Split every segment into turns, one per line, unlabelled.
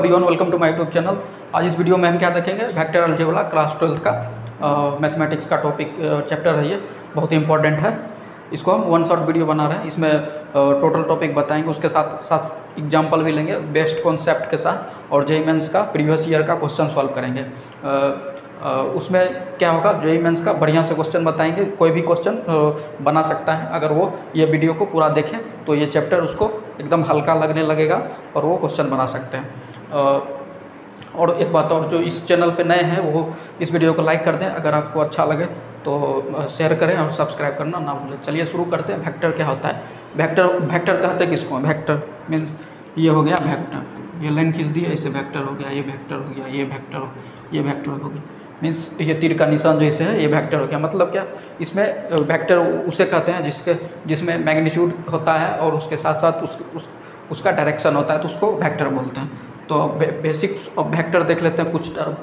Everyone, welcome to my YouTube channel. आज इस video में हम क्या देखेंगे, वेक्टर अलजेब्रा क्लास 12 का मैथमेटिक्स का टॉपिक चैप्टर है। ये बहुत ही इंपॉर्टेंट है। इसको हम वन शॉट वीडियो बना रहे हैं। इसमें टोटल टॉपिक बताएंगे, उसके साथ साथ एग्जाम्पल भी लेंगे बेस्ट कॉन्सेप्ट के साथ, और जेईई मेंस का प्रीवियस ईयर का क्वेश्चन सॉल्व करेंगे। उसमें क्या होगा, जेईई मेंस का बढ़िया से क्वेश्चन बताएंगे। कोई भी क्वेश्चन बना सकता है अगर वो ये वीडियो को पूरा देखें, तो ये चैप्टर उसको एकदम हल्का लगने लगेगा और वो क्वेश्चन बना सकते हैं। और एक बात और, जो इस चैनल पे नए हैं वो इस वीडियो को लाइक कर दें, अगर आपको अच्छा लगे तो शेयर करें और सब्सक्राइब करना ना भूलें। चलिए शुरू करते हैं। वेक्टर क्या होता है? वेक्टर कहते हैं किसको? वेक्टर मीन्स ये हो गया वेक्टर, ये लाइन खींच दी, ऐसे वेक्टर हो गया, ये वेक्टर हो गया, ये वेक्टर हो गया। मीन्स ये तीर का निशान जैसे है, ये वेक्टर हो गया। मतलब क्या, इसमें वेक्टर उसे कहते हैं जिसमें मैग्नीट्यूड होता है और उसके साथ साथ उसका डायरेक्शन होता है, तो उसको वेक्टर बोलते हैं। तो बेसिक ऑफ वेक्टर देख लेते हैं, कुछ टर्म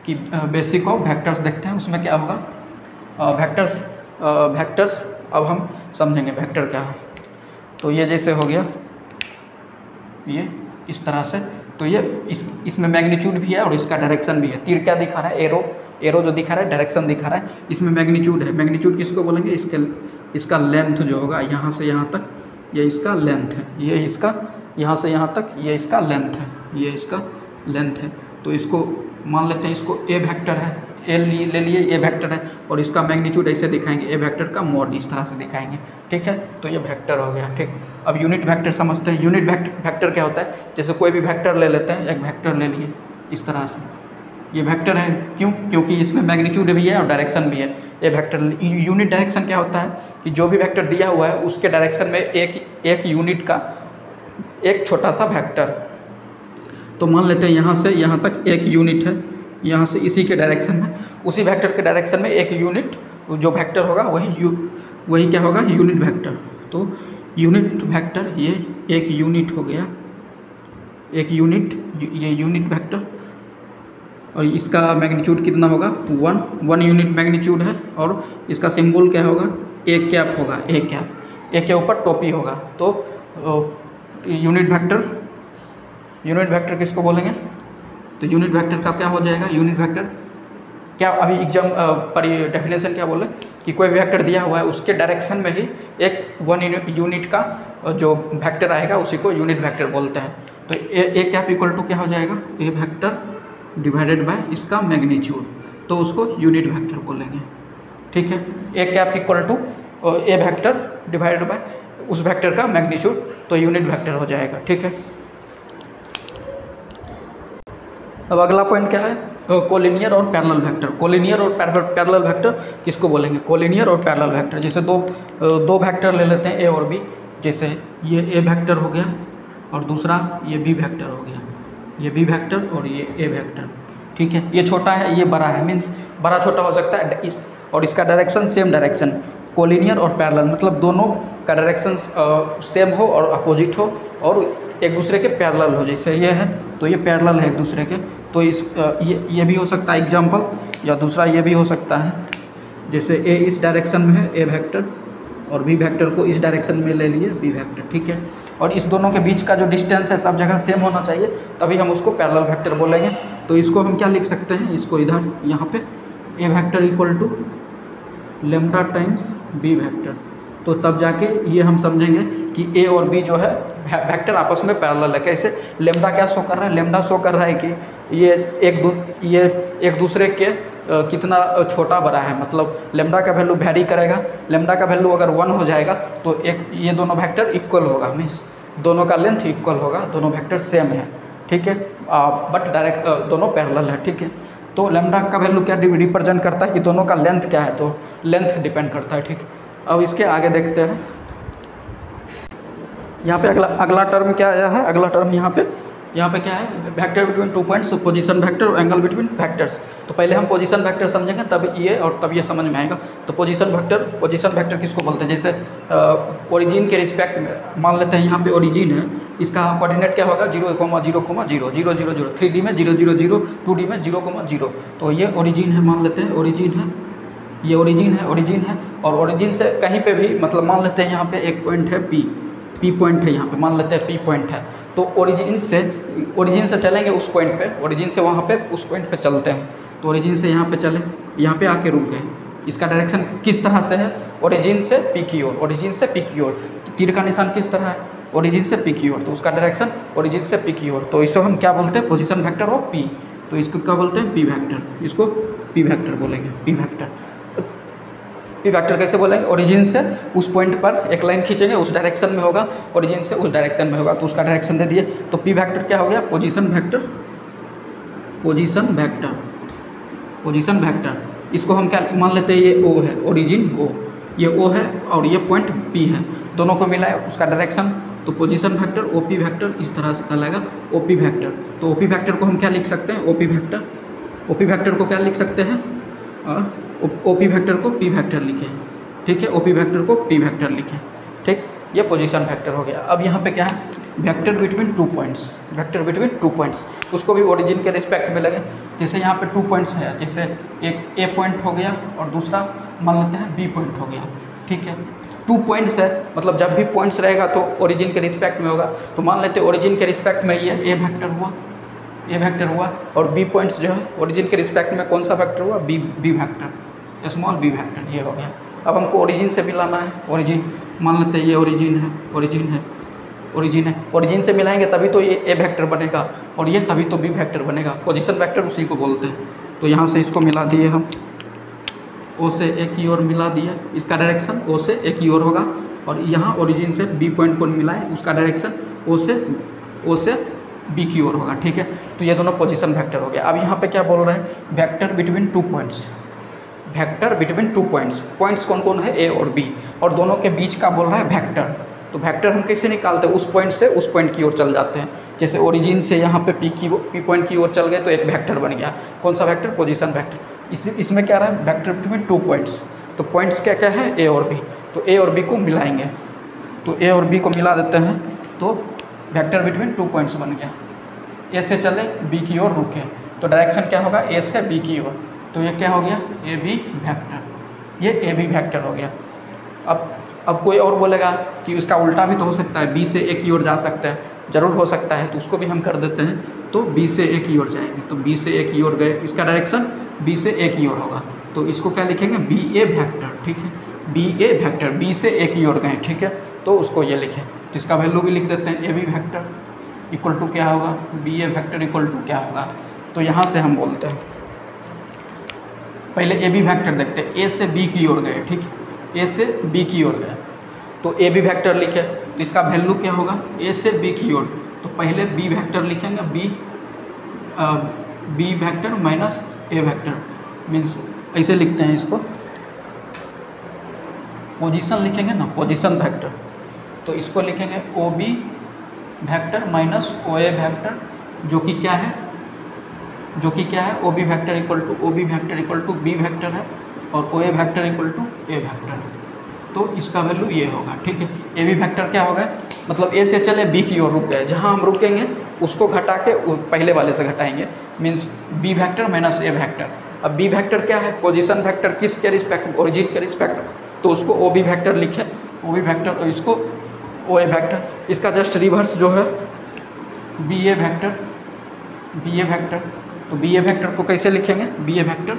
की बेसिक ऑफ वेक्टर्स देखते हैं। उसमें क्या होगा, वेक्टर्स अब हम समझेंगे वेक्टर क्या है। तो ये जैसे हो गया, ये इस तरह से, तो ये इसमें मैग्नीट्यूड भी है और इसका डायरेक्शन भी है। तीर क्या दिखा रहा है? एरो जो दिखा रहा है डायरेक्शन दिखा रहा है। इसमें मैग्नीट्यूड है। मैग्नीट्यूड किसको बोलेंगे? इसका लेंथ जो होगा यहाँ से यहाँ तक, ये इसका लेंथ है। ये इसका यहाँ से यहाँ तक, ये इसका लेंथ है, ये इसका लेंथ है। तो इसको मान लेते हैं, इसको ए वेक्टर है, ए ले लिए, ए वेक्टर है, और इसका मैग्नीट्यूड ऐसे दिखाएंगे, ए वेक्टर का मॉड इस तरह से दिखाएंगे। ठीक है, तो ये वेक्टर हो गया। ठीक, अब यूनिट वेक्टर समझते हैं। यूनिट वेक्टर क्या होता है? जैसे कोई भी वेक्टर ले लेते हैं, एक वेक्टर ले लिए इस तरह से, ये वेक्टर है। क्यों? क्योंकि इसमें मैग्नीट्यूड भी है और डायरेक्शन भी है। ये वेक्टर यूनिट डायरेक्शन क्या होता है कि जो भी वेक्टर दिया हुआ है उसके डायरेक्शन में एक यूनिट का एक छोटा सा वेक्टर। तो मान लेते हैं यहाँ से यहाँ तक एक यूनिट है, यहाँ से इसी के डायरेक्शन में, उसी वेक्टर के डायरेक्शन में एक यूनिट जो वेक्टर होगा वही क्या होगा? Unit vector. तो यूनिट वेक्टर ये एक यूनिट हो गया, एक यूनिट, ये यूनिट वेक्टर, और इसका मैग्नीट्यूड कितना होगा? वन यूनिट मैग्नीट्यूड है, और इसका सिंबल क्या होगा? ए कैप होगा, ए कैप, ए के ऊपर टोपी होगा। तो यूनिट वेक्टर किसको बोलेंगे? तो यूनिट वेक्टर का क्या हो जाएगा? यूनिट वेक्टर क्या, अभी एग्जाम पर डेफिनेशन क्या बोले कि कोई वेक्टर दिया हुआ है उसके डायरेक्शन में ही एक वन यूनिट का जो वेक्टर आएगा उसी को यूनिट वेक्टर बोलते हैं। तो ए कैप इक्वल टू क्या हो जाएगा? ए वेक्टर डिवाइडेड बाय इसका मैग्नीट्यूड, तो उसको यूनिट वेक्टर बोलेंगे। ठीक है, A cap equal to A vector divided by उस वेक्टर का मैग्नीट्यूड, तो यूनिट वेक्टर हो जाएगा। ठीक है, अब अगला पॉइंट क्या है? कोलिनियर और पैरेलल वेक्टर। कोलिनियर और पैरेलल वेक्टर किसको बोलेंगे? कोलिनियर और पैरेलल वेक्टर, जैसे दो वेक्टर ले लेते हैं, ए और बी। जैसे ये ए वेक्टर हो गया और दूसरा ये बी वेक्टर हो गया, ये बी वेक्टर और ये ए वेक्टर। ठीक है, ये छोटा है, ये बड़ा है, मीन्स बड़ा छोटा हो सकता है और इसका डायरेक्शन सेम डायरेक्शन। कोलिनियर और पैरेलल मतलब दोनों का डायरेक्शन सेम हो और अपोजिट हो और एक दूसरे के पैरेलल हो। जैसे ये है तो ये पैरेलल है एक दूसरे के, तो ये भी हो सकता है एग्जाम्पल, या दूसरा ये भी हो सकता है। जैसे ए इस डायरेक्शन में है, ए वेक्टर, और बी वेक्टर को इस डायरेक्शन में ले लिए, बी वेक्टर। ठीक है, और इस दोनों के बीच का जो डिस्टेंस है सब जगह सेम होना चाहिए, तभी हम उसको पैरेलल वेक्टर बोलेंगे। तो इसको हम क्या लिख सकते हैं? इसको इधर यहाँ पे A vector equal to lambda times B vector. तो तब जाके ये हम समझेंगे कि ए और बी जो है वेक्टर आपस में पैरेलल है। कैसे? लेम्डा क्या शो कर रहा है? लेम्डा शो कर रहा है कि ये एक दूसरे के कितना छोटा बड़ा है, मतलब लेम्डा का वैल्यू वेरी करेगा। लेम्डा का वैल्यू अगर 1 हो जाएगा तो ये दोनों वेक्टर इक्वल होगा, मीन्स दोनों का लेंथ इक्वल होगा, दोनों वेक्टर सेम है। ठीक है, बट डायरेक्ट दोनों पैरेलल है। ठीक है, तो लेम्डा का वैल्यू क्या रिप्रेजेंट करता है कि दोनों का लेंथ क्या है, तो लेंथ डिपेंड करता है। ठीक, अब इसके आगे देखते हैं। यहाँ पे अगला टर्म क्या आया है? अगला टर्म यहाँ पे क्या है? Vector between 2 points, position vector और एंगल बिटवीन वेक्टर्स। तो पहले हम पोजीशन वेक्टर समझेंगे, तब ये समझ में आएगा। तो पोजीशन वेक्टर किसको बोलते हैं? जैसे ओरिजिन के रिस्पेक्ट में मान लेते हैं, यहाँ पे ओरिजिन है, इसका कोऑर्डिनेट क्या होगा? 0, 0, 0, 0, 0, 0, 3D में 0, 0, 0, 2D में 0, 0। तो ये ओरिजिन है, मान लेते हैं ओरिजिन है, ये ओरिजिन है, और ओरिजिन से कहीं पे भी, मतलब मान लेते हैं यहाँ पे एक पॉइंट है P, पी पॉइंट है यहाँ पे, मान लेते हैं पी पॉइंट है, तो ओरिजिन से चलेंगे उस पॉइंट पे, ओरिजिन से वहाँ पे उस पॉइंट पे चलते हैं। तो ओरिजिन से यहाँ पे चले, यहाँ पे आके रुक गए। इसका डायरेक्शन किस तरह से है? ओरिजिन से पी की ओर, ओरिजिन से पी की ओर। तो तीर का निशान किस तरह है? ओरिजिन से पी की ओर, तो उसका डायरेक्शन ओरिजिन से पी की ओर। तो इसको हम क्या बोलते हैं? Position vector of P. तो इसको क्या बोलते हैं? P vector. इसको पी वेक्टर बोलेंगे, पी वेक्टर। पी वेक्टर कैसे बोलेंगे? ओरिजिन से उस पॉइंट पर एक लाइन खींचेंगे, उस डायरेक्शन में होगा, ओरिजिन से उस डायरेक्शन में होगा, तो उसका डायरेक्शन दे दिए। तो पी वेक्टर क्या हो गया? Position vector, position vector, position vector. इसको हम क्या मान लेते हैं? ये ओ है, ओरिजिन ओ, ये ओ है और ये पॉइंट पी है, दोनों को मिला है उसका डायरेक्शन। तो position vector O P vector इस तरह से कहलाएगा, ओ पी वेक्टर। तो ओ पी वेक्टर को हम क्या लिख सकते हैं? O P vector, O P vector को क्या लिख सकते हैं? ओ पी वेक्टर को पी वेक्टर लिखें, ठीक है, ओ पी वेक्टर को पी वेक्टर लिखें, ठीक। ये पोजीशन वेक्टर हो गया। अब यहाँ पे क्या है? Vector between two points, vector between two points, उसको भी ओरिजिन के रिस्पेक्ट में लगे। जैसे यहाँ पे टू पॉइंट्स है, जैसे एक ए पॉइंट हो गया और दूसरा मान लेते हैं बी पॉइंट हो गया, ठीक है। टू पॉइंट्स है, मतलब जब भी पॉइंट्स रहेगा तो ओरिजिन के रिस्पेक्ट में होगा। तो मान लेते हैं ओरिजिन के रिस्पेक्ट में ये ए वेक्टर हुआ, ए वेक्टर हुआ, और बी पॉइंट्स जो है ओरिजिन के रिस्पेक्ट में कौन सा वेक्टर हुआ? B vector, small B vector, ये हो गया। अब हमको ओरिजिन से मिलाना है, ओरिजिन मान लेते हैं ये ओरिजिन है, ओरिजिन है, ओरिजिन है, ओरिजिन से मिलाएंगे तभी तो ये ए वेक्टर बनेगा, और ये तभी तो बी वेक्टर बनेगा। पोजीशन वेक्टर उसी को बोलते हैं। तो यहाँ से इसको मिला दिए हम, ओ से ए की ओर मिला दिया, इसका डायरेक्शन ओ से ए की ओर होगा, और यहाँ ओरिजिन से बी पॉइंट को मिलाए, उसका डायरेक्शन ओ से बी की ओर होगा, ठीक है। तो ये दोनों पोजीशन वेक्टर हो गया। अब यहाँ पे क्या बोल रहे हैं? Vector between two points, vector between two points. Points कौन कौन है? ए और बी, और दोनों के बीच का बोल रहा है वेक्टर। तो वेक्टर हम कैसे निकालते हैं? उस पॉइंट से उस पॉइंट की ओर चल जाते हैं। जैसे ओरिजिन से यहाँ पे पी पॉइंट की ओर चल गए तो एक वेक्टर बन गया। कौन सा वेक्टर? Position vector. इसमें क्या रहा है? Vector between two points. तो पॉइंट्स क्या क्या है? ए और बी। तो ए और बी को मिलाएंगे, तो ए और बी को मिला देते हैं, तो वेक्टर बिटवीन टू पॉइंट्स बन गया। ए से चले बी की ओर रुके, तो डायरेक्शन क्या होगा? ए से बी की ओर। तो ये क्या हो गया? ए बी वेक्टर, ये ए बी वेक्टर हो गया। अब कोई और बोलेगा कि उसका उल्टा भी तो हो सकता है, बी से ए की ओर जा सकता है, ज़रूर हो सकता है, तो उसको भी हम कर देते हैं। तो बी से ए की ओर जाएंगे, तो बी से ए की ओर गए, इसका डायरेक्शन बी से ए की ओर होगा, तो इसको क्या लिखेंगे? बी ए वेक्टर, ठीक है, बी ए वेक्टर, बी से ए की ओर गए, ठीक है, तो उसको ये लिखें। तो इसका वैल्यू भी लिख देते हैं, A B vector equal to क्या होगा? B A vector equal to क्या होगा? तो यहाँ से हम बोलते हैं, पहले ए बी वेक्टर देखते हैं। ए से बी की ओर गए, ठीक, ए से बी की ओर गए, तो ए बी वेक्टर लिखे, तो इसका वैल्यू क्या होगा? ए से बी की ओर, तो पहले बी वेक्टर लिखेंगे, B vector minus A vector, means ऐसे लिखते हैं इसको, पोजीशन लिखेंगे ना, पोजीशन वेक्टर, तो इसको लिखेंगे O B vector minus O A vector, जो कि क्या है? जो कि क्या है? O B vector equal to O B vector equal to B vector है, और O A vector equal to A vector है, तो इसका वैल्यू ये होगा, ठीक है। ए बी वेक्टर क्या होगा? मतलब ए से चले बी की ओर रुक गए, जहाँ हम रुकेंगे उसको घटा के पहले वाले से घटाएंगे, means B vector minus A vector. अब बी वेक्टर क्या है? पोजीशन वेक्टर, किसके रिस्पेक्ट? ओरिजिन के रिस्पेक्ट, तो उसको ओ बी वेक्टर लिखे, ओ बी वेक्टर, और इसको ओ ए वेक्टर। इसका जस्ट रिवर्स जो है B A vector, B A vector, तो बी ए वेक्टर को कैसे लिखेंगे? बी ए वेक्टर,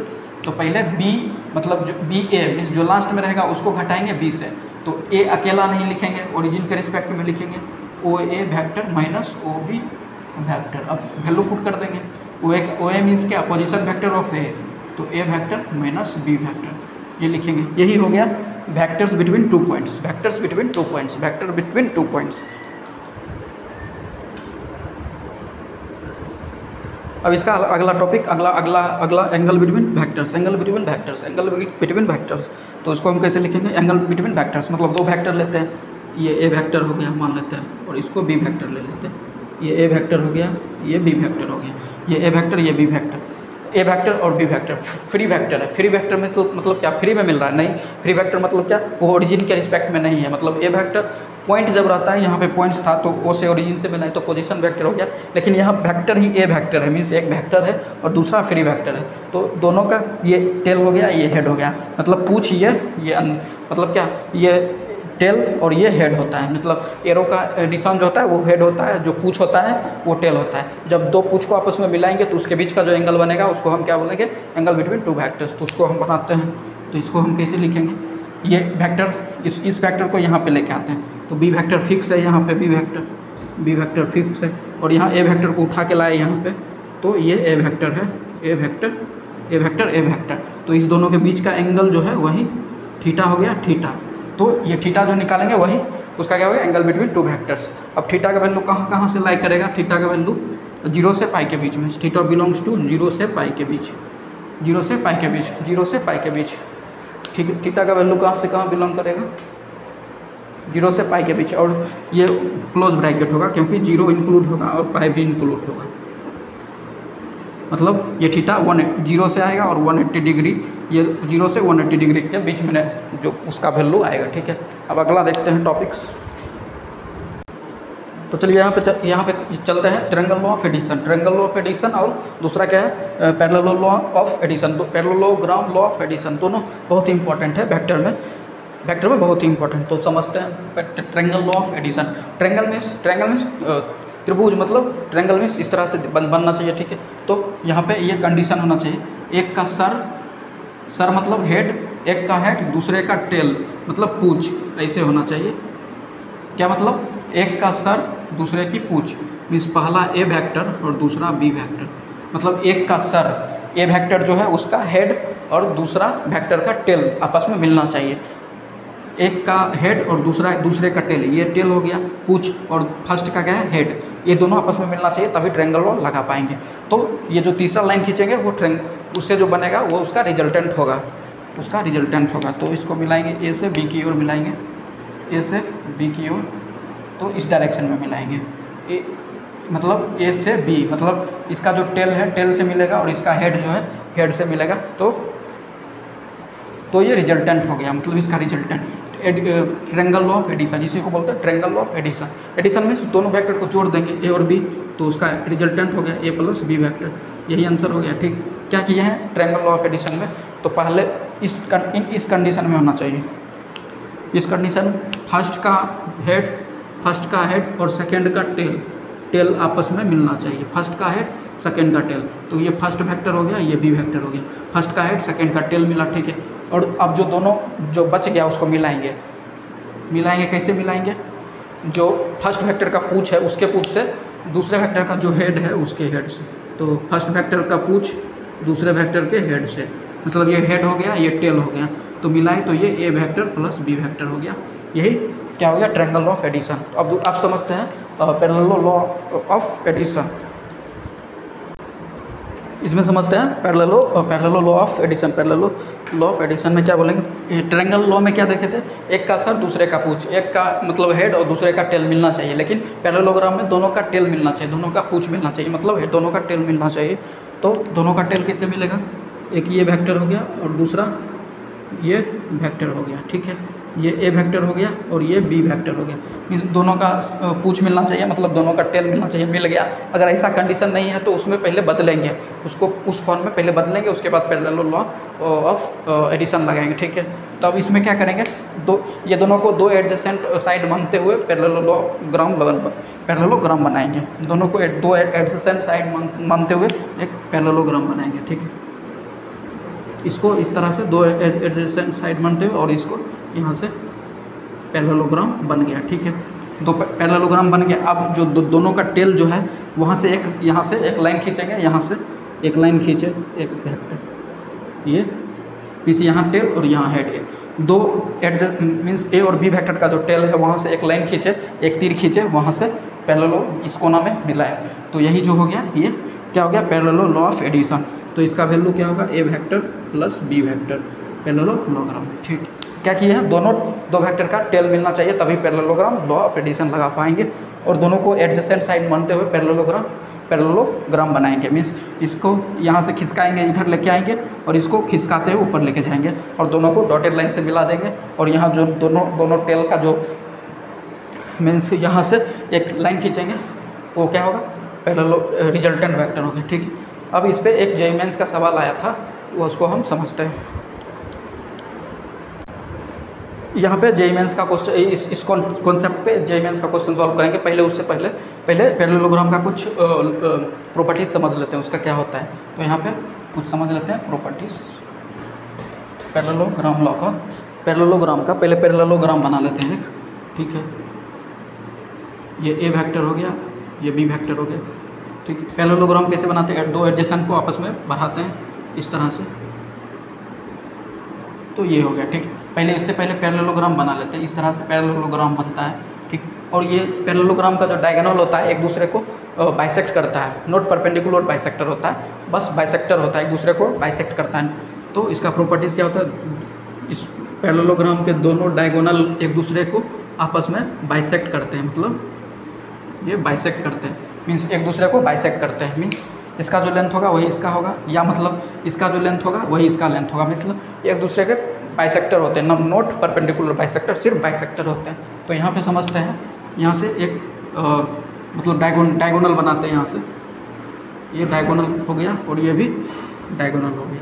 तो पहले बी मतलब जो बी ए मीन्स जो लास्ट में रहेगा उसको घटाएंगे बी से, तो ए अकेला नहीं लिखेंगे, ओरिजिन के रिस्पेक्ट में लिखेंगे O A vector minus O B vector. अब वैल्यू पुट कर देंगे, ओ ए मीन्स क्या? पोजीशन वेक्टर ऑफ ए, तो A vector minus B vector, ये लिखेंगे। यही हो गया vectors between two points, vectors between two points, vector between two points. अब इसका अगला टॉपिक, अगला angle between vectors, angle between vectors, angle between vectors. तो उसको हम कैसे लिखेंगे? एंगल बिटवीन वेक्टर्स, मतलब दो वेक्टर लेते हैं, ये ए वेक्टर हो गया मान लेते हैं, और इसको बी वेक्टर ले लेते हैं, ये ए वेक्टर हो गया, ये बी वेक्टर हो गया, ये ए वेक्टर, ये बी वेक्टर, ए वेक्टर और बी वेक्टर फ्री वेक्टर है। फ्री वेक्टर में तो मतलब क्या? फ्री में मिल रहा है? नहीं, फ्री वेक्टर मतलब क्या? वो ओरिजिन के रिस्पेक्ट में नहीं है। मतलब ए वेक्टर पॉइंट जब रहता है, यहाँ पे पॉइंट्स था तो ओ से ओरिजिन से मिला है तो पोजीशन वेक्टर हो गया, लेकिन यहाँ वेक्टर ही ए वेक्टर है, मीन्स एक वेक्टर है और दूसरा फ्री वेक्टर है, तो दोनों का ये टेल हो गया, ये हेड हो गया, मतलब पूछ ये मतलब क्या? ये टेल और ये हेड होता है, मतलब एरो का निशान जो होता है वो हेड होता है, जो पूछ होता है वो टेल होता है। जब दो पूछ को आपस में मिलाएंगे तो उसके बीच का जो एंगल बनेगा उसको हम क्या बोलेंगे, एंगल बिटवीन टू वेक्टर्स। तो उसको हम बनाते हैं, तो इसको हम कैसे लिखेंगे, ये वेक्टर इस वेक्टर को यहाँ पे लेके आते हैं, तो बी वेक्टर फिक्स है, यहाँ पे बी वेक्टर फिक्स है, और यहाँ ए वेक्टर को उठा के लाए यहाँ पे, तो ये ए वेक्टर है, ए वेक्टर। तो इस दोनों के बीच का एंगल जो है वही थीटा हो गया, थीटा। तो ये थीटा जो निकालेंगे वही उसका क्या हो गया, एंगल बिटवीन टू वेक्टर्स। अब थीटा का वैल्यू कहाँ से लाई करेगा, थीटा का वैल्यू 0 से पाई के बीच में, थीटा बिलोंग्स टू 0 से पाई के बीच, 0 से पाई के बीच। ठीक है, थीटा का वैल्यू कहाँ से कहाँ बिलोंग करेगा, 0 से पाई के बीच, और ये क्लोज ब्रैकेट होगा क्योंकि 0 इंक्लूड होगा और पाई भी इंक्लूड होगा। मतलब ये थीटा 0 से आएगा और 180 डिग्री, ये 0 से 180 डिग्री के बीच में जो उसका वैल्यू आएगा। ठीक है, अब अगला देखते हैं टॉपिक्स। तो चलिए यहाँ पे चलते हैं ट्रायंगल लॉ ऑफ एडिशन, और दूसरा क्या है, पैरेलल लॉ ऑफ एडिशन। तो पैरेललोग्राम लॉ ऑफ एडिशन दोनों बहुत ही इंपॉर्टेंट है वेक्टर में बहुत ही इंपॉर्टेंट। तो समझते हैं triangle law of addition. Triangle means त्रिभुज, मतलब ट्रायंगल मीन्स इस तरह से बनना चाहिए। ठीक है, तो यहाँ पे ये कंडीशन होना चाहिए, एक का सर मतलब हेड, एक का हेड दूसरे का टेल मतलब पूछ, ऐसे होना चाहिए। क्या मतलब, एक का सर दूसरे की पूछ, मीन्स पहला ए वेक्टर और दूसरा बी वेक्टर, मतलब एक का सर ए वेक्टर जो है उसका हेड और दूसरा वेक्टर का टेल आपस में मिलना चाहिए। एक का हेड और दूसरे का टेल, ये टेल हो गया पूछ, और फर्स्ट का क्या है, हेड, ये दोनों आपस में मिलना चाहिए तभी ट्रायंगल लॉ लगा पाएंगे। तो ये जो तीसरा लाइन खींचेंगे वो उससे जो बनेगा वो उसका रिजल्टेंट होगा, तो इसको मिलाएंगे, ए से बी की ओर मिलाएंगे, ए से बी की ओर, तो इस डायरेक्शन में मिलाएंगे, मतलब ए से बी, मतलब इसका जो टेल है टेल से मिलेगा और इसका हेड जो है हेड से मिलेगा, तो ये रिजल्टेंट हो गया, मतलब इसका resultant. Triangle law of addition, इसी को बोलते हैं triangle law of addition. Addition means दोनों वेक्टर को जोड़ देंगे ए और बी, तो उसका रिजल्टेंट हो गया ए प्लस बी वेक्टर, यही आंसर हो गया। ठीक, क्या किए हैं ट्रायंगल लॉ ऑफ एडिशन में, तो पहले इस कंडीशन में होना चाहिए, इस कंडीशन फर्स्ट का हेड और सेकेंड का टेल आपस में मिलना चाहिए, फर्स्ट का हेड सेकेंड का टेल, तो ये फर्स्ट वेक्टर हो गया, ये बी वेक्टर हो गया, फर्स्ट का हेड सेकेंड का टेल मिला। ठीक है, और अब जो दोनों जो बच गया उसको मिलाएंगे, कैसे मिलाएंगे, जो फर्स्ट वेक्टर का पूछ है उसके पूछ से दूसरे वेक्टर का जो हेड है उसके हेड से, तो फर्स्ट वेक्टर का पूछ दूसरे वेक्टर के हेड से, मतलब ये हेड हो गया, ये टेल हो गया, तो मिलाए तो ये ए वेक्टर प्लस बी वेक्टर हो गया, यही क्या हो गया ट्रायंगल लॉ ऑफ एडिशन। अब आप समझते हैं पैरेलल लॉ ऑफ एडिशन, इसमें समझते हैं parallel law of addition. Parallel law of addition में क्या बोलेंगे, ट्रायंगल लॉ में क्या देखे थे, एक का सर दूसरे का पूछ, एक का मतलब हेड और दूसरे का टेल मिलना चाहिए, लेकिन पैरेललोग्राम में दोनों का टेल मिलना चाहिए, दोनों का पूछ मिलना चाहिए, मतलब दोनों का टेल मिलना चाहिए। तो दोनों का टेल कैसे मिलेगा, एक ये वेक्टर हो गया और दूसरा ये वेक्टर हो गया। ठीक है, ये ए वेक्टर हो गया और ये बी वेक्टर हो गया, दोनों का पूछ मिलना चाहिए, मतलब दोनों का टेल मिलना चाहिए, मिल गया। अगर ऐसा कंडीशन नहीं है तो उसमें पहले बदलेंगे, उसको उस फॉर्म में पहले बदलेंगे, उसके बाद पैरेलल लॉ ऑफ एडिशन लगाएंगे। ठीक है, तो अब इसमें क्या करेंगे, ये दोनों को दो एडजेसेंट साइड मानते हुए पैरेललोग्राम बनाएंगे, दोनों को दो एडजेसेंट साइड मानते हुए एक पैरेललोग्राम बनाएंगे। ठीक है, इसको इस तरह से दो एडजेसेंट साइड मानते हुए, और इसको यहाँ से पैरेललोग्राम बन गया। ठीक है, दो पैरेललोग्राम बन गया। अब जो दोनों का टेल जो है वहाँ से यहाँ से एक लाइन खींचेंगे, यहाँ से एक लाइन खींचे, एक वेक्टर, ये इसी यहाँ टेल और यहाँ हेड, दो मीन्स ए और बी वेक्टर का जो टेल है वहाँ से एक लाइन खींचे, एक तीर खींचे, वहाँ से पैरेलल इस कोना में मिलाया, तो यही जो हो गया, ये क्या हो गया पैरेलल लॉ ऑफ एडिशन। तो इसका वैल्यू क्या होगा, A vector plus B vector, parallelogram. ठीक, क्या किए हैं, दो वेक्टर का टेल मिलना चाहिए तभी पैरेललोग्राम लॉ ऑफ एडिशन लगा पाएंगे, और दोनों को एडजेसेंट साइड मानते हुए पैरेललोग्राम बनाएंगे। मीन्स इसको यहाँ से खिसकाएंगे, इधर लेके आएंगे, और इसको खिसकाते हुए ऊपर लेके जाएंगे, और दोनों को डॉटेड लाइन से मिला देंगे, और यहाँ जो दोनों टेल का जो मीन्स यहाँ से एक लाइन खींचेंगे, वो क्या होगा, पैरेलल रिजल्टेंट वेक्टर होगा। ठीक है, अब इस पर एक जेईई मेंस का सवाल आया था, वो उसको हम समझते हैं। यहाँ पे जेईई मेंस का क्वेश्चन, इस कॉन्सेप्ट पे जेईई मेंस का क्वेश्चन सॉल्व करेंगे। उससे पहले पैरेललोग्राम का कुछ प्रॉपर्टीज समझ लेते हैं, उसका क्या होता है। तो यहाँ पे कुछ समझ लेते हैं प्रॉपर्टीज पैरेललोग्राम लॉ का। पैरेललोग्राम का पहले पैरेललोग्राम बना लेते हैं एक, ठीक है। ये ए वेक्टर हो गया, ये बी वेक्टर हो गया, ठीक है। पैरेललोग्राम कैसे बनाते हैं, दो एडजेसेंट को आपस में बढ़ाते हैं इस तरह से, तो ये हो गया, ठीक है। पहले इससे पहले पैरेललोग्राम बना लेते हैं, इस तरह से पैरेललोग्राम बनता है, ठीक। और ये पैरेललोग्राम का जो डायगोनल होता है एक दूसरे को बाइसेक्ट करता है, नॉट परपेंडिकुलर बाइसेक्टर होता है, बस बाइसेक्टर होता है, एक दूसरे को बाइसेक्ट करता है। तो इसका प्रॉपर्टीज़ क्या होता है, इस पैरेललोग्राम के दोनों डायगोनल एक दूसरे को आपस में बाइसेक्ट करते हैं, मतलब ये बाइसेक्ट करते हैं, मीन्स एक दूसरे को बाइसेक्ट करते हैं, मीन्स इसका जो लेंथ होगा वही इसका होगा, या मतलब इसका जो लेंथ होगा वही इसका लेंथ होगा, मतलब एक दूसरे के बाइसेक्टर होते हैं, नॉट परपेंडिकुलर बाइसेक्टर, सिर्फ बाइसेक्टर होते हैं। तो यहाँ पे समझते हैं, यहाँ से एक मतलब डायगोनल बनाते हैं, यहाँ से ये डायगोनल हो गया और ये भी डायगोनल हो गया।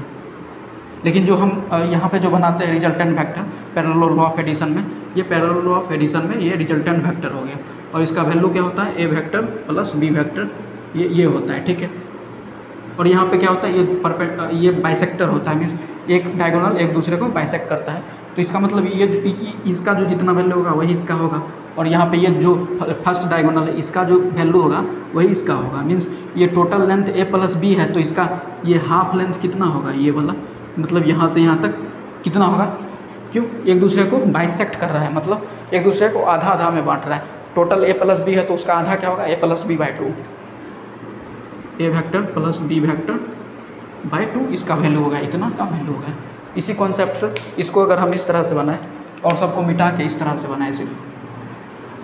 लेकिन जो हम यहाँ पे जो बनाते हैं resultant vector parallel law of addition में, ये पैरेलल लॉ ऑफ एडिशन में ये रिजल्टेंट वेक्टर हो गया, और इसका वैल्यू क्या होता है, A vector plus B vector, ये होता है, ठीक है। और यहाँ पे क्या होता है, ये बाइसेक्टर होता है, मीन्स एक डायगोनल एक दूसरे को बाइसेक्ट करता है। तो इसका मतलब इसका जो जितना वैल्यू होगा वही इसका होगा, और यहाँ पे ये जो फर्स्ट डायगोनल है इसका जो वैल्यू होगा वही इसका होगा, मीन्स ये टोटल लेंथ ए प्लस बी है, तो इसका ये हाफ लेंथ कितना होगा, ये वाला, मतलब यहाँ से यहाँ तक कितना होगा, क्यों, एक दूसरे को बाइसेक्ट कर रहा है, मतलब एक दूसरे को आधा आधा में बांट रहा है। टोटल ए प्लस बी है तो उसका आधा क्या होगा, A plus B by 2, A vector plus B vector by 2, इसका वैल्यू होगा, इतना का वैल्यू होगा। इसी कॉन्सेप्ट इसको अगर हम इस तरह से बनाएं और सबको मिटा के इस तरह से बनाएं, सिर्फ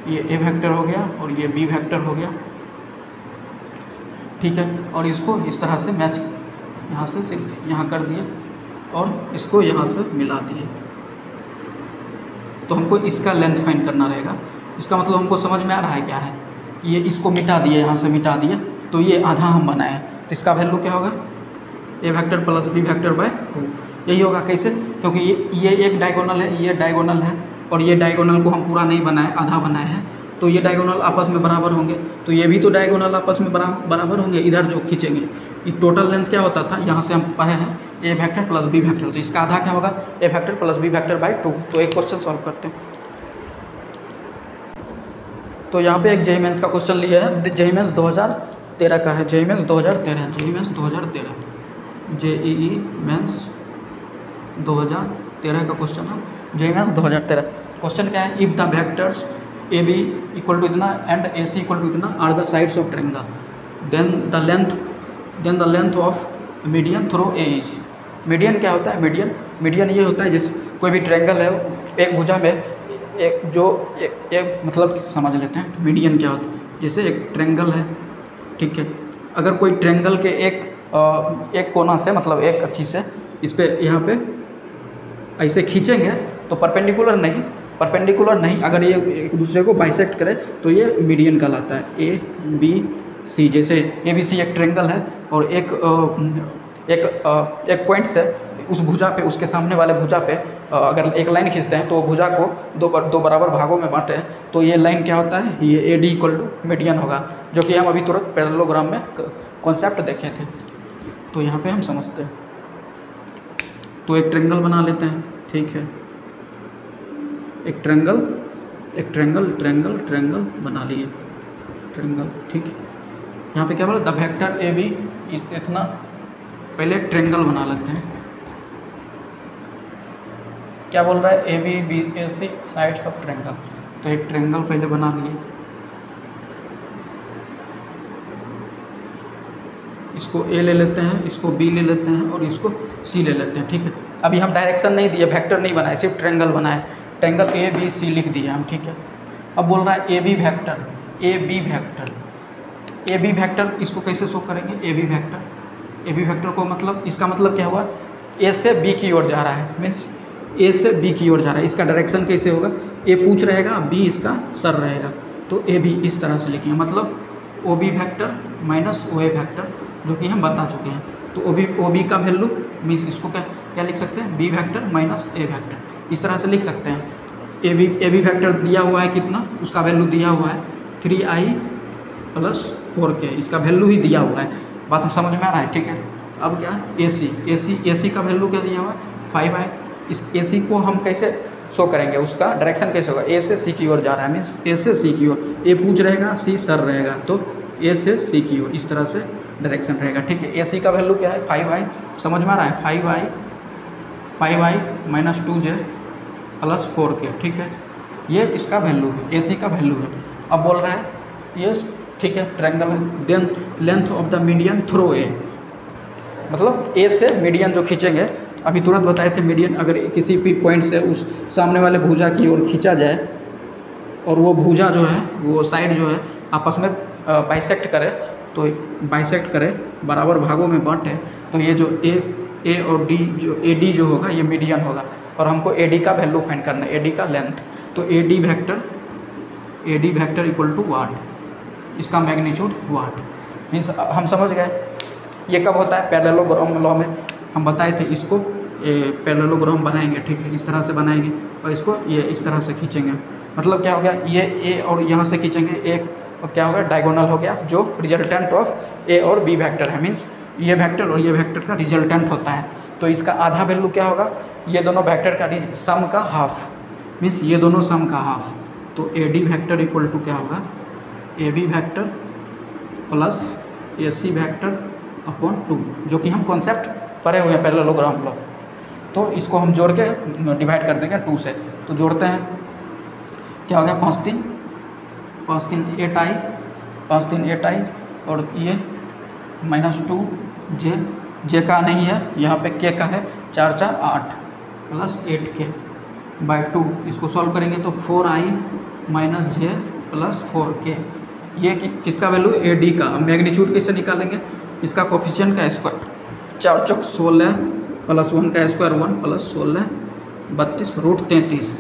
ये ए वेक्टर हो गया और ये बी वेक्टर हो गया, ठीक है। और इसको इस तरह से मैच यहाँ से सिर्फ यहाँ कर दिए और इसको यहाँ से मिला दिए, तो हमको इसका लेंथ फाइंड करना रहेगा। इसका मतलब हमको समझ में आ रहा है क्या है, ये इसको मिटा दिए, यहाँ से मिटा दिए, तो ये आधा हम बनाए, तो इसका वैल्यू क्या होगा, A vector plus B vector by 2, यही होगा। कैसे, क्योंकि ये एक डायगोनल है, ये डायगोनल है, और ये डायगोनल को हम पूरा नहीं बनाए, आधा बनाए हैं, तो ये डायगोनल आपस में बराबर होंगे, तो ये भी तो डायगोनल आपस में बराबर होंगे, इधर जो खींचेंगे। ये टोटल लेंथ क्या होता था, यहाँ से हम पढ़े हैं A vector plus B vector, तो इसका आधा क्या होगा, A vector plus B vector by 2। तो एक क्वेश्चन सॉल्व करते हैं। तो यहाँ पे एक जेईई मेंस का क्वेश्चन लिया है, जेईई मेंस 2013 का है, JEE mains 2013, JEE mains 2013, JEE mains 2013 का क्वेश्चन है, जेईई मेंस 2013। क्वेश्चन क्या है, if the vectors A B equal to इतना and A C equal to इतना are the sides of triangle, then the length of median through A is. Median क्या होता है, median ये होता है जिस कोई भी ट्रायंगल है, एक भुजा में एक मतलब समझ लेते हैं मीडियन क्या होता है। जैसे एक ट्रायंगल है, ठीक है, अगर कोई ट्रायंगल के एक कोना से, मतलब एक अच्छी से इस पे यहाँ पे ऐसे खींचेंगे तो परपेंडिकुलर नहीं, अगर ये एक दूसरे को बाइसेक्ट करे तो ये मीडियन कहलाता है। ए बी सी, जैसे ए बी सी एक ट्रायंगल है और एक पॉइंट से उस भुजा पे, उसके सामने वाले भुजा पे अगर एक लाइन खींचते हैं तो वो भुजा को दो बराबर भागों में बांटे, तो ये लाइन क्या होता है, ये A D equal to median होगा, जो कि हम अभी तुरंत पैरेललोग्राम में कॉन्सेप्ट देखे थे। तो यहाँ पे हम समझते हैं, तो एक ट्रायंगल बना लेते हैं, ठीक है, एक ट्रायंगल बना लिए, ट्रायंगल, ठीक है। यहाँ पे क्या बोला, द वेक्टर ए बी इतना, पहले ट्रायंगल बना लेते हैं, क्या बोल रहा है, A B B A C sides of triangle, तो एक ट्रायंगल पहले बना लिए, इसको ए ले लेते हैं, इसको बी ले लेते हैं और इसको सी ले लेते हैं, ठीक है। अभी हम डायरेक्शन नहीं दिए, वेक्टर नहीं बनाए, सिर्फ ट्रायंगल बनाए, ट्रायंगल ए बी सी लिख दिए हम, ठीक है। अब बोल रहा है ए बी वेक्टर, इसको कैसे शो करेंगे, ए बी वेक्टर को मतलब, इसका मतलब क्या हुआ, ए से बी की ओर जा रहा है, मीन्स ए से बी की ओर जा रहा है, इसका डायरेक्शन कैसे होगा, ए पूंछ रहेगा, बी इसका सर रहेगा, तो ए बी इस तरह से लिखेंगे, मतलब ओ B vector minus O A vector, जो कि हम बता चुके हैं। तो ओ बी का वैल्यू मीन्स इसको क्या लिख सकते हैं, B vector minus A vector, इस तरह से लिख सकते हैं। ए बी फैक्टर दिया हुआ है कितना, उसका वैल्यू दिया हुआ है 3i + 4k, इसका वैल्यू ही दिया हुआ है। बात तो समझ में आ रहा है, ठीक है। अब क्या ए सी का वैल्यू क्या दिया हुआ है 5i। इस ए सी को हम कैसे शो करेंगे, उसका डायरेक्शन कैसे होगा, ए से सी की ओर जा रहा है, मीन्स ए से सी की ओर, ए पूछ रहेगा सी सर रहेगा, तो ए से सी की ओर इस तरह से डायरेक्शन रहेगा, ठीक है। ए सी का वैल्यू क्या है 5i, समझ में आ रहा है, 5i - 2j + 4k, ठीक है। ये इसका वैल्यू है, ए सी का वैल्यू है। अब बोल रहा है ये ठीक है ट्रायंगल है, then length of the median through A, मतलब ए से मीडियन जो खींचेंगे, अभी तुरंत बताए थे मीडियन अगर किसी भी पॉइंट से उस सामने वाले भुजा की ओर खींचा जाए और वो भुजा जो है, वो साइड जो है आपस में बाइसेक्ट करे, तो बाइसेक्ट करे, बराबर भागों में बांटे, तो ये जो ए और डी जो ए डी जो होगा ये मीडियन होगा, और हमको ए डी का वैल्यू फाइंड करना है, ए डी का लेंथ। तो A D vector equal to what, इसका मैग्नीट्यूड वाट, मीन्स हम समझ गए। ये कब होता है, पैरेललोग्राम लॉ में हम बताए थे, इसको पैरेललोग्राम बनाएंगे, ठीक है, इस तरह से बनाएंगे और इसको ये इस तरह से खींचेंगे, मतलब क्या हो गया, ये ए और यहाँ से खींचेंगे एक, और क्या हो गया डायगोनल हो गया, जो रिजल्टेंट ऑफ ए और बी वेक्टर है, मीन्स ये वेक्टर और ये वेक्टर का रिजल्टेंट होता है। तो इसका आधा वैल्यू क्या होगा, ये दोनों वेक्टर का सम का हाफ, मीन्स ये दोनों सम का हाफ। तो A D vector equal to क्या होगा, A B vector plus A C vector upon 2, जो कि हम कॉन्सेप्ट पढ़े हुए हैं पैरेललोग्राम लॉ। तो इसको हम जोड़ के डिवाइड कर देंगे 2 से, तो जोड़ते हैं, क्या हो गया 5 3 8i, और ये -2j, जे का नहीं है यहाँ पे, के का है, 4 4 8 + 8k बाई 2, इसको सॉल्व करेंगे तो 4i - j + 4k, ये किसका वैल्यू, ए डी का। मैग्नीट्यूड कैसे निकालेंगे, इसका कोफिशिएंट का स्क्वायर, 4 चौक 16 + 1 का स्क्वायर 1 + 16 32 √33,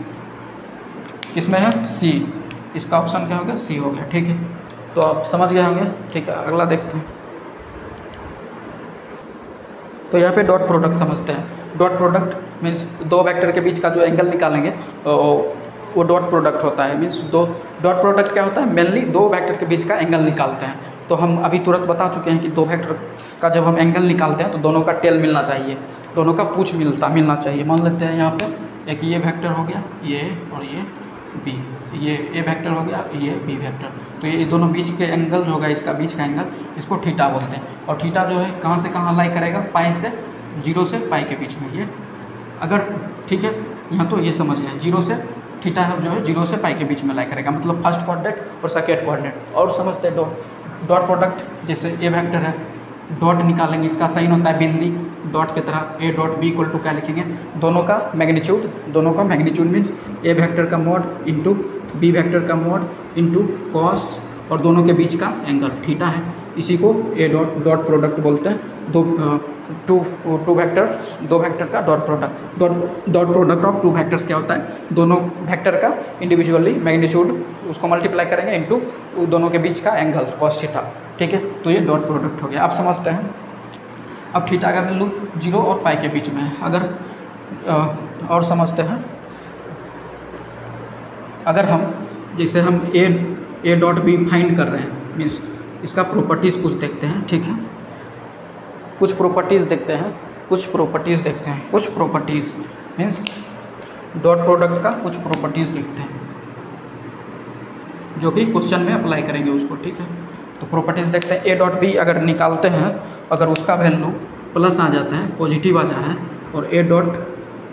किसमें है सी, इसका ऑप्शन क्या हो गया सी हो गया, ठीक है। तो आप समझ गए होंगे, ठीक है। अगला देखते हैं, तो यहाँ पे डॉट प्रोडक्ट समझते हैं। डॉट प्रोडक्ट मीन्स दो वेक्टर के बीच का जो एंगल निकालेंगे वो डॉट प्रोडक्ट होता है, मीन्स डॉट प्रोडक्ट क्या होता है, मेनली दो वेक्टर के बीच का एंगल निकालते हैं। तो हम अभी तुरंत बता चुके हैं कि दो वेक्टर का जब हम एंगल निकालते हैं तो दोनों का टेल मिलना चाहिए, दोनों का पूछ मिलना चाहिए। मान लेते हैं यहाँ पे एक ये वेक्टर हो गया, ये और ये बी, ये ए वेक्टर हो गया, ये बी वेक्टर। तो ये दोनों बीच के एंगल जो होगा, इसका बीच का एंगल, इसको थीटा बोलते हैं। और थीटा जो है कहाँ से कहाँ लाई करेगा, पाई से 0 से पाई के बीच में। ये अगर ठीक है, यहाँ तो ये समझ गए, 0 से थीटा जो है 0 से पाई के बीच में लाई करेगा, मतलब फर्स्ट कोऑर्डिनेट और सेकेंड कोऑर्डिनेट। और समझते हैं डॉट प्रोडक्ट, जैसे ए वेक्टर है, डॉट निकालेंगे, इसका साइन होता है बिंदी, डॉट की तरह A dot B equal to क्या लिखेंगे, दोनों का मैग्नीट्यूड मीन्स ए वेक्टर का मॉड इंटू बी वेक्टर का मॉड इंटू कॉस, और दोनों के बीच का एंगल थीटा है। इसी को ए डॉट प्रोडक्ट बोलते हैं। दो वेक्टर का dot product of two vectors क्या होता है, दोनों वेक्टर का इंडिविजुअली मैग्नीट्यूड उसको मल्टीप्लाई करेंगे इंटू दोनों के बीच का एंगल कॉस थीटा, ठीक है। तो ये डॉट प्रोडक्ट हो गया, आप समझते हैं। अब थीटा का वैल्यू 0 और पाई के बीच में है। अगर और समझते हैं, अगर हम जैसे हम ए डॉट बी फाइंड कर रहे हैं, मीन्स इसका प्रॉपर्टीज़ कुछ देखते हैं, ठीक है। कुछ प्रॉपर्टीज़ देखते हैं कुछ प्रॉपर्टीज़ मीन्स डॉट प्रोडक्ट का कुछ प्रॉपर्टीज़ देखते हैं जो कि क्वेश्चन में अप्लाई करेंगे उसको, ठीक है। तो प्रॉपर्टीज़ देखते हैं। ए डॉट बी अगर निकालते हैं, अगर उसका वैल्यू प्लस आ जाता है, पॉजिटिव आ जा रहा है, और ए डॉट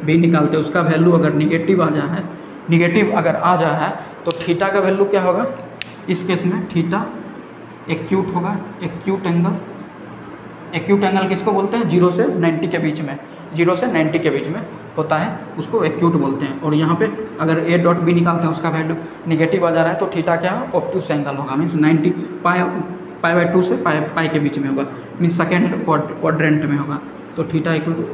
बी निकालते हैं, उसका वैल्यू अगर निगेटिव आ जा रहा है, निगेटिव अगर आ जा रहा है, तो थीटा का वैल्यू क्या होगा, इस केस में थीटा एक्यूट होगा। एक्यूट एंगल किसको बोलते हैं, 0 से 90 के बीच में, 0 से 90 के बीच में होता है, उसको एक्यूट बोलते हैं। और यहाँ पे अगर ए डॉट बी निकालते हैं, उसका वैल्यू निगेटिव आ जा रहा है, तो थीटा क्या है, ऑब्ट्यूस एंगल होगा, मीन्स 90 पाई 2 से पाई के बीच में होगा, मीन्स सेकेंड क्वाड्रेंट में होगा। तो theta equal to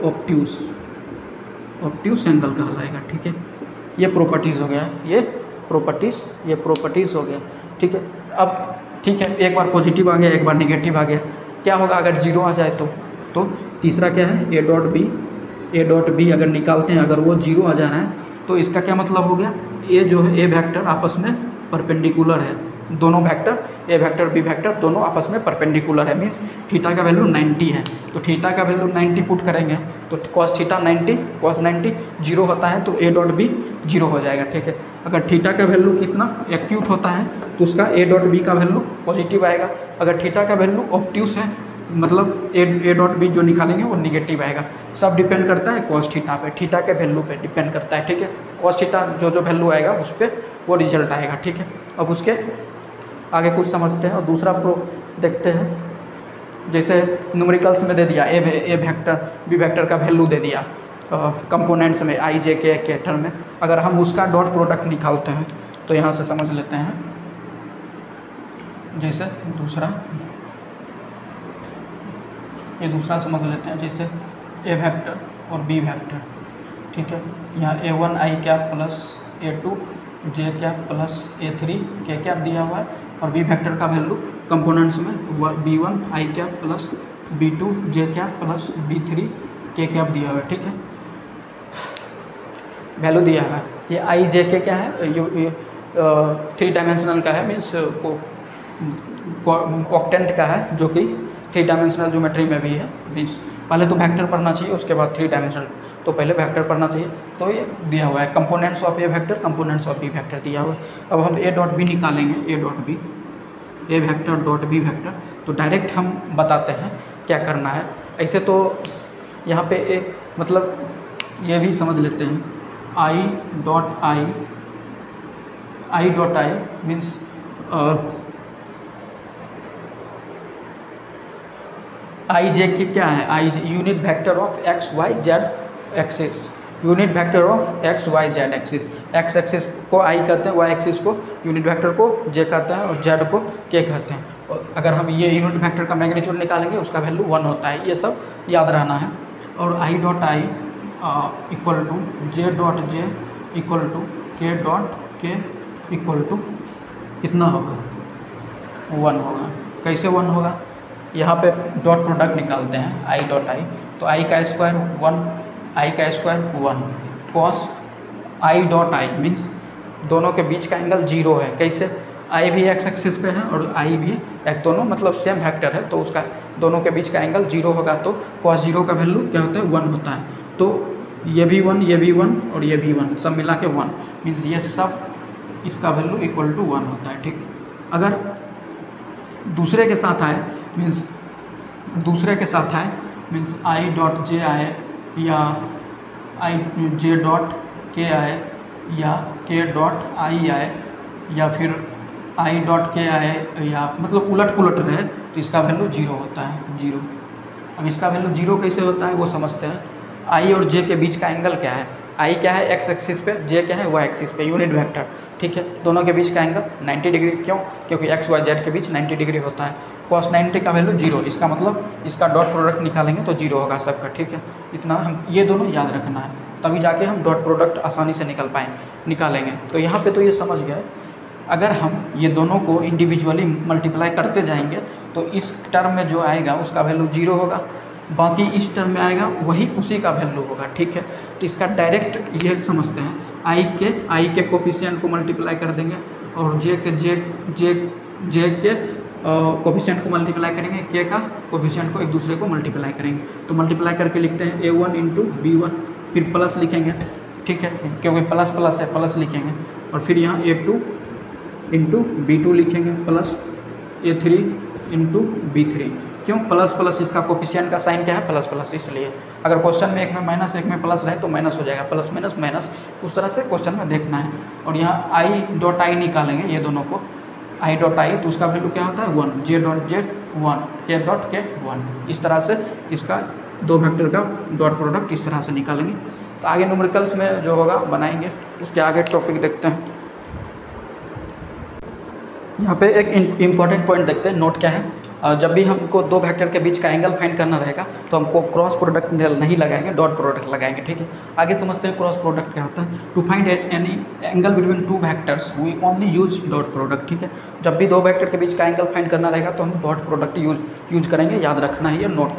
obtuse angle कहलाएगा, ठीक है। ये प्रॉपर्टीज़ हो गया, ये प्रॉपर्टीज़ हो गया, ठीक है। अब ठीक है, एक बार पॉजिटिव आ गया, एक बार निगेटिव आ गया, क्या होगा अगर 0 आ जाए तो तीसरा क्या है, ए डॉट बी अगर निकालते हैं, अगर वो 0 आ जा रहा है, तो इसका क्या मतलब हो गया, ए जो है ए वेक्टर आपस में परपेंडिकुलर है, दोनों vector A vector B vector दोनों आपस में परपेंडिकुलर है, मीन्स थीटा का वैल्यू 90 है। तो थीटा का वैल्यू 90 पुट करेंगे तो कॉस थीटा 90 कॉस 90 जीरो होता है तो ए डॉट बी जीरो हो जाएगा, ठीक है। अगर थीटा का वैल्यू कितना एक्यूट होता है तो उसका ए डॉट बी का वैल्यू पॉजिटिव आएगा। अगर थीटा का वैल्यू ऑब्ट्यूस है मतलब ए डॉट बी जो निकालेंगे वो निगेटिव आएगा। सब डिपेंड करता है कॉस थीटा पे, थीटा के वैल्यू पे डिपेंड करता है, ठीक है। कॉस थीटा जो जो वैल्यू आएगा उस पर वो रिजल्ट आएगा, ठीक है। अब उसके आगे कुछ समझते हैं और दूसरा प्रो देखते हैं। जैसे न्यूमेरिकल्स में दे दिया ए वेक्टर बी वेक्टर का वैल्यू दे दिया कंपोनेंट्स में आई जे के टर्म में, अगर हम उसका डॉट प्रोडक्ट निकालते हैं तो यहाँ से समझ लेते हैं। जैसे ये दूसरा समझ लेते हैं, जैसे ए वेक्टर और बी वेक्टर, ठीक है। यहाँ A1 आई कैप प्लस A2 जे कैप प्लस A3 के कैप दिया हुआ है और बी वेक्टर का वैल्यू कंपोनेंट्स में B1 आई कैप प्लस B2 जे कैप प्लस B3 के कैप दिया हुआ है, ठीक है। वैल्यू दिया है ये आई जे के क्या है, ये 3 डायमेंशनल का है, मीन्स ऑक्टेंट का है जो कि 3 डायमेंशनल ज्योमेट्री में भी है। मीन्स पहले तो वेक्टर पढ़ना चाहिए उसके बाद 3 डायमेंशनल, तो पहले वेक्टर पढ़ना चाहिए। तो ये दिया हुआ है components of A vector components of B vector दिया हुआ है। अब हम ए डॉट बी निकालेंगे, A dot B A vector dot B vector, तो डायरेक्ट हम बताते हैं क्या करना है। ऐसे तो यहाँ पे एक मतलब ये भी समझ लेते हैं आई डॉट आई मीन्स आई जे की क्या है, I unit vector of X Y Z axis, unit vector of X Y Z axis, X axis को आई कहते हैं, वाई एक्सिस को यूनिट वेक्टर को जे कहते हैं और जेड को के कहते हैं। और अगर हम ये यूनिट वेक्टर का मैग्नीट्यूड निकालेंगे उसका वैल्यू 1 होता है, ये सब याद रहना है। और I dot I equal to J dot J equal to K dot K equal to कितना होगा, 1 होगा। कैसे 1 होगा, यहाँ पे डॉट प्रोडक्ट निकालते हैं आई डॉट आई, तो आई का स्क्वायर 1 आई का square 1 cos I dot I means दोनों के बीच का एंगल 0 है। कैसे, आई भी एक्स एक्सिस पे है और आई भी एक, दोनों मतलब सेम वेक्टर है तो उसका दोनों के बीच का एंगल 0 होगा, तो कॉस 0 का वैल्यू क्या होता है 1 होता है। तो ये भी 1 ये भी 1 और ये भी 1 सब मिला के 1 मीन्स ये सब इसका वैल्यू इक्वल टू 1 होता है, ठीक। अगर दूसरे के साथ आए मीन्स आई डॉट जे आए या आई जे डॉट के आए या के डॉट आई आए या फिर आई डॉट के आए या मतलब उलट पुलट रहे तो इसका वैल्यू 0 होता है, 0। अब इसका वैल्यू 0 कैसे होता है वो समझते हैं। आई और जे के बीच का एंगल क्या है, आई क्या है एक्स एक्सिस पे, जे क्या है वाई एक्सिस पे, यूनिट वेक्टर, ठीक है। दोनों के बीच का एंगल 90 डिग्री, क्यों, क्योंकि एक्स वाई जेड के बीच 90 डिग्री होता है। कॉस 90 का वैल्यू 0, इसका मतलब इसका डॉट प्रोडक्ट निकालेंगे तो 0 होगा सबका, ठीक है। इतना हम ये दोनों याद रखना है, तभी जाके हम डॉट प्रोडक्ट आसानी से निकालेंगे। तो यहाँ पे तो ये समझ गए। अगर हम ये दोनों को इंडिविजुअली मल्टीप्लाई करते जाएंगे तो इस टर्म में जो आएगा उसका वैल्यू 0 होगा, बाकी इस टर्म में आएगा वही उसी का वैल्यू होगा, ठीक है। तो इसका डायरेक्ट ये समझते हैं, आई के कोफिशिएंट को मल्टीप्लाई कर देंगे और जे के कोफिशिएंट को मल्टीप्लाई करेंगे, के का कोफिशिएंट को एक दूसरे को मल्टीप्लाई करेंगे। तो मल्टीप्लाई करके लिखते हैं A1 इंटू B1, फिर प्लस लिखेंगे, ठीक है, क्योंकि प्लस प्लस है प्लस लिखेंगे, और फिर यहाँ A2 इंटू B2 लिखेंगे प्लस A3 इंटू B3। क्यों प्लस प्लस, इसका कोफिशिएंट का साइन क्या है प्लस प्लस, इसलिए अगर क्वेश्चन में एक में माइनस एक में प्लस रहे तो माइनस हो जाएगा, प्लस माइनस माइनस, उस तरह से क्वेश्चन में देखना है। और यहाँ आई डॉट आई निकालेंगे ये दोनों को, आई डॉट आई तो उसका वैल्यू क्या होता है 1, जे डॉट जे 1, के डॉट के 1। इस तरह से इसका दो वेक्टर का डॉट प्रोडक्ट इस तरह से निकालेंगे। तो आगे न्यूमेरिकल्स में जो होगा बनाएंगे, उसके आगे टॉपिक देखते हैं। यहाँ पे एक इम्पॉर्टेंट पॉइंट देखते हैं, नोट क्या है। जब भी हमको दो वेक्टर के बीच का एंगल फाइंड करना रहेगा तो हमको क्रॉस प्रोडक्ट नहीं लगाएंगे, डॉट प्रोडक्ट लगाएंगे, ठीक है। आगे समझते हैं क्रॉस प्रोडक्ट क्या होता है। To find any angle between two vectors we only use dot product, ठीक है। जब भी दो वेक्टर के बीच का एंगल फाइंड करना रहेगा तो हम डॉट प्रोडक्ट यूज करेंगे, याद रखना है ये नोट।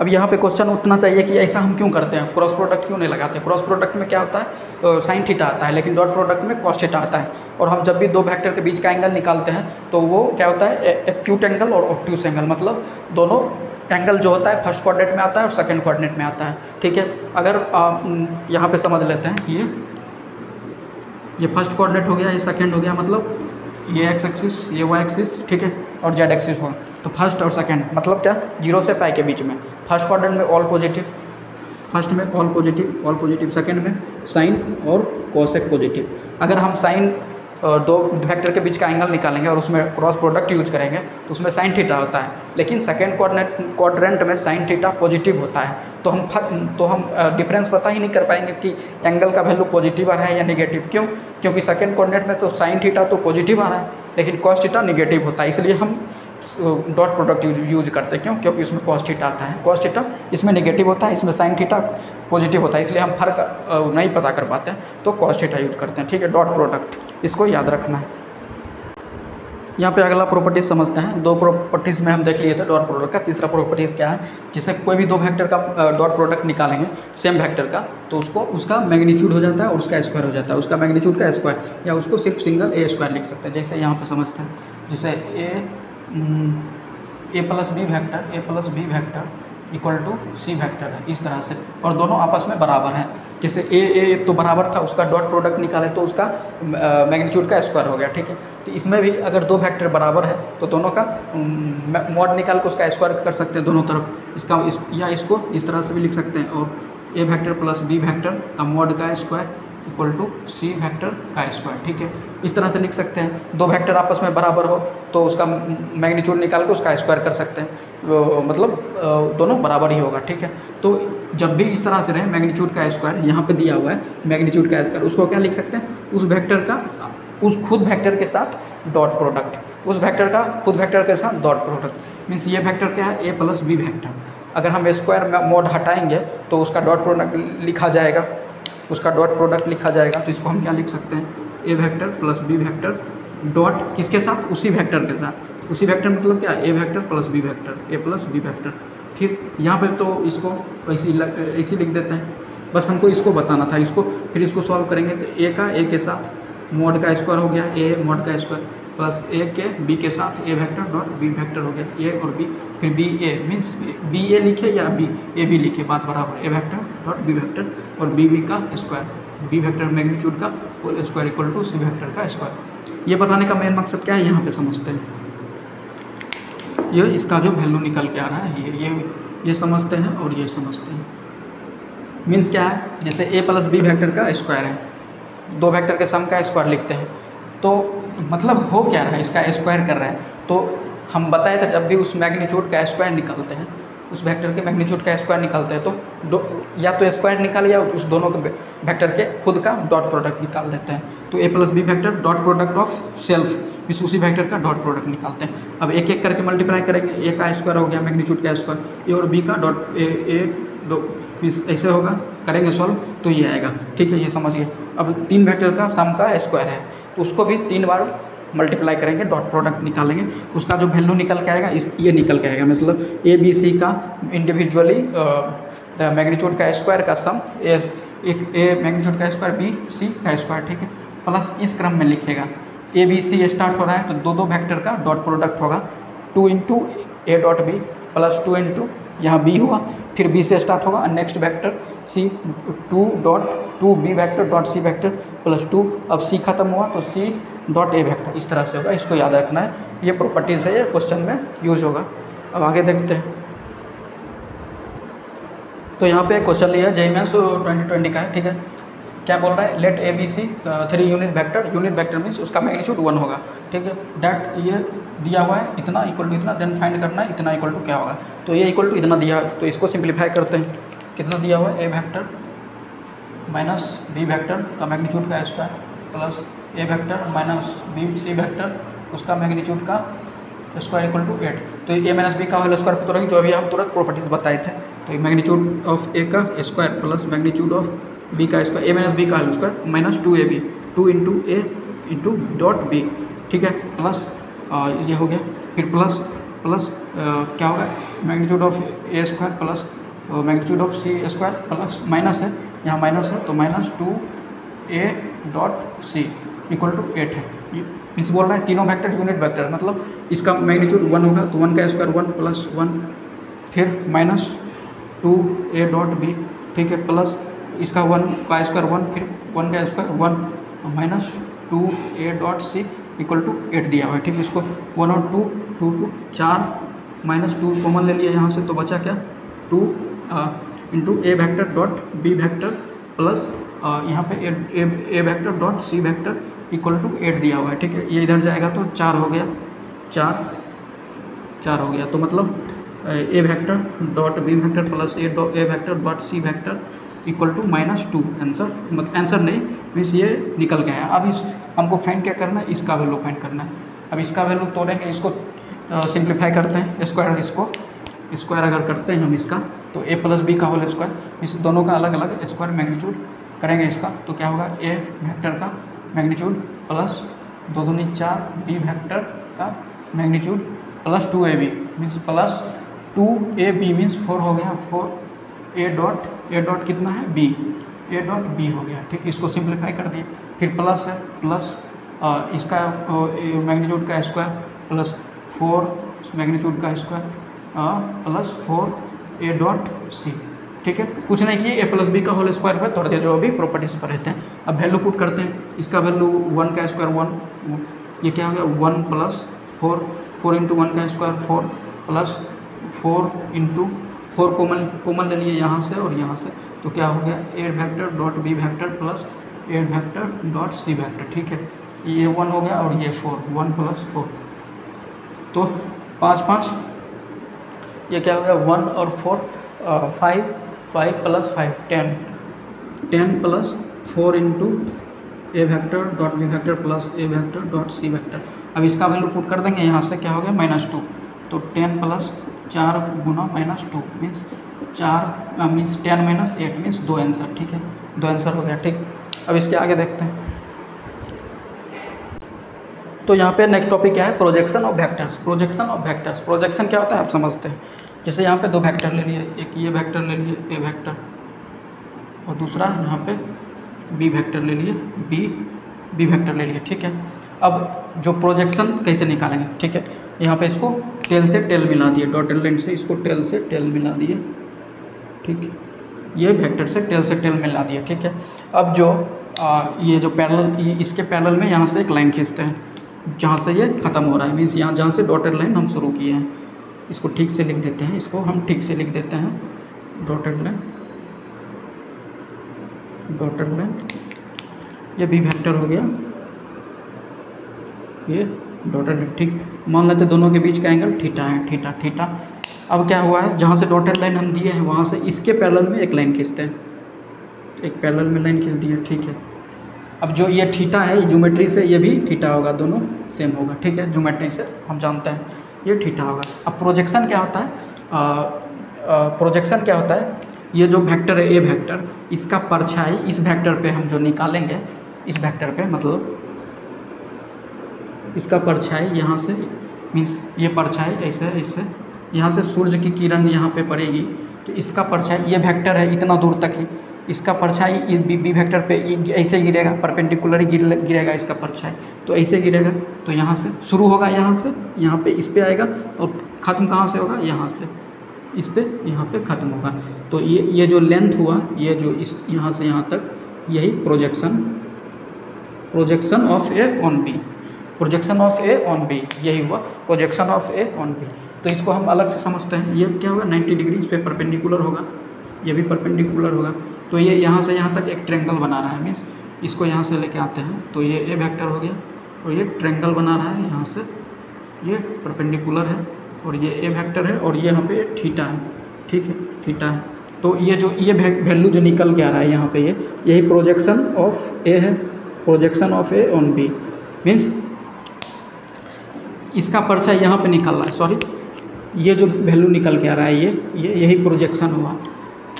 अब यहाँ पे क्वेश्चन उठना चाहिए कि ऐसा हम क्यों करते हैं, क्रॉस प्रोडक्ट क्यों नहीं लगाते। क्रॉस प्रोडक्ट में क्या होता है, साइन थीटा आता है, लेकिन डॉट प्रोडक्ट में कॉस थीटा आता है। और हम जब भी दो वेक्टर के बीच का एंगल निकालते हैं तो वो क्या होता है, एक्यूट एंगल और ऑब्ट्यूस एंगल, मतलब दोनों एंगल जो होता है फर्स्ट कोऑर्डिनेट में आता है और सेकंड कोऑर्डिनेट में आता है। ठीक है, अगर यहाँ पे समझ लेते हैं, ये फर्स्ट कोऑर्डिनेट हो गया, ये सेकंड हो गया, मतलब ये एक्स एक्सिस, ये वाई एक्सिस, ठीक है, और जेड एक्सिस होगा। तो फर्स्ट और सेकंड मतलब क्या, 0 से पाई के बीच में। फर्स्ट क्वाड्रेंट में ऑल पॉजिटिव, फर्स्ट में ऑल पॉजिटिव, सेकंड में साइन और कोसेक पॉजिटिव। अगर हम साइन दो वेक्टर के बीच का एंगल निकालेंगे और उसमें क्रॉस प्रोडक्ट यूज करेंगे तो उसमें साइन थीटा होता है, लेकिन सेकंड क्वाड्रेंट में साइन थीटा पॉजिटिव होता है। तो हम डिफरेंस पता ही नहीं कर पाएंगे कि एंगल का वैल्यू पॉजिटिव आ रहा है या निगेटिव। क्यों? क्योंकि सेकंड क्वाड्रेंट में तो साइन थीटा तो पॉजिटिव आ रहा है, लेकिन कॉस थीटा निगेटिव होता है, इसलिए हम डॉट प्रोडक्ट यूज करते हैं। क्यों? क्योंकि उसमें कॉस थीटा आता है, कॉस थीटा इसमें निगेटिव होता है, इसमें साइन थीटा पॉजिटिव होता है, इसलिए हम फर्क नहीं पता कर पाते हैं, तो कॉस थीटा यूज करते हैं। ठीक है, डॉट प्रोडक्ट, इसको याद रखना है। यहाँ पे अगला प्रॉपर्टीज समझते हैं। दो प्रॉपर्टीज़ में हम देख लिए थे डॉट प्रोडक्ट का। तीसरा प्रॉपर्टीज़ क्या है, जैसे कोई भी दो वेक्टर का डॉट प्रोडक्ट निकालेंगे सेम वेक्टर का, तो उसका मैग्नीट्यूड हो जाता है और उसका स्क्वायर हो जाता है, उसका मैग्नीट्यूड का स्क्वायर, या उसको सिर्फ सिंगल ए स्क्वायर लिख सकते हैं। जैसे यहाँ पे समझते हैं, जैसे A plus B vector equal to C vector है, इस तरह से, और दोनों आपस में बराबर हैं। जैसे ए तो बराबर था, उसका डॉट प्रोडक्ट निकाले तो उसका मैग्नीट्यूड का स्क्वायर हो गया। ठीक है, तो इसमें भी अगर दो वेक्टर बराबर है तो दोनों का मॉड निकाल के उसका स्क्वायर कर सकते हैं दोनों तरफ। या इसको इस तरह से भी लिख सकते हैं, और A vector plus B vector का मॉड का square equal to C vector का स्क्वायर। ठीक है, इस तरह से लिख सकते हैं। दो वेक्टर आपस में बराबर हो तो उसका मैग्नीट्यूड निकाल के उसका स्क्वायर कर सकते हैं, मतलब दोनों बराबर ही होगा। ठीक है, तो जब भी इस तरह से रहे मैग्नीट्यूड का स्क्वायर, यहाँ पे दिया हुआ है मैग्नीट्यूड का स्क्वायर, उसको क्या लिख सकते हैं, उस वेक्टर का उस खुद वेक्टर के साथ डॉट प्रोडक्ट, उस वेक्टर का खुद वेक्टर के साथ डॉट प्रोडक्ट। मीन्स ये वेक्टर क्या है, ए प्लस बी वेक्टर। अगर हम स्क्वायर मोड हटाएंगे तो उसका डॉट प्रोडक्ट लिखा जाएगा, तो इसको हम क्या लिख सकते हैं, A vector plus B vector dot किसके साथ, उसी वेक्टर के साथ। उसी वेक्टर मतलब क्या, ए वेक्टर प्लस बी वेक्टर, ए प्लस बी वेक्टर। फिर यहाँ पे तो इसको ऐसे लिख देते हैं, बस हमको इसको बताना था। फिर इसको सॉल्व करेंगे तो ए के साथ मॉड का स्क्वायर हो गया, ए मॉड का स्क्वायर प्लस ए के बी के साथ A vector dot B vector हो गया, ए और बी, फिर B A, means B A लिखे या बी ए बी लिखे, बात बराबर, A vector dot B vector और बी का स्क्वायर, बी वेक्टर मैग्नीट्यूड का whole square equal to C vector का स्क्वायर। ये बताने का मेन मकसद क्या है, यहाँ पे समझते हैं। ये इसका जो वैल्यू निकल के आ रहा है, ये समझते हैं और ये समझते हैं। मीन्स क्या है, जैसे ए प्लस बी वेक्टर का स्क्वायर है, दो वेक्टर के सम का स्क्वायर लिखते हैं, तो मतलब हो क्या रहा है, इसका स्क्वायर कर रहा है। तो हम बताए थे जब भी उस मैग्नीट्यूड का स्क्वायर निकालते हैं, उस वेक्टर के मैग्नीट्यूड का स्क्वायर निकालते हैं, तो या तो स्क्वायर निकाल या उस दोनों के वेक्टर के खुद का डॉट प्रोडक्ट निकाल देते हैं। तो A plus B vector dot product of self, means उसी वेक्टर का डॉट प्रोडक्ट निकालते हैं। अब एक एक करके मल्टीप्लाई करेंगे, ए का स्क्वायर हो गया मैग्नीट्यूड का स्क्वायर, ए और बी का डॉट मीन्स ऐसे होगा, करेंगे सॉल्व तो ये आएगा। ठीक है, ये समझिए। अब तीन वेक्टर का सम का स्क्वायर है, तो उसको भी 3 बार मल्टीप्लाई करेंगे, डॉट प्रोडक्ट निकालेंगे, उसका जो वैल्यू निकल के आएगा ये निकल के आएगा। मतलब ए बी सी का इंडिविजुअली मैग्नीट्यूड का स्क्वायर का सम, ए मैग्नीट्यूड का स्क्वायर बी सी का स्क्वायर। ठीक है, प्लस इस क्रम में लिखेगा, ए बी सी स्टार्ट हो रहा है तो दो वेक्टर का डॉट प्रोडक्ट होगा, 2 into A dot B plus 2 into यहाँ बी हुआ, फिर बी से स्टार्ट होगा next vector C, 2 dot 2 B vector dot C vector plus 2, अब सी खत्म हुआ तो सी डॉट ए वेक्टर, इस तरह से होगा। इसको याद रखना है, ये प्रॉपर्टीज है, ये क्वेश्चन में यूज होगा। अब आगे देखते हैं। तो यहाँ पे क्वेश्चन लिया है JEE Mains 2020 का है। ठीक है, क्या बोल रहा है, let A B C 3 unit vector means उसका मैग्नीट्यूड 1 होगा। ठीक है, डैट ये दिया हुआ है इतना इक्वल टू इतना, देन फाइंड करना है इतना इक्वल टू क्या होगा। तो ये इक्वल टू इतना दिया है, तो इसको सिंप्लीफाई करते हैं। कितना दिया हुआ है, A vector minus B vector का मैग्नीट्यूड का square plus A vector minus B C vector उसका मैग्नीट्यूड का स्क्वायर इक्वल टू 8। तो ए माइनस बी का होल स्क्वायर पर तुरंत, जो अभी हम तुरंत प्रॉपर्टीज बताए थे, तो मैग्नीट्यूड ऑफ ए का square plus magnitude of B का स्क्वायर, ए माइनस बी का whole square minus 2ab 2 into A into dot B. ठीक है, प्लस ये हो गया, फिर प्लस क्या होगा, magnitude of A square plus magnitude of C square plus minus है, यहाँ माइनस है तो -2a.c इक्वल टू 8 है। ये मीन्स बोल रहा है तीनों वेक्टर यूनिट वेक्टर, मतलब इसका मैग्नीट्यूड 1 होगा तो 1 का स्क्वायर 1 प्लस 1, फिर -2a.b, ठीक है, प्लस इसका 1 का स्क्वायर 1, फिर 1 का स्क्वायर 1 -2a.c इक्वल टू 8 दिया हुआ है, ठीक है। इसको 1 और 2 2 2 4 -2 कॉमन ले लिया यहाँ से तो बचा क्या 2 into A vector dot B vector plus यहाँ पे A vector dot C vector equal to 8 दिया हुआ है, ठीक है। ये इधर जाएगा तो 4 हो गया, 4 हो गया, तो मतलब A vector dot B vector plus A vector dot C vector equal to -2 answer, मतलब आंसर नहीं मीन्स ये निकल गया है। अब इस हमको फाइंड क्या करना है, इसका वैल्यू फाइंड करना है। अब इसका वैल्यू तोड़ेंगे, इसको सिंप्लीफाई करते हैं, स्क्वायर इसको स्क्वायर अगर करते हैं हम इसका तो ए प्लस बी का होल स्क्वायर, इस दोनों का अलग अलग स्क्वायर मैग्नीट्यूड करेंगे इसका तो क्या होगा, ए वेक्टर का मैग्नीट्यूड प्लस 2 दूनी 4 बी वेक्टर का magnitude plus 2ab means plus 2ab means 4 हो गया, 4 ए डॉट कितना है b, ए डॉट बी हो गया, ठीक। इसको सिंप्लीफाई कर दिए, फिर प्लस है प्लस इसका मैग्नीट्यूड का स्क्वायर प्लस 4 मैग्नीट्यूड का square plus 4 A dot C, ठीक है। कुछ नहीं किए, ए प्लस बी का होल स्क्वायर पर तोड़ दिया जो अभी प्रॉपर्टीज पर रहते हैं। अब वैल्यू पुट करते हैं, इसका वैल्यू 1 का स्क्वायर 1, ये क्या हो गया 1 प्लस 4 इंटू 1 का स्क्वायर 4 प्लस 4 इंटू 4 कॉमन ले लिए यहाँ से और यहाँ से तो क्या हो गया A vector dot B vector plus A vector dot C vector, ठीक है। ये 1 हो गया और ये 4, 1 प्लस 4 तो 5 5, ये क्या हो गया 1 और 4 5 plus 5 10 plus 4 into A vector dot B vector plus A vector dot C vector. अब इसका वैल्यू पुट कर देंगे, यहाँ से क्या हो गया -2 तो 10 प्लस 4 गुना -2 मीन्स 4 मीन्स 10 - 8 मीन्स 2 आंसर, ठीक है, 2 आंसर हो गया, ठीक। अब इसके आगे देखते हैं, तो यहाँ पे नेक्स्ट टॉपिक क्या है, प्रोजेक्शन ऑफ वेक्टर्स। प्रोजेक्शन क्या होता है आप समझते हैं। जैसे यहाँ पे 2 वेक्टर ले लिए, एक ये वेक्टर ले लिए ए वेक्टर और दूसरा यहाँ पे बी वेक्टर ले लिए बी वेक्टर ले लिए, ठीक है। अब जो प्रोजेक्शन कैसे निकालेंगे, ठीक है, यहाँ पे इसको टेल से टेल मिला दिए, डॉटेड लाइन से इसको टेल से टेल मिला दिए, ठीक है, ये वेक्टर से टेल मिला दिए, ठीक है। अब जो ये जो पैरेलल, इसके पैरेलल में यहाँ से एक लाइन खींचते हैं जहाँ से ये ख़त्म हो रहा है, मीन्स यहाँ जहाँ से डॉटेड लाइन हम शुरू किए हैं, इसको ठीक से लिख देते हैं, इसको हम ठीक से लिख देते हैं डॉटेड लाइन, ये बी वेक्टर हो गया, ये डॉटेड लाइन, ठीक। मान लेते दोनों के बीच का एंगल थीटा है, थीटा। अब क्या हुआ है, जहाँ से डॉटेड लाइन हम दिए हैं वहाँ से इसके पैरेलल में एक लाइन खींचते हैं, एक पैरेलल में लाइन खींच दी है, ठीक है। अब जो ये थीटा है, ये ज्योमेट्री से ये भी थीटा होगा, दोनों सेम होगा, ठीक है, ज्योमेट्री से हम जानते हैं ये थीटा होगा। अब प्रोजेक्शन क्या होता है, प्रोजेक्शन क्या होता है, ये जो वेक्टर है ए वेक्टर, इसका परछाई इस वेक्टर पे हम जो निकालेंगे, इस वेक्टर पे मतलब इसका परछाई यहाँ से मीन्स ये परछाई ऐसे यहाँ से सूर्य की किरण यहाँ पे पड़ेगी तो इसका परछाई, ये वेक्टर है इतना दूर तक ही, इसका परछाई बी वेक्टर पे ऐसे गिरेगा, परपेंडिकुलर गिरेगा इसका परछाई, तो ऐसे गिरेगा, तो यहाँ से शुरू होगा, यहाँ से यहाँ पे इस पे आएगा और ख़त्म कहाँ से होगा, यहाँ से इस पे यहाँ पे ख़त्म होगा। तो ये जो लेंथ हुआ, ये जो इस यहाँ से यहाँ तक, यही projection of A on B, projection of A on B, यही हुआ projection of A on B. तो इसको हम अलग से समझते हैं, ये क्या होगा 90 डिग्री इस पर परपेंडिकुलर होगा, ये भी परपेंडिकुलर होगा, तो ये यहाँ से यहाँ तक एक ट्रायंगल बना रहा है, मीन्स इसको यहाँ से लेके आते हैं तो ये ए वेक्टर हो गया और ये ट्रायंगल बना रहा है, यहाँ से ये परपेंडिकुलर है और ये ए वेक्टर है और ये यहाँ पे थीटा है, ठीक है, थीटा है। तो ये जो ये वैल्यू जो निकल के आ रहा है यहाँ पे, ये यही प्रोजेक्शन ऑफ ए है, projection of A on B, means इसका परछाई यहाँ पे निकल रहा है, सॉरी ये जो वैल्यू निकल के आ रहा है ये यही प्रोजेक्शन हुआ,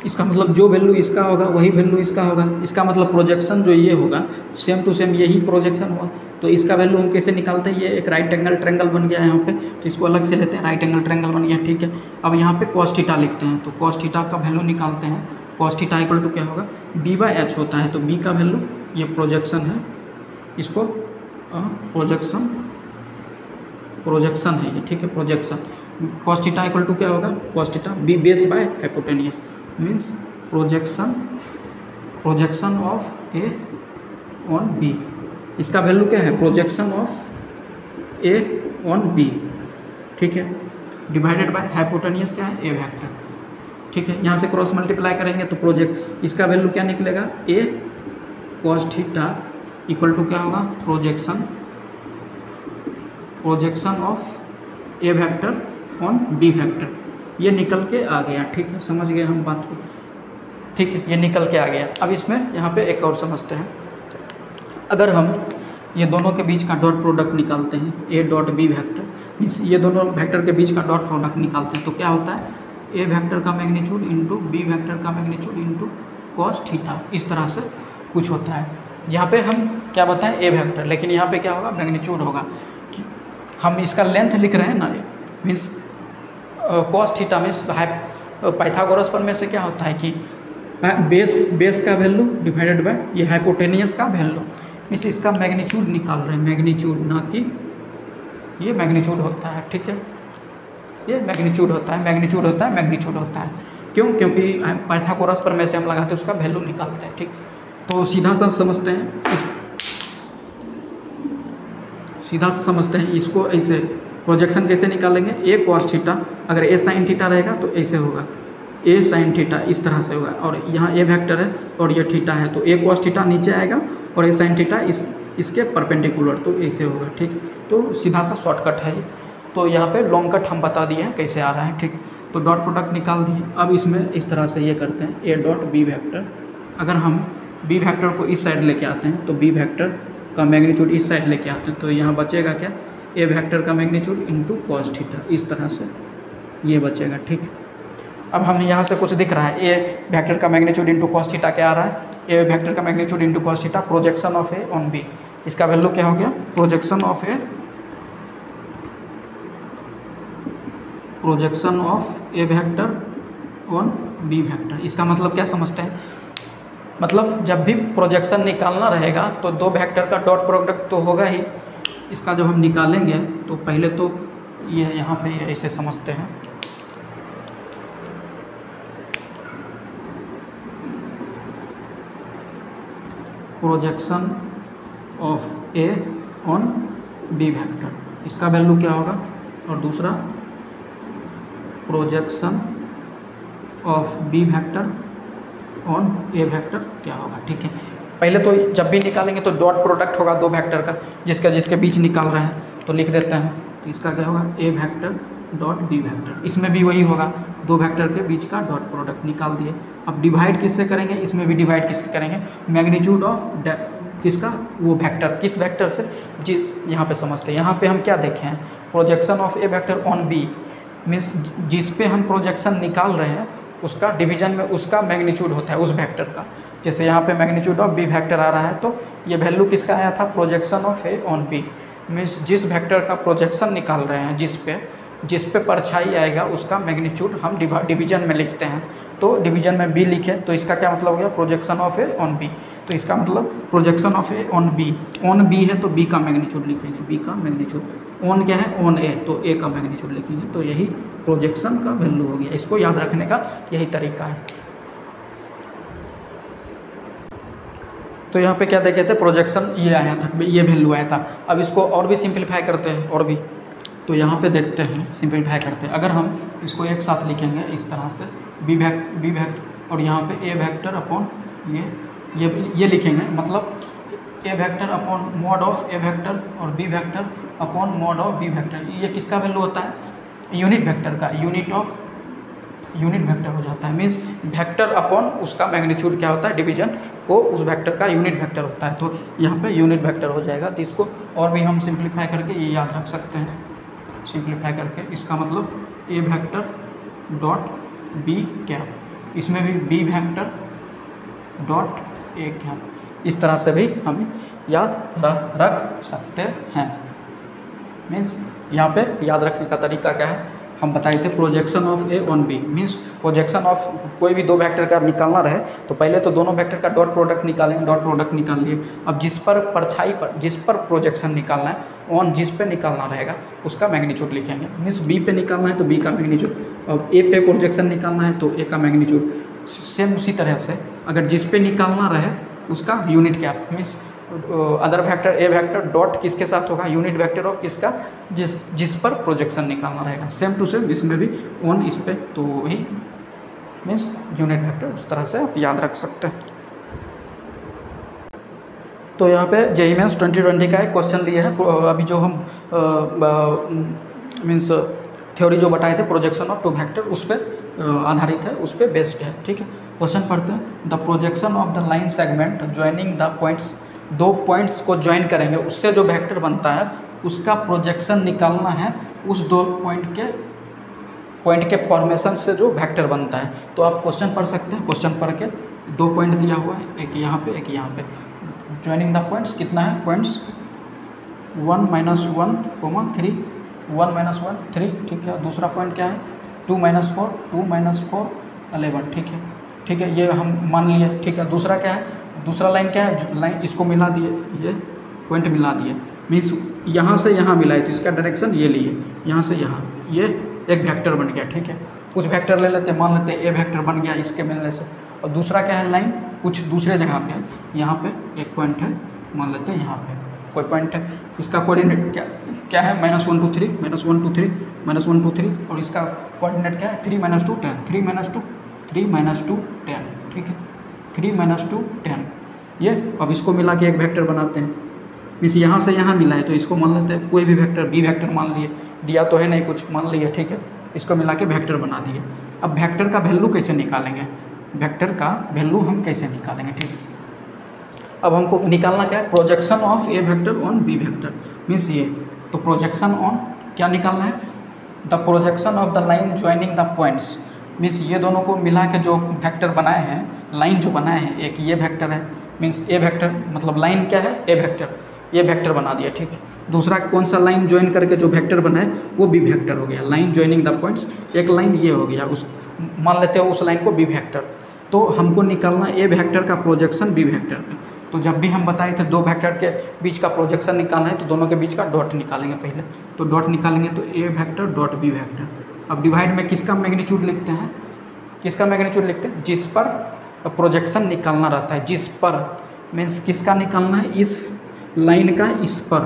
इसका मतलब जो वैल्यू इसका होगा वही वैल्यू इसका होगा। इसका मतलब प्रोजेक्शन जो ये होगा सेम टू सेम यही प्रोजेक्शन हुआ। तो इसका वैल्यू हम कैसे निकालते हैं, ये एक राइट एंगल ट्रायंगल बन गया है यहाँ पे, तो इसको अलग से लेते हैं, राइट एंगल ट्रायंगल बन गया, ठीक है। अब यहाँ पे कॉस थीटा लिखते हैं, तो कॉस थीटा का वैल्यू निकालते हैं। कॉस थीटा इक्वल टू क्या होगा, b/h होता है, तो b का वैल्यू, ये प्रोजेक्शन है, इसको प्रोजेक्शन है ये, ठीक है, projection. Cos theta equal to क्या होगा, cos theta b base by hypotenuse, means projection of a on b। इसका वैल्यू क्या है, projection of a on b, ठीक है, डिवाइडेड बाय हाइपोटेनियस क्या है, a वेक्टर, ठीक है। यहाँ से क्रॉस मल्टीप्लाई करेंगे तो इसका वैल्यू क्या निकलेगा, a cos theta equal to क्या होगा, projection of a vector on b vector. ये निकल के आ गया, ठीक है, समझ गए हम बात को, ठीक है, ये निकल के आ गया। अब इसमें यहाँ पे एक और समझते हैं, अगर हम ये दोनों के बीच का डॉट प्रोडक्ट निकालते हैं, a dot b vector, means ये दोनों वेक्टर के बीच का डॉट प्रोडक्ट निकालते हैं, तो क्या होता है, a वेक्टर का मैग्नीट्यूड इंटू b वेक्टर का मैग्नीट्यूड इंटू कॉस थीटा, इस तरह से कुछ होता है। यहाँ पे हम क्या बताएं, a वेक्टर, लेकिन यहाँ पे क्या होगा, मैग्नीट्यूड होगा। कि हम इसका लेंथ लिख रहे हैं ना, means cos theta means Pythagoras पर में से क्या होता है कि बेस का वैल्यू डिवाइडेड बाय ये हाइपोटेनियस का वैल्यू, मीन्स इसका मैग्नीट्यूड निकाल रहे हैं, मैग्नीट्यूड, ना कि ये मैग्नीट्यूड होता है, ठीक है, ये मैग्नीट्यूड होता है, मैग्नीट्यूड होता है, मैग्नीट्यूड होता है। क्यों, क्योंकि पाइथागोरस पर में से हम लगाते हैं उसका वैल्यू निकालते हैं, ठीक। तो सीधा सा समझते हैं इसको ऐसे प्रोजेक्शन कैसे निकालेंगे, a cos थीटा, अगर a sin थीटा रहेगा तो ऐसे होगा, a sin थीटा इस तरह से होगा, और यहाँ a वेक्टर है और ये थीटा है, तो a cos थीटा नीचे आएगा और a sin थीटा इसके परपेंडिकुलर, तो ऐसे होगा, ठीक। तो सीधा सा शॉर्टकट है ये। तो यहाँ पे लॉन्ग कट हम बता दिए हैं कैसे आ रहा है, ठीक। तो डॉट प्रोडक्ट निकाल दिए। अब इसमें इस तरह से ये करते हैं, a डॉट b वेक्टर, अगर हम b वेक्टर को इस साइड लेके आते हैं तो b वेक्टर का मैग्नीट्यूड इस साइड लेके आते हैं, तो यहाँ बचेगा क्या, a वेक्टर का मैग्नीट्यूड इंटू कॉस थीटा, इस तरह से ये बचेगा, ठीक। अब हम यहाँ से कुछ दिख रहा है, a वेक्टर का मैग्नीट्यूड इंटू कॉस थीटा क्या आ रहा है, a वेक्टर का magnitude into cos theta, projection of a on b, इसका वैल्यू क्या हो गया, projection of a vector on b vector. इसका मतलब क्या समझते हैं, मतलब जब भी प्रोजेक्शन निकालना रहेगा तो दो वेक्टर का डॉट प्रोडक्ट तो होगा ही। इसका जब हम निकालेंगे तो पहले तो ये यहाँ पे ऐसे समझते हैं, projection of a on b vector, इसका वैल्यू क्या होगा, और दूसरा projection of b vector on a vector क्या होगा, ठीक है। पहले तो जब भी निकालेंगे तो डॉट प्रोडक्ट होगा दो वेक्टर का, जिसके बीच निकाल रहे हैं, तो लिख देते हैं, तो इसका क्या होगा, a vector dot b vector, इसमें भी वही होगा, दो वेक्टर के बीच का डॉट प्रोडक्ट निकाल दिए। अब डिवाइड किससे करेंगे, इसमें भी डिवाइड किससे करेंगे, मैग्नीट्यूड ऑफ किसका, वो वेक्टर, किस वेक्टर से, जी यहाँ पे समझते हैं। यहाँ पे हम क्या देखें हैं, projection of a vector on b, means जिस पे हम प्रोजेक्शन निकाल रहे हैं उसका डिवीजन में उसका मैग्नीट्यूड होता है उस वेक्टर का। जैसे यहाँ पे मैग्नीट्यूड ऑफ b वेक्टर आ रहा है, तो ये वैल्यू किसका आया था, projection of a on b, means जिस वेक्टर का प्रोजेक्शन निकाल रहे हैं, जिस पे परछाई आएगा उसका मैग्नीट्यूड हम डिवीजन में लिखते हैं। तो डिवीजन में b लिखे तो इसका क्या मतलब हो गया, projection of a on b, तो इसका मतलब projection of a on b, on b है तो b का मैग्नीट्यूड लिखेंगे, b का मैग्नीट्यूड, ऑन क्या है, ऑन a, तो a का मैग्नीट्यूड लिखेंगे, तो यही प्रोजेक्शन का वैल्यू हो गया। इसको याद रखने का यही तरीका है। तो यहाँ पे क्या देखे थे, प्रोजेक्शन ये आया था, ये वैल्यू आया था। अब इसको और भी सिंप्लीफाई करते हैं, और भी, तो यहाँ पे देखते हैं, सिंप्लीफाई करते हैं। अगर हम इसको एक साथ लिखेंगे इस तरह से, b वेक्टर और यहाँ पे a वेक्टर अपॉन ये लिखेंगे, मतलब a vector upon mod of a vector और b vector upon mod of b vector. ये किसका वैल्यू होता है, यूनिट वेक्टर का, यूनिट वेक्टर हो जाता है, मीन्स वेक्टर अपॉन उसका मैग्नीट्यूड क्या होता है, डिवीजन को उस वेक्टर का यूनिट वेक्टर होता है, तो यहाँ पे यूनिट वेक्टर हो जाएगा। तो इसको और भी हम सिंप्लीफाई करके ये याद रख सकते हैं, सिंप्लीफाई करके इसका मतलब a vector dot b cap, इसमें भी B vector dot A cap, इस तरह से भी हम याद रख सकते हैं। मीन्स यहाँ पे याद रखने का तरीका क्या है, हम बताए थे projection of A on B, means projection of कोई भी दो वेक्टर का निकालना रहे तो पहले तो दोनों वेक्टर का डॉट प्रोडक्ट निकालेंगे, डॉट प्रोडक्ट निकाल लिए। अब जिस पर परछाई पर जिस पर प्रोजेक्शन निकालना है, ऑन जिस पे निकालना रहेगा उसका मैग्नीट्यूड लिखेंगे। मीन्स बी पे निकालना है तो बी का मैग्नीट्यूड, और ए पे प्रोजेक्शन निकालना है तो ए का मैग्नीट्यूड। सेम उसी तरह से अगर जिस पे निकालना रहे उसका unit cap, means other vector A vector dot किसके साथ होगा, यूनिट वेक्टर ऑफ किसका, जिस पर प्रोजेक्शन निकालना रहेगा। सेम टू सेम इसमें भी ऑन इस पे, तो वही मीन्स यूनिट वेक्टर, उस तरह से आप याद रख सकते हैं। तो यहाँ पे जेईई मेंस 2020 का एक क्वेश्चन लिया है, अभी जो हम मीन्स थ्योरी जो बताए थे प्रोजेक्शन ऑफ टू वेक्टर, उस पर आधारित है, उस पर बेस्ड है। ठीक है, क्वेश्चन पढ़ते हैं। The projection of the line segment joining the points, दो पॉइंट्स को ज्वाइन करेंगे उससे जो वेक्टर बनता है उसका प्रोजेक्शन निकालना है, उस दो पॉइंट के फॉर्मेशन से जो वेक्टर बनता है। तो आप क्वेश्चन पढ़ सकते हैं, क्वेश्चन पढ़ के दो पॉइंट दिया हुआ है, एक यहाँ पे एक यहाँ पे, ज्वाइनिंग द पॉइंट्स कितना है, पॉइंट्स 1 - 1, 3, 1 - 1 3, ठीक है। दूसरा पॉइंट क्या है 2 - 4, 2 - 4 11, ठीक है, ठीक है, ये हम मान लिए। ठीक है, दूसरा क्या है, दूसरा लाइन क्या है, लाइन इसको मिला दिए, ये पॉइंट मिला दिए, मीन्स यहाँ से यहाँ मिलाए तो इसका डायरेक्शन ये लिए, यहाँ से यहाँ, ये एक वेक्टर बन गया। ठीक है, कुछ वेक्टर ले लेते हैं, मान लेते हैं ए वेक्टर बन गया इसके मिलने से। और दूसरा क्या है, लाइन कुछ दूसरे जगह पे है, यहाँ पे एक पॉइंट है, मान लेते हैं यहाँ पे कोई पॉइंट है, इसका कोऑर्डिनेट क्या है -1 2 3, -1 2 3, -1 2 3, और इसका कोऑर्डिनेट क्या है 3 - 2 10, 3 - 2 10, ठीक है, 3 - 2 10। ये अब इसको मिला के एक वेक्टर बनाते हैं, मीन्स यहाँ से यहाँ मिला है तो इसको मान लेते हैं कोई भी वेक्टर, बी वेक्टर मान लिए, दिया तो है नहीं कुछ, मान लिए। ठीक है, इसको मिला के वेक्टर बना दिए। अब वेक्टर का वैल्यू कैसे निकालेंगे, वेक्टर का वैल्यू हम कैसे निकालेंगे, ठीक है। अब हमको निकालना क्या है, projection of A vector on B vector, means ये, तो प्रोजेक्शन ऑन क्या निकालना है, the projection of the line joining the points, means ये दोनों को मिला के जो वेक्टर बनाए हैं, लाइन जो बनाए हैं, एक ये वेक्टर है, मीन्स ए वेक्टर, मतलब लाइन क्या है ए वेक्टर, ये वेक्टर बना दिया। ठीक है, दूसरा कौन सा लाइन ज्वाइन करके जो वेक्टर बनाए वो बी वेक्टर हो गया, लाइन ज्वाइनिंग द पॉइंट्स, एक लाइन ये हो गया, उस मान लेते हो उस लाइन को बी वेक्टर। तो हमको निकालना ए वेक्टर का प्रोजेक्शन बी वेक्टर पे। तो जब भी हम बताए थे दो वेक्टर के बीच का प्रोजेक्शन निकालना है तो दोनों के बीच का डॉट निकालेंगे पहले, तो डॉट निकालेंगे तो A vector dot B vector. अब डिवाइड में किसका मैग्नीट्यूड लिखते हैं, किसका मैग्नीट्यूड लिखते हैं, जिस पर प्रोजेक्शन निकालना रहता है, जिस पर मीन्स किसका निकालना है, इस लाइन का इस पर,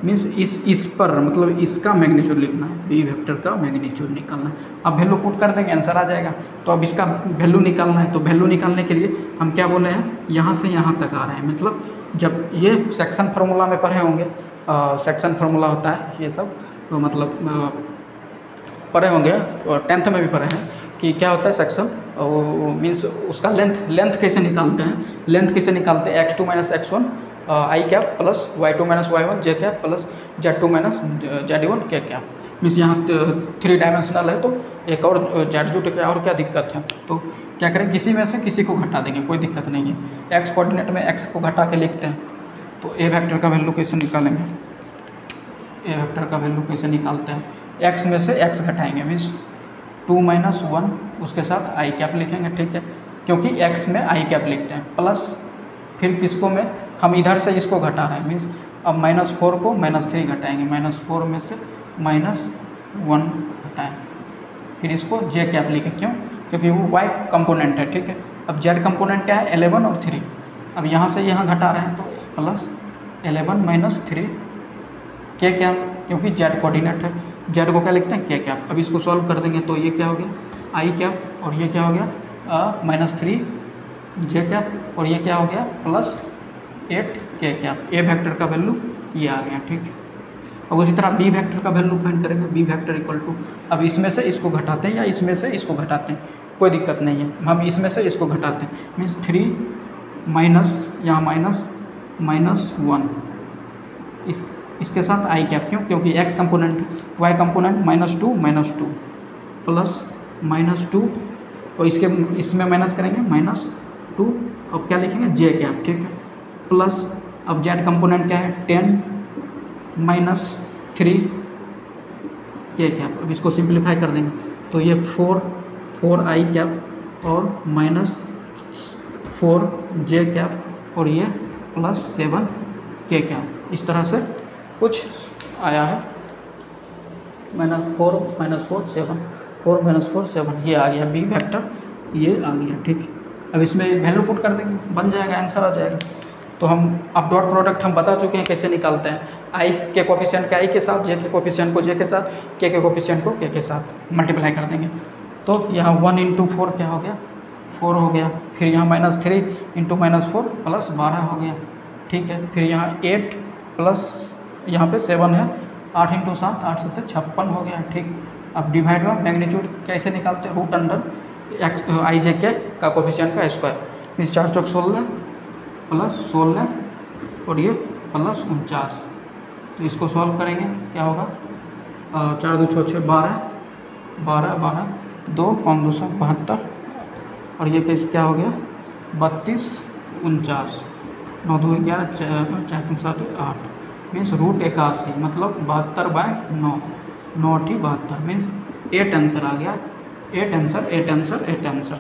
मीन्स इस पर मतलब इसका मैग्नीट्यूड लिखना है, बी वेक्टर का मैग्नीट्यूड निकालना है। अब वैल्यू पुट कर देंगे, आंसर आ जाएगा। तो अब इसका वैल्यू निकालना है, तो वैल्यू निकालने के लिए हम क्या बोले हैं, यहाँ से यहाँ तक आ रहे हैं, मतलब जब ये सेक्शन फार्मूला में पढ़े होंगे, सेक्शन फार्मूला होता है ये सब, तो मतलब पढ़े होंगे, 10th में भी पढ़े हैं कि क्या होता है सेक्शन, मीन्स उसका लेंथ कैसे निकालते हैं, लेंथ कैसे निकालते हैं, x2 - x1 आई कैप प्लस y2 - y1 जे कैप प्लस z2 - z1 के कैप, मीन्स यहाँ 3 डायमेंशनल है तो एक और जेड जुट के, और क्या दिक्कत है, तो क्या करें किसी में से किसी को घटा देंगे, कोई दिक्कत नहीं है। x कोऑर्डिनेट में x को घटा के लिखते हैं, तो ए वेक्टर का वैल्यू कैसे निकालेंगे, ए वेक्टर का वैल्यू कैसे निकालते हैं, x में से x घटाएंगे, मीन्स 2 - 1 उसके साथ आई कैप लिखेंगे। ठीक है, क्योंकि x में आई कैप लिखते हैं, प्लस फिर किसको में हम इधर से इसको घटा रहे हैं, मीन्स अब -4 को -3 घटाएंगे, -4 में से -1 घटाएं, फिर इसको जे कैप लिखें, क्यों, क्योंकि वो y कंपोनेंट है। ठीक है, अब z कंपोनेंट क्या है 11 और 3, अब यहाँ से यहाँ घटा रहे हैं तो प्लस 11 - 3 के कैप, क्योंकि z कोऑर्डिनेट है, z को क्या लिखते हैं के कैप। अब इसको सॉल्व कर देंगे तो ये क्या हो गया आई कैप, और ये क्या हो गया -3 जे कैप, और ये क्या हो गया +8 के कैप। ए वेक्टर का वैल्यू ये आ गया। ठीक है, अब उसी तरह बी वेक्टर का वैल्यू फाइंड करेंगे, बी वेक्टर इक्वल टू, अब इसमें से इसको घटाते हैं या इसमें से इसको घटाते हैं, कोई दिक्कत नहीं है, हम इसमें से इसको घटाते हैं, मीन्स 3 माइनस यहाँ -1 इसके साथ आई कैप, क्यों, क्योंकि x component, y component -2 plus -2 और इसमें माइनस करेंगे -2, अब क्या लिखेंगे जे कैप, ठीक है, प्लस अब जेड कंपोनेंट क्या है 10 -3 के कैप। अब इसको सिंप्लीफाई कर देंगे तो ये 4 I कैप और -4 जे कैप और ये +7 के कैप। इस तरह से कुछ आया है, -4 -4 7 4 -4 7 ये आ गया बी वेक्टर, ये आ गया, ठीक। अब इसमें वैल्यू पुट कर देंगे, बन जाएगा, आंसर आ जाएगा। तो हम अब डॉट प्रोडक्ट हम बता चुके हैं कैसे निकालते हैं, आई के कोफिशिएंट के आई के साथ, जे के कोफिशिएंट को जे के साथ, के कोफिशिएंट को के साथ मल्टीप्लाई कर देंगे। तो यहाँ 1 × 4 क्या हो गया 4 हो गया, फिर यहाँ -3 × -4 +12 हो गया, ठीक है। फिर यहाँ 8 प्लस यहाँ पे 7 है, 8 × 7 8 7 56 हो गया, ठीक। अब डिवाइड बाय मैग्नीट्यूड कैसे निकालते हैं, √अंडर आई जे के का कोफिशिएंट का स्क्वायर, इस 4 चौक 16 +16 और ये +49। तो इसको सॉल्व करेंगे क्या होगा, 4 2 6 6 12 12 12 2 5 2 72 और ये कैसे क्या हो गया 32 49 9 2 11 4 3 7 8 मीन्स √81 मतलब 72/9 9 8 72 मीन्स 8 आंसर आ गया, 8 आंसर।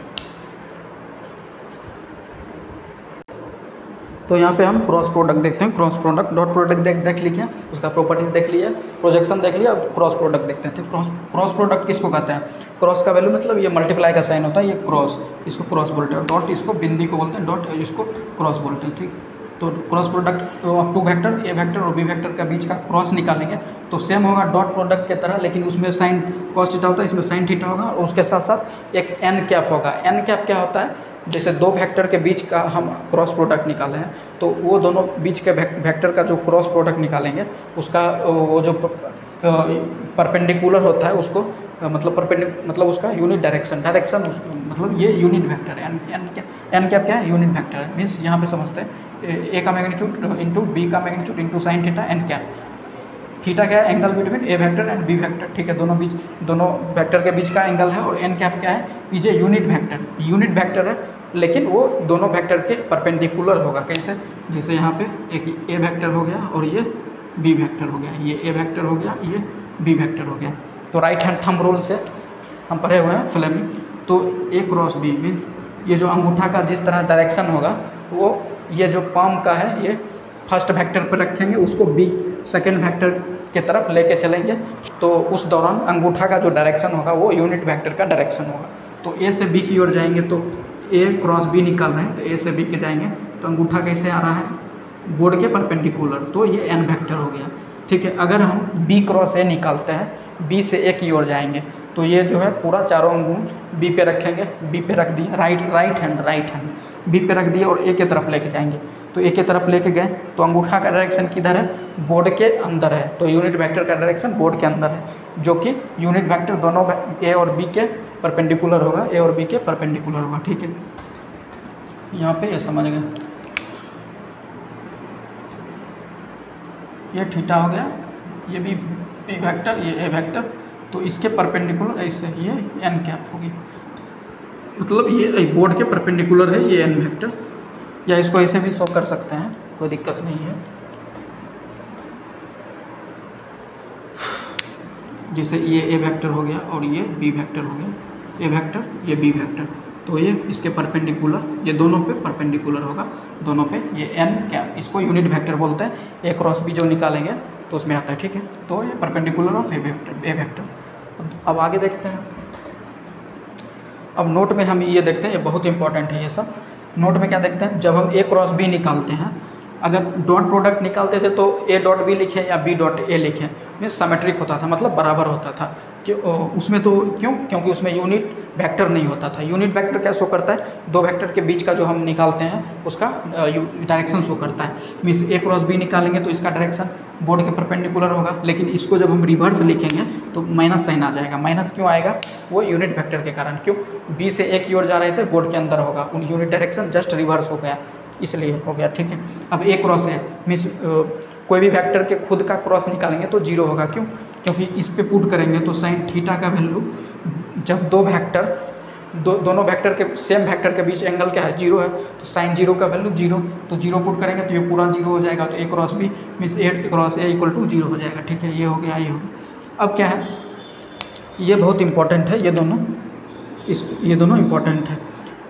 तो यहाँ पे हम क्रॉस प्रोडक्ट देखते हैं, क्रॉस प्रोडक्ट डॉट प्रोडक्ट देख लिया, उसका प्रॉपर्टीज देख लिया, प्रोजेक्शन देख लिया, अब क्रॉस प्रोडक्ट देखते हैं। तो क्रॉस प्रोडक्ट किसको कहते हैं, क्रॉस का वैल्यू मतलब ये मल्टीप्लाई का साइन होता है, ये क्रॉस, इसको क्रॉस बोलते हैं, डॉट इसको बिंदी को बोलते हैं, डॉट इसको क्रॉस बोलते हैं, ठीक। तो क्रॉस प्रोडक्ट अब 2 वेक्टर ए वेक्टर और बी वेक्टर का बीच का क्रॉस निकालेंगे तो सेम होगा डॉट प्रोडक्ट की तरह, लेकिन उसमें साइन कॉस थीटा होता है, इसमें साइन थीटा होगा और उसके साथ साथ एक एन कैप होगा। एन कैप क्या होता है, जैसे 2 वेक्टर के बीच का हम क्रॉस प्रोडक्ट निकाले हैं तो वो दोनों बीच के वेक्टर का जो क्रॉस प्रोडक्ट निकालेंगे उसका वो जो परपेंडिकुलर होता है उसको मतलब उसका यूनिट डायरेक्शन मतलब ये यूनिट वेक्टर है। एन कैप क्या है, यूनिट वेक्टर है, मीन्स यहाँ पे समझते हैं ए का मैग्नीट्यूड इंटू बी का magnitude into sine theta N cap. Theta क्या है, angle between A vector and B vector, ठीक है, दोनों वेक्टर के बीच का एंगल है। और एन कैप क्या है, ये यूनिट वेक्टर है, लेकिन वो दोनों वेक्टर के परपेंडिकुलर होगा। कैसे, जैसे यहाँ पे एक ए वेक्टर हो गया और ये बी वेक्टर हो गया, ये ए वेक्टर हो गया, ये बी वेक्टर हो गया। तो राइट हैंड थंब रूल से हम पढ़े हुए हैं फ्लेमिंग, तो ए क्रॉस बी मीन्स ये जो अंगूठा का जिस तरह डायरेक्शन होगा वो ये जो पाम का है ये फर्स्ट वेक्टर पर रखेंगे, उसको बी सेकेंड वेक्टर के तरफ लेके चलेंगे, तो उस दौरान अंगूठा का जो डायरेक्शन होगा वो यूनिट वेक्टर का डायरेक्शन होगा। तो ए से बी की ओर जाएंगे तो ए क्रॉस बी निकाल रहे हैं, तो ए से बी के जाएंगे तो अंगूठा कैसे आ रहा है, बोर्ड के परपेंडिकुलर, तो ये एन वेक्टर हो गया, ठीक है। अगर हम बी क्रॉस ए निकालते हैं, बी से ए की ओर जाएंगे तो ये जो है पूरा चारों अंगूल बी पे रखेंगे, बी पे रख दिए, राइट हैंड बी पे रख दिए और ए के तरफ लेके जाएंगे। तो ए के तरफ लेके गए तो अंगूठा का डायरेक्शन किधर है, बोर्ड के अंदर है, तो यूनिट वेक्टर का डायरेक्शन बोर्ड के अंदर है, जो कि यूनिट वेक्टर दोनों ए और बी के परपेंडिकुलर होगा, ए और बी के परपेंडिकुलर होगा, ठीक है। यहाँ पे ये समझ गए, ये थीटा हो गया, ये बी वेक्टर, ये ए वेक्टर, तो इसके परपेंडिकुलर ऐसे ये एन कैप होगी, मतलब ये बोर्ड के परपेंडिकुलर है ये एन वेक्टर, या इसको ऐसे भी शो कर सकते हैं, कोई दिक्कत नहीं है। जैसे ये ए वेक्टर हो गया और ये बी वेक्टर हो गया, ए वेक्टर ये बी वेक्टर, तो ये इसके परपेंडिकुलर, ये दोनों पे परपेंडिकुलर होगा, दोनों पे ये एन कैप, इसको यूनिट वेक्टर बोलते हैं। ए क्रॉस बी जो निकालेंगे तो उसमें आता है, ठीक है। तो ये परपेंडिकुलर ऑफ ए वेक्टर। अब आगे देखते हैं, अब नोट में हम ये देखते हैं, ये बहुत इंपॉर्टेंट है ये सब। नोट में क्या देखते हैं, जब हम ए क्रॉस बी निकालते हैं, अगर डॉट प्रोडक्ट निकालते थे तो ए डॉट बी लिखें या बी डॉट ए लिखें, मीन्स सिमेट्रिक होता था, मतलब बराबर होता था कि उसमें तो क्योंकि उसमें यूनिट वेक्टर नहीं होता था। यूनिट वेक्टर क्या शो करता है, 2 वेक्टर के बीच का जो हम निकालते हैं उसका डायरेक्शन शो करता है। मीन्स ए क्रॉस बी निकालेंगे तो इसका डायरेक्शन बोर्ड के परपेंडिकुलर होगा, लेकिन इसको जब हम रिवर्स लिखेंगे तो माइनस साइन आ जाएगा। माइनस क्यों आएगा, वो यूनिट वेक्टर के कारण, क्यों, बी से ए की ओर जा रहे थे, बोर्ड के अंदर होगा, उन यूनिट डायरेक्शन जस्ट रिवर्स हो गया, इसलिए हो गया, ठीक है। अब ए क्रॉस है मीन्स कोई भी वेक्टर के खुद का क्रॉस निकालेंगे तो 0 होगा, क्यों, क्योंकि इस पे पुट करेंगे तो साइन थीटा का वैल्यू, जब 2 वेक्टर दोनों वेक्टर के सेम वेक्टर के बीच एंगल क्या है, 0 है, तो साइन 0 का वैल्यू 0, तो 0 पुट करेंगे तो ये पूरा 0 हो जाएगा, तो a cross b means a cross a equal to 0 हो जाएगा। ठीक है, ये हो गया, ये हो गया। अब क्या है, ये बहुत इंपॉर्टेंट है, ये दोनों इंपॉर्टेंट है।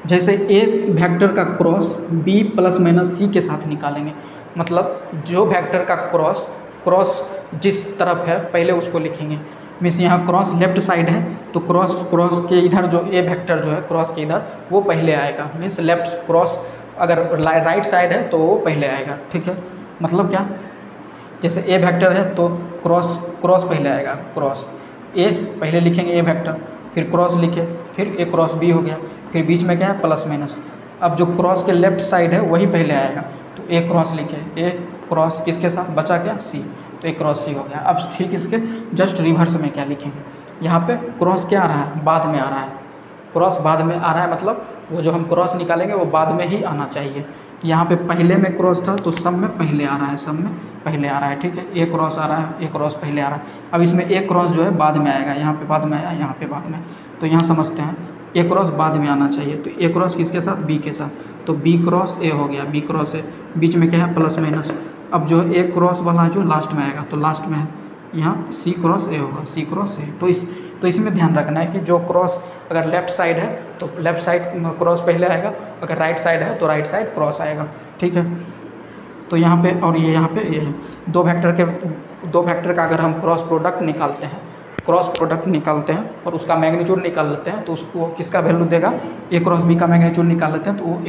जैसे a वेक्टर का cross b plus minus c के साथ निकालेंगे, मतलब जो वेक्टर का क्रॉस जिस तरफ है पहले उसको लिखेंगे। मीन्स यहाँ क्रॉस लेफ्ट साइड है तो क्रॉस के इधर जो ए वेक्टर जो है क्रॉस के इधर वो पहले आएगा। मीन्स लेफ्ट क्रॉस अगर राइट साइड है तो वो पहले आएगा। ठीक है, मतलब क्या, जैसे ए वेक्टर है तो क्रॉस पहले आएगा, क्रॉस ए पहले लिखेंगे ए वेक्टर, फिर क्रॉस लिखे, फिर ए क्रॉस बी हो गया, फिर बीच में क्या है प्लस माइनस। अब जो क्रॉस के लेफ्ट साइड है वही पहले आएगा, तो ए क्रॉस लिखे, ए क्रॉस इसके साथ बचा क्या सी, तो ए क्रॉस सी हो गया। अब ठीक इसके जस्ट रिवर्स में क्या लिखेंगे, यहाँ पे क्रॉस क्या आ रहा है, बाद में आ रहा है, क्रॉस बाद में आ रहा है, मतलब वो जो हम क्रॉस निकालेंगे वो बाद में ही आना चाहिए। यहाँ पे पहले में क्रॉस था तो सब में पहले आ रहा है, सब में पहले आ रहा है। ठीक है, ए क्रॉस आ रहा है, ए क्रॉस पहले आ रहा है। अब इसमें ए क्रॉस जो है बाद में आएगा, यहाँ पे बाद में आया, यहाँ पे बाद में, तो यहाँ समझते हैं ए क्रॉस बाद में आना चाहिए, तो ए क्रॉस किसके साथ, बी के साथ, तो बी क्रॉस ए हो गया, बी क्रॉस ए, बीच में क्या है प्लस माइनस। अब जो ए क्रॉस वाला जो लास्ट में आएगा तो लास्ट में है यहाँ सी क्रॉस ए होगा, सी क्रॉस ए। तो इसमें ध्यान रखना है कि जो क्रॉस अगर लेफ्ट साइड है तो लेफ्ट साइड क्रॉस पहले आएगा, अगर राइट साइड है तो राइट साइड क्रॉस आएगा। ठीक है, तो यहाँ पे और ये यहाँ पे ये है, दो वेक्टर का अगर हम क्रॉस प्रोडक्ट निकालते हैं और उसका मैग्नीट्यूड निकाल लेते हैं तो उसको किसका वैल्यू देगा, ए क्रॉस बी का मैग्नीट्यूड निकाल लेते हैं तो वो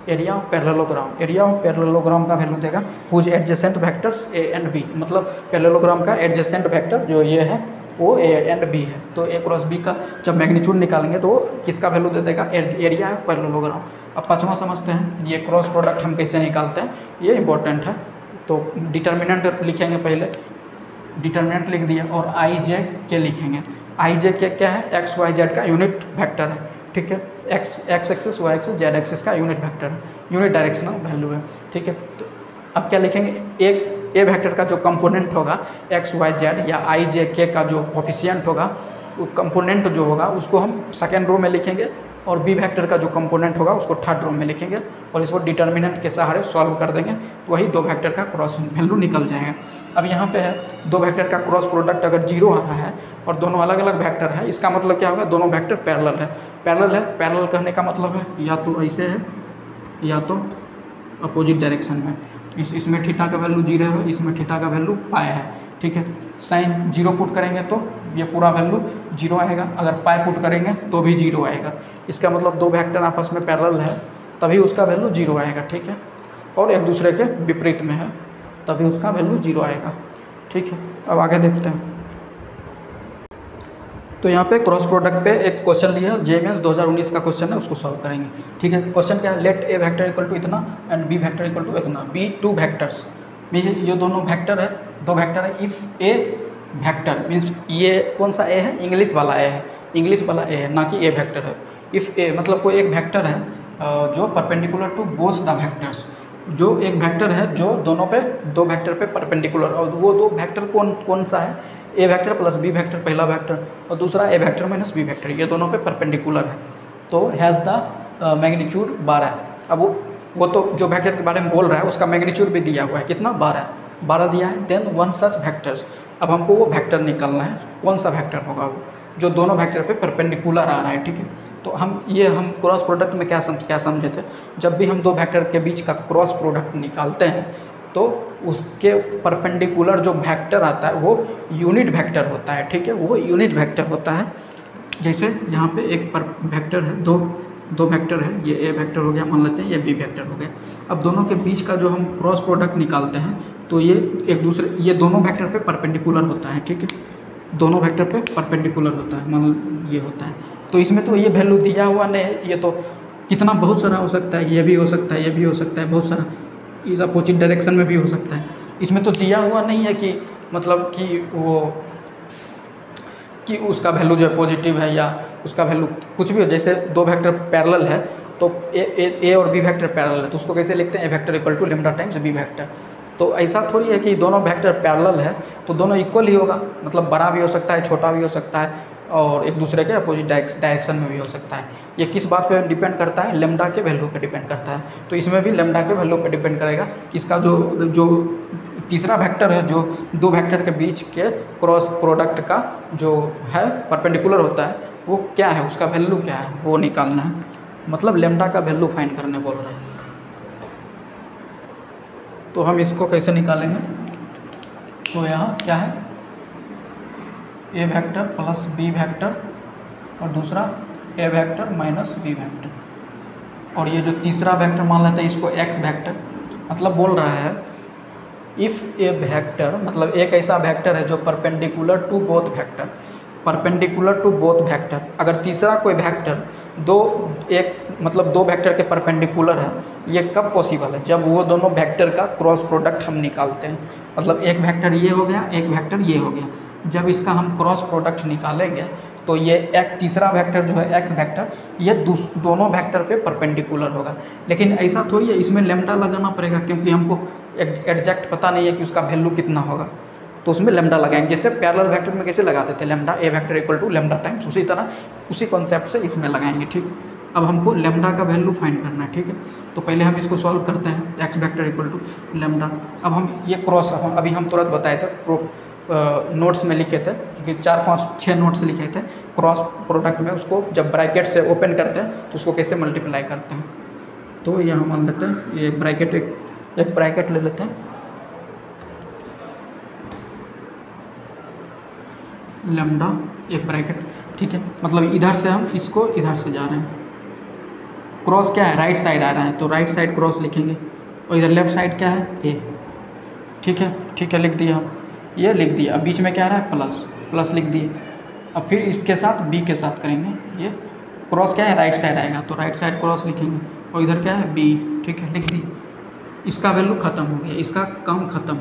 एरिया ऑफ पैरेललोग्राम का वैल्यू देगा, whose adjacent vectors A and B, मतलब पैरेललोग्राम का एडजेसेंट वेक्टर जो ये है वो ए एंड बी है। तो ए क्रॉस बी का जब मैग्नीट्यूड निकालेंगे तो किसका वैल्यू दे देगा, एरिया ऑफ पैरेललोग्राम। अब पाँचवा समझते हैं, ये क्रॉस प्रोडक्ट हम कैसे निकालते हैं, ये इंपॉर्टेंट है। तो डिटर्मिनेंट लिखेंगे, पहले डिटर्मिनेंट लिख दिया और आई जे के लिखेंगे। आई जे के क्या है, एक्स वाई जेड का यूनिट वेक्टर है। ठीक है, X axis Y axis Z axis का यूनिट वेक्टर है, यूनिट डायरेक्शनल वैल्यू है। ठीक है, तो अब क्या लिखेंगे, एक ए वेक्टर का जो कंपोनेंट होगा एक्स वाई जेड या आई जे के का जो कोफिशिएंट होगा, वो कंपोनेंट जो होगा उसको हम सेकेंड रो में लिखेंगे और बी वेक्टर का जो कंपोनेंट होगा उसको थर्ड रो में लिखेंगे और इसको डिटर्मिनेंट के सहारे सॉल्व कर देंगे तो वही दो वेक्टर का क्रॉस वैल्यू निकल जाएगा। अब यहाँ पे है दो वेक्टर का क्रॉस प्रोडक्ट अगर 0 आ रहा है और दोनों अलग अलग वेक्टर है, इसका मतलब क्या होगा, दोनों वेक्टर पैरेलल है। पैरेलल कहने का मतलब है या तो ऐसे है या तो अपोजिट डायरेक्शन में। इसमें थीटा का वैल्यू 0 है, इसमें थीटा का वैल्यू पाई है। ठीक है, साइन 0 पुट करेंगे तो ये पूरा वैल्यू 0 आएगा, अगर पाई पुट करेंगे तो भी 0 आएगा। इसका मतलब दो वेक्टर आपस में पैरेलल है तभी उसका वैल्यू 0 आएगा। ठीक है, और एक दूसरे के विपरीत में है तभी उसका वैल्यू 0 आएगा। ठीक है, अब आगे देखते हैं। तो यहाँ पे क्रॉस प्रोडक्ट पे एक क्वेश्चन लिया, जेएमएस 2019 का क्वेश्चन है, उसको सॉल्व करेंगे। ठीक है, क्वेश्चन क्या है, let A vector equal to इतना and B vector equal to इतना, बी टू वेक्टर्स मीन्स ये दोनों वेक्टर है, दो वेक्टर है। इफ़ ए वेक्टर मीन्स ये कौन सा ए है, इंग्लिश वाला ए है, इंग्लिश वाला ए है, ना कि ए वेक्टर है। इफ़ ए मतलब कोई एक वेक्टर है जो perpendicular to both the vectors, जो एक वेक्टर है जो दोनों पे दो वेक्टर पे परपेंडिकुलर, और वो दो वेक्टर कौन सा है, A vector plus B vector पहला वेक्टर और दूसरा ए वेक्टर माइनस बी वेक्टर, ये दोनों पे परपेंडिकुलर है। तो हैज़ द मैग्नीट्यूड 12 है। अब वो तो जो वेक्टर के बारे में बोल रहा है उसका मैग्नीट्यूड भी दिया हुआ है, कितना 12 दिया है। देन वन सच वेक्टर्स, अब हमको वो वेक्टर निकालना है, कौन सा वेक्टर होगा वो जो दोनों वेक्टर पे परपेंडिकुलर आ रहा है। ठीक है, तो हम क्रॉस प्रोडक्ट में क्या समझे थे, जब भी हम दो वेक्टर के बीच का क्रॉस प्रोडक्ट निकालते हैं तो उसके परपेंडिकुलर जो वेक्टर आता है वो यूनिट वेक्टर होता है। ठीक है, वो यूनिट वेक्टर होता है। जैसे यहाँ पे एक वेक्टर है, दो वेक्टर है, ये ए वेक्टर हो गया मान लेते हैं, ये बी वेक्टर हो गया। अब दोनों के बीच का जो हम क्रॉस प्रोडक्ट निकालते हैं तो ये दोनों वेक्टर पे परपेंडिकुलर होता है। ठीक है, दोनों वेक्टर पे परपेंडिकुलर होता है, मान ये होता है। तो इसमें तो ये वैल्यू दिया हुआ नहीं है, ये तो कितना बहुत सारा हो सकता है, ये भी हो सकता है, ये भी हो सकता है, बहुत सारा इस अपोजिट डायरेक्शन में भी हो सकता है। इसमें तो दिया हुआ नहीं है कि मतलब कि उसका वैल्यू जो है पॉजिटिव है या उसका वैल्यू कुछ भी हो। जैसे दो वेक्टर पैरेलल है तो ए और बी वेक्टर पैरेलल है तो उसको कैसे लिखते हैं, A vector equal to lambda times B vector. तो ऐसा थोड़ी है कि दोनों वेक्टर पैरेलल है तो दोनों इक्वल ही होगा, मतलब बड़ा भी हो सकता है, छोटा भी हो सकता है, और एक दूसरे के अपोजिट डायरेक्शन में भी हो सकता है। ये किस बात पे डिपेंड करता है? लेमडा के वैल्यू पे डिपेंड करता है। तो इसमें भी लेमडा के वैल्यू पे डिपेंड करेगा कि इसका जो तीसरा वेक्टर है, जो दो वेक्टर के बीच के क्रॉस प्रोडक्ट का जो है परपेंडिकुलर होता है, वो क्या है, उसका वैल्यू क्या है, वो निकालना है। मतलब लेमडा का वैल्यू फाइंड करने बोल रहे हैं। तो हम इसको कैसे निकालेंगे? तो यहाँ क्या है, A vector plus B vector और दूसरा ए वेक्टर माइनस बी वेक्टर, और ये जो तीसरा वेक्टर मान लेते हैं इसको एक्स वेक्टर। मतलब बोल रहा है इफ़ ए वेक्टर, मतलब एक ऐसा वेक्टर है जो perpendicular to both vector, perpendicular to both vector. अगर तीसरा कोई वेक्टर दो वेक्टर के परपेंडिकुलर है, ये कब पॉसिबल है? जब वो दोनों वेक्टर का क्रॉस प्रोडक्ट हम निकालते हैं। मतलब एक वेक्टर ये हो गया, एक वेक्टर ये हो गया। जब इसका हम क्रॉस प्रोडक्ट निकालेंगे तो ये एक तीसरा वेक्टर जो है एक्स वेक्टर, ये दोनों वेक्टर पे परपेंडिकुलर होगा। लेकिन ऐसा थोड़ी है, इसमें लेमडा लगाना पड़ेगा, क्योंकि हमको एग्जैक्ट पता नहीं है कि उसका वैल्यू कितना होगा। तो उसमें लेमडा लगाएंगे, जैसे पैरेलल वेक्टर में कैसे लगाते थे lambda, A vector equal to lambda times, उसी तरह उसी कॉन्सेप्ट से इसमें लगाएंगे। ठीक, अब हमको लेमडा का वैल्यू फाइंड करना है। ठीक है, तो पहले हम इसको सॉल्व करते हैं। X vector equal to lambda. अब हम ये क्रॉस, अभी हम तुरंत बताए थे, नोट्स में लिखे थे, क्योंकि 4, 5, 6 नोट्स लिखे थे। क्रॉस प्रोडक्ट में उसको जब ब्रैकेट से ओपन करते हैं तो उसको कैसे मल्टीप्लाई करते हैं। तो यहाँ मान लेते हैं ये ब्रैकेट, एक ब्रैकेट ले लेते हैं, लेमडा एक ब्रैकेट। ठीक है, मतलब इधर से हम इसको इधर से जा रहे हैं, क्रॉस क्या है, राइट साइड आ रहा है, तो राइट साइड क्रॉस लिखेंगे, और इधर लेफ्ट साइड क्या है, ए। ठीक है, ठीक है, लिख दिया, ये लिख दिया। अब बीच में क्या आ रहा है, प्लस, प्लस लिख दिए। अब फिर इसके साथ बी के साथ करेंगे, ये क्रॉस क्या है, राइट साइड आएगा, तो राइट साइड क्रॉस लिखेंगे, और इधर क्या है, बी। ठीक है, लिख दिए। इसका वैल्यू ख़त्म हो गया, इसका काम ख़त्म।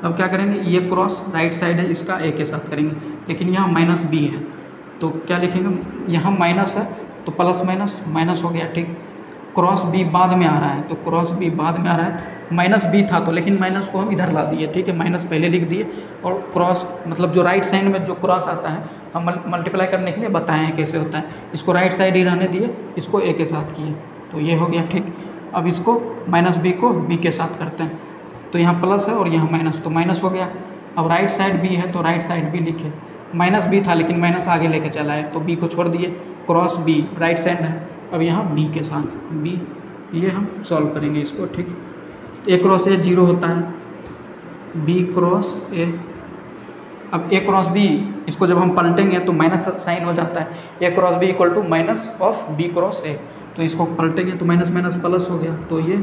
अब क्या करेंगे, ये क्रॉस राइट साइड है, इसका ए के साथ करेंगे, लेकिन यहाँ माइनस बी है, तो क्या लिखेंगे, यहाँ माइनस है तो प्लस माइनस माइनस हो गया। ठीक, क्रॉस बी बाद में आ रहा है, तो क्रॉस बी बाद में आ रहा है, माइनस बी था तो, लेकिन माइनस को हम इधर ला दिए। ठीक है, माइनस पहले लिख दिए, और क्रॉस मतलब जो राइट साइड में जो क्रॉस आता है, हम मल्टीप्लाई करने के लिए बताए हैं कैसे होता है। इसको राइट साइड ही रहने दिए, इसको ए के साथ किए, तो ये हो गया। ठीक, अब इसको माइनस बी को बी के साथ करते हैं, तो यहाँ प्लस है और यहाँ माइनस, तो माइनस हो गया। अब राइट साइड बी है तो राइट साइड बी लिखे, माइनस बी था लेकिन माइनस आगे लेके चला है, तो बी को छोड़ दिए, क्रॉस बी राइट साइड है, अब यहाँ बी के साथ बी, ये हम सॉल्व करेंगे इसको। ठीक, ए क्रॉस ए 0 होता है, बी क्रॉस ए, अब ए क्रॉस बी, इसको जब हम पलटेंगे तो माइनस साइन हो जाता है, A cross B equal to minus of B cross A, तो इसको पलटेंगे तो माइनस माइनस प्लस हो गया, तो ये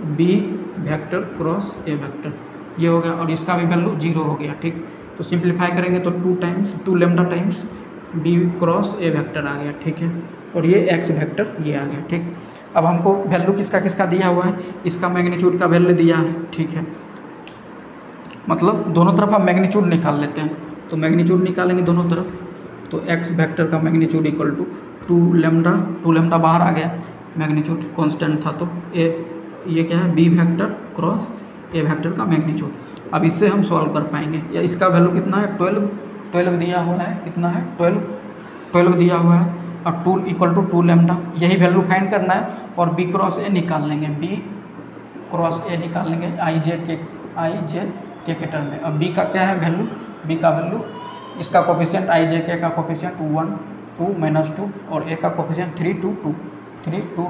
B vector cross A vector ये हो गया, और इसका भी वैल्यू 0 हो गया। ठीक, तो सिंप्लीफाई करेंगे तो 2 lambda times B cross A vector आ गया। ठीक है, और ये एक्स वेक्टर ये आ गया। ठीक, अब हमको वैल्यू किसका किसका दिया हुआ है, इसका मैग्नीट्यूड का वैल्यू दिया है। ठीक है, मतलब दोनों तरफ हम मैग्नीट्यूड निकाल लेते हैं, तो मैग्नीट्यूड निकालेंगे दोनों तरफ, तो एक्स वेक्टर का मैग्नीट्यूड इक्वल टू 2 लेमडा बाहर आ गया, मैग्नीट्यूड कांस्टेंट था, तो ये क्या है, B vector cross A vector का मैग्नीट्यूड। अब इससे हम सॉल्व कर पाएंगे, या इसका वैल्यू कितना है, 12 दिया हुआ है, कितना है, 12 दिया हुआ है, और 2 इक्वल टू 2 लेमडा, यही वैल्यू फाइंड करना है, और बी क्रॉस ए निकाल लेंगे, बी क्रॉस ए निकाल लेंगे आई जे के टर्म में। अब बी का क्या है वैल्यू, बी का वैल्यू, इसका कोफिशिएंट आई जे के का कोफिशिएंट 1, 2 माइनस 2, और ए का कोफिशिएंट 3, 2,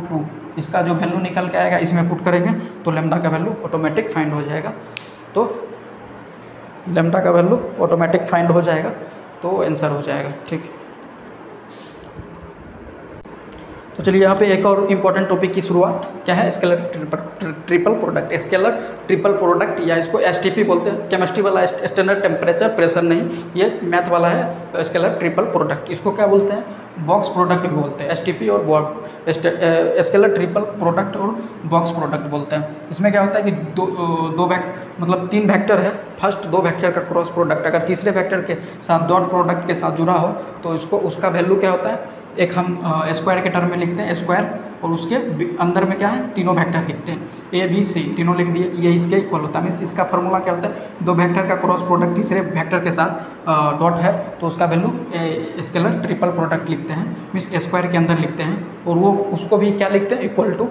2। इसका जो वैल्यू निकल के आएगा इसमें पुट करेंगे तो लेमडा का वैल्यू ऑटोमेटिक फाइंड हो जाएगा, तो लेमडा का वैल्यू ऑटोमेटिक फाइंड हो जाएगा, तो आंसर हो जाएगा। ठीक, तो चलिए यहाँ पे एक और इम्पॉर्टेंट टॉपिक की शुरुआत क्या है, scalar triple product. Scalar triple product, या इसको एसटीपी बोलते हैं, केमिस्ट्री वाला स्टैंडर्ड टेम्परेचर प्रेशर नहीं, ये मैथ वाला है। स्केलर ट्रिपल प्रोडक्ट, इसको क्या बोलते हैं, बॉक्स प्रोडक्ट भी बोलते हैं, एसटीपी और स्केलर ट्रिपल प्रोडक्ट और बॉक्स प्रोडक्ट बोलते हैं। इसमें क्या होता है कि मतलब 3 वेक्टर है, फर्स्ट 2 वेक्टर का क्रॉस प्रोडक्ट अगर तीसरे वेक्टर के साथ डॉट प्रोडक्ट के साथ जुड़ा हो तो उसका वैल्यू क्या होता है, एक हम स्क्वायर के टर्म में लिखते हैं स्क्वायर, और उसके अंदर में क्या है तीनों वेक्टर लिखते हैं, ए बी सी तीनों लिख दिए, ये इसके इक्वल होता है। मीन्स इसका फॉर्मूला क्या होता है, दो वेक्टर का क्रॉस प्रोडक्ट तीसरे वेक्टर के साथ डॉट है तो उसका वैल्यू स्केलर ट्रिपल प्रोडक्ट लिखते हैं, मीन्स स्क्वायर के अंदर लिखते हैं, और वो उसको भी क्या लिखते हैं इक्वल टू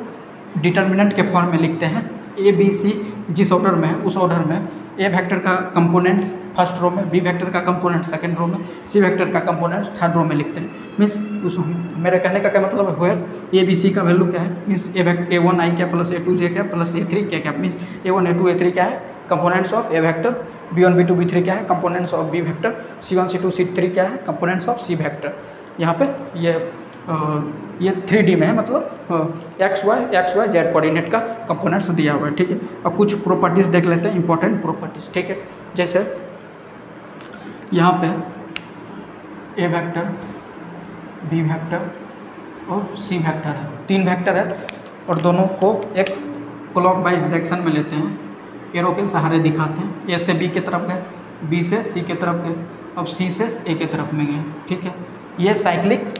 डिटर्मिनेंट के फॉर्म में लिखते हैं। ए बी सी जिस ऑर्डर में है उस ऑर्डर में ए वेक्टर का कंपोनेंट्स फर्स्ट रो में, बी वेक्टर का कंपोनेंट सेकंड रो में, सी वेक्टर का कंपोनेंट्स थर्ड रो में लिखते हैं। मीन्स उस मेरे कहने का क्या मतलब है, वेयर ए बी सी का वैल्यू क्या है, मीन्स ए वन आई क्या प्लस ए टू जे क्या प्लस ए थ्री क्या, means A one A two A three क्या है components of A vector, B one B two B three क्या है components of B vector, C one C two C three क्या है components of C vector. यहाँ पे ये 3D में है, मतलब एक्स वाई जेड कोऑर्डिनेट का कंपोनेंट्स दिया हुआ है। ठीक है, अब कुछ प्रॉपर्टीज़ देख लेते हैं, इंपॉर्टेंट प्रॉपर्टीज़। ठीक है, जैसे यहाँ पे ए वेक्टर, बी वेक्टर और सी वेक्टर है, तीन वेक्टर है, और दोनों को एक क्लॉकवाइज डायरेक्शन में लेते हैं, एरो के सहारे दिखाते हैं। ए से बी की तरफ गए, बी से सी की तरफ गए, अब सी से ए की तरफ में गए। ठीक है, ये साइक्लिक